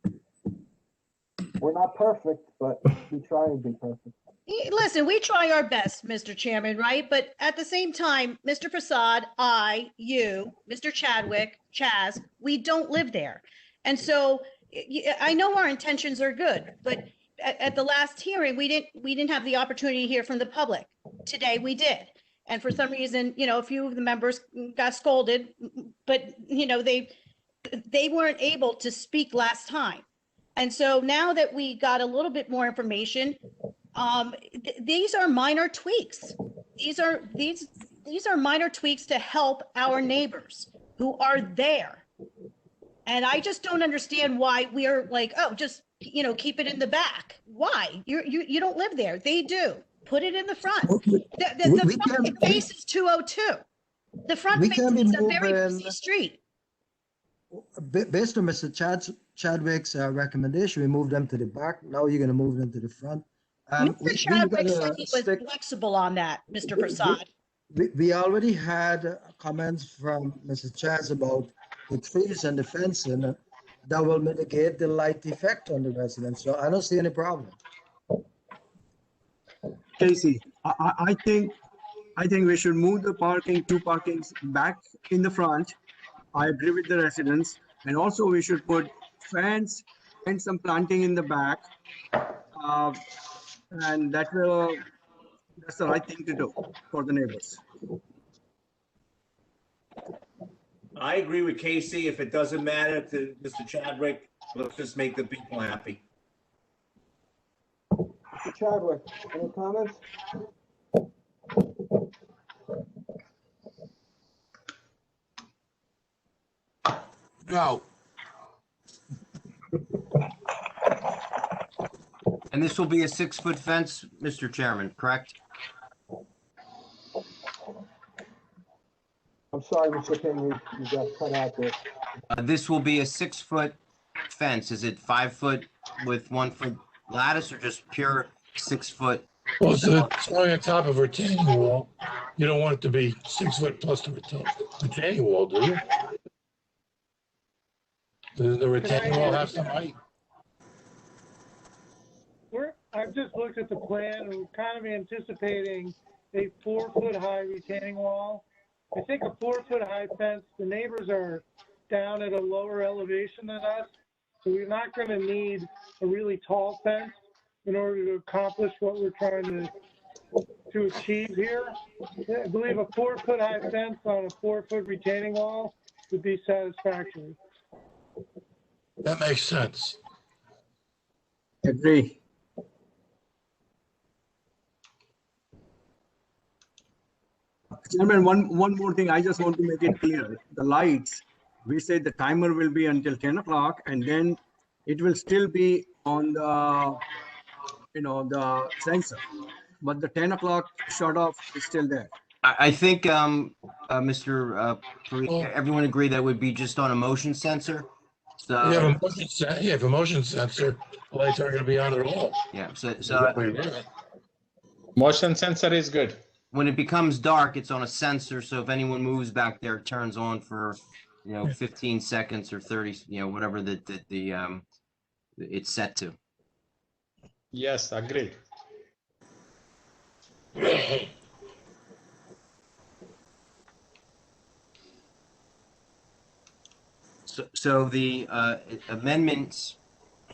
we're not perfect, but we try and be perfect. Listen, we try our best, Mr. Chairman, right? But at the same time, Mr. Prasad, you, Mr. Chadwick, Chaz, we don't live there. And so I know our intentions are good, but at the last hearing, we didn't have the opportunity to hear from the public. Today we did. And for some reason, you know, a few of the members got scolded, but you know, they weren't able to speak last time. And so now that we got a little bit more information, these are minor tweaks. These are minor tweaks to help our neighbors who are there. And I just don't understand why we are like, oh, just, you know, keep it in the back. Why? You don't live there. They do. Put it in the front. We- The we front can- faces 202. The front We faces can be a very moving- busy street. Based on Mr. Chadwick's recommendation, we moved them to the back. Now you're gonna move them to the front. Mr. Chadwick said he was flexible on that, Mr. Prasad. We already had comments from Mr. Chaz about the trees and the fencing that will mitigate the light effect on the residents. So I don't see any problem. Casey, I think we should move the two parkings back in the front. I agree with the residents, and also we should put fence and some planting in the back. And that's the right thing to do for the neighbors. I agree with Casey. If it doesn't matter to Mr. Chadwick, let's just make the people happy. Mr. Chadwick, any comments? No. And this will be a 6-foot fence, Mr. Chairman, correct? I'm sorry, Mr. King, you got cut out there. This will be a 6-foot fence. Is it 5 foot with 1 foot lattice or just pure 6 foot? Well, it's going on top of a retaining wall. You don't want it to be 6 foot plus the retaining wall, do you? Does the retaining wall have some height? I've just looked at the plan and we're kind of anticipating a 4-foot high retaining wall. I think a 4-foot high fence, the neighbors are down at a lower elevation than us, so we're not going to need a really tall fence in order to accomplish what we're trying to achieve here. I believe a 4-foot high fence on a 4-foot retaining wall would be satisfactory. That makes sense. Agree. Chairman, one more thing, I just want to make it clear. The lights, we say the timer will be until 10 o'clock and then it will still be on the, the sensor. But the 10 o'clock shut off is still there. I think, Mr. Parikh, everyone agree that would be just on a motion sensor. So You have a motion sensor, the lights aren't going to be on at all. yeah, so Motion sensor is good. when it becomes dark, it's on a sensor. So if anyone moves back there, it turns on for 15 seconds or 30, whatever the it's set to. Yes, agreed. So the amendments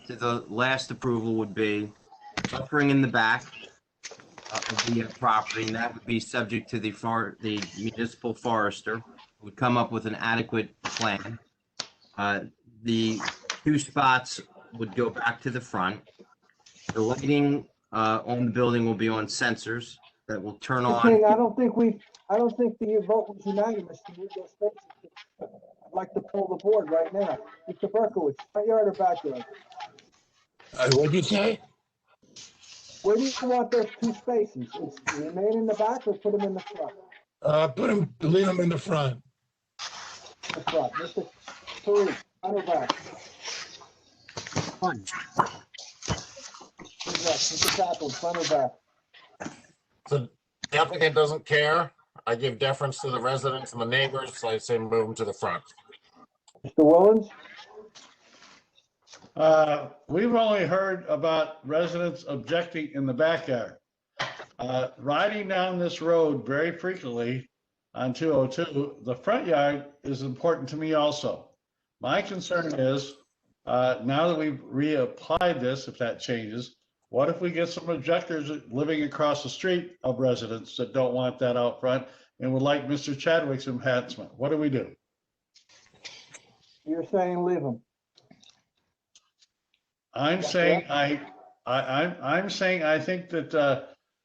to the last approval would be buffering in the back of the property, and that would be subject to the municipal forester who would come up with an adequate plan. The 2 spots would go back to the front. The lighting on the building will be on sensors that will turn Mr. on. King, I don't think the vote was unanimous to move those spaces. I'd like to pull the board right now. Mr. Berkowitz, front yard or backyard? What'd you say? Where do you want those 2 spaces? Remain in the back or put them in the front? Leave them in the front. The front. Mr. Parikh, front or back? Fine. Mr. Kaplan, front or back? So the applicant doesn't care. I give deference to the residents and the neighbors, so I say move them to the front. Mr. Willens? We've only heard about residents objecting in the backyard. Riding down this road very frequently on 202, the front yard is important to me also. My concern is, now that we've reapplied this, if that changes, what if we get some objectors living across the street of residents that don't want that out front and would like Mr. Chadwick's enhancement? What do we do? You're saying leave them. I'm saying I'm saying I think that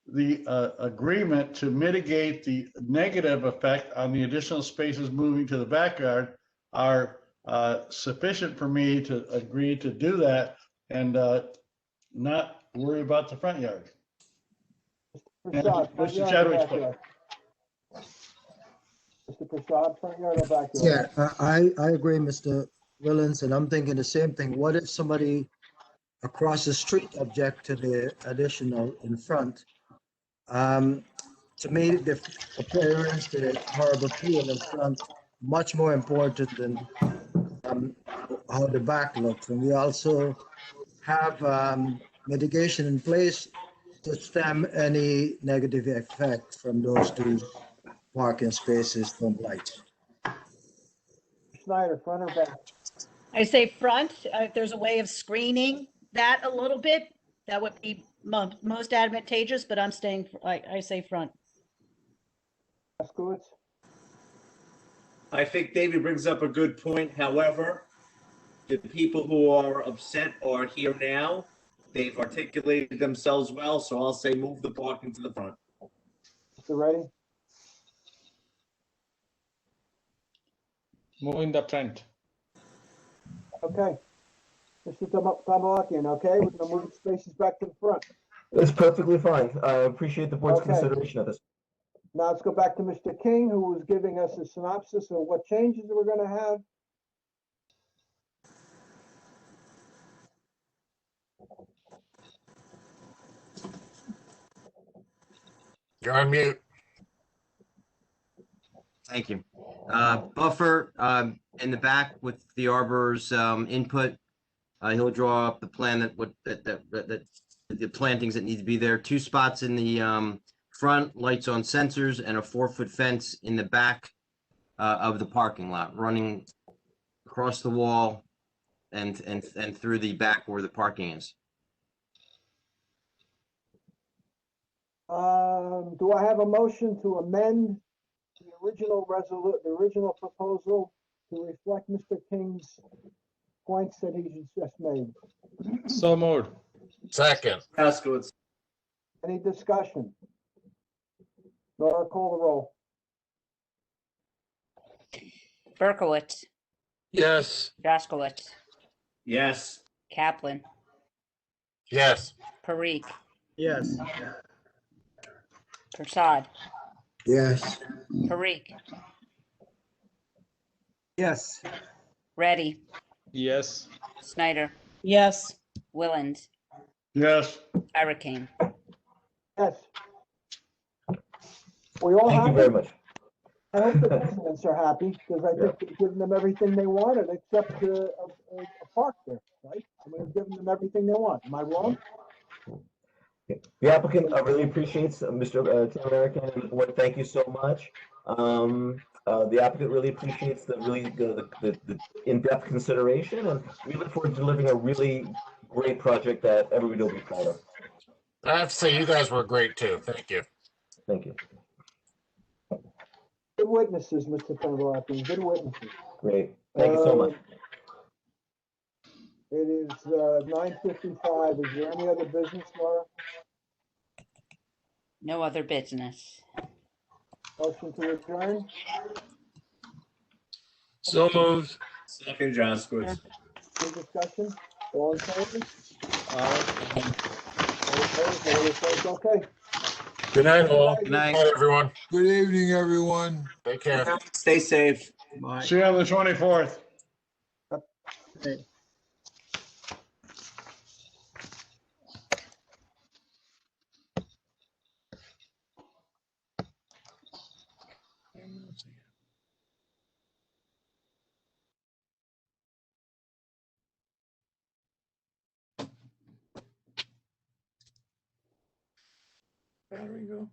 the agreement to mitigate the negative effect on the additional spaces moving to the backyard are sufficient for me to agree to do that and not worry about the front yard. Prasad, front Mr. yard or Chadwick's backyard? Mr. Prasad, front yard or backyard? Yeah, I agree, Mr. Willens, and I'm thinking the same thing. What if somebody across the street object to the additional in front? To me, the appearance, the horrible pool in front, much more important than how the back looks. And we also have mitigation in place to stem any negative effect from those two parking spaces from lights. Snyder, front or back? I say front, if there's a way of screening that a little bit, that would be most advantageous, but I'm staying, I say front. Jaskowitz? I think David brings up a good point. However, the people who are upset are here now. They've articulated themselves well, so I'll say move the parking to the front. Mr. Reddy? Move in the front. Okay. Mr. Tamalakian, okay? We're gonna move the spaces back to the front. It's perfectly fine. I appreciate the board's Okay. consideration of this. Now let's go back to Mr. King, who was giving us a synopsis of what changes we're gonna have. You're on mute. Thank you. Buffer in the back with the arbor's input. He'll draw up the plan that the plantings that need to be there. 2 spots in the front, lights on sensors, and a 4-foot fence in the back of the parking lot, running across the wall and through the back where the parking is. Do I have a motion to amend the original proposal to reflect Mr. King's points that he just made? So moved. Second. Jaskowitz. Any discussion? Nora, call the roll. Berkowitz, Yes. Jaskowitz, Yes. Kaplan, Yes. Parikh, Yes. Prasad, Yes. Parikh, Yes. Reddy, Yes. Snyder, Yes. Willens, Yes. Hurricane. Yes. We all Thank you happy? very much. I hope the residents are happy, because I think we've given them everything they wanted, except a park there, right? I mean, we've given them everything they want. Am I wrong? The applicant really appreciates Mr. Tim American and the board. Thank you so much. The applicant really appreciates the in-depth consideration, and we look forward to delivering a really great project that everybody will be proud of. I have to say, you guys were great too. Thank you. Thank you. Good witnesses, Mr. Tamalakian, good witnesses. Great. Thank you so much. It is 9:55. Is there any other business, Laura? No other business. Motion to adjourn? So moved. Second, Jaskowitz. Any discussion? All in favor? Aye. All opposed? All opposed? Okay. Good night, all. Good night. Good night, everyone. Good evening, everyone. Take care. Stay safe. Bye. See you on the 24th. There we go.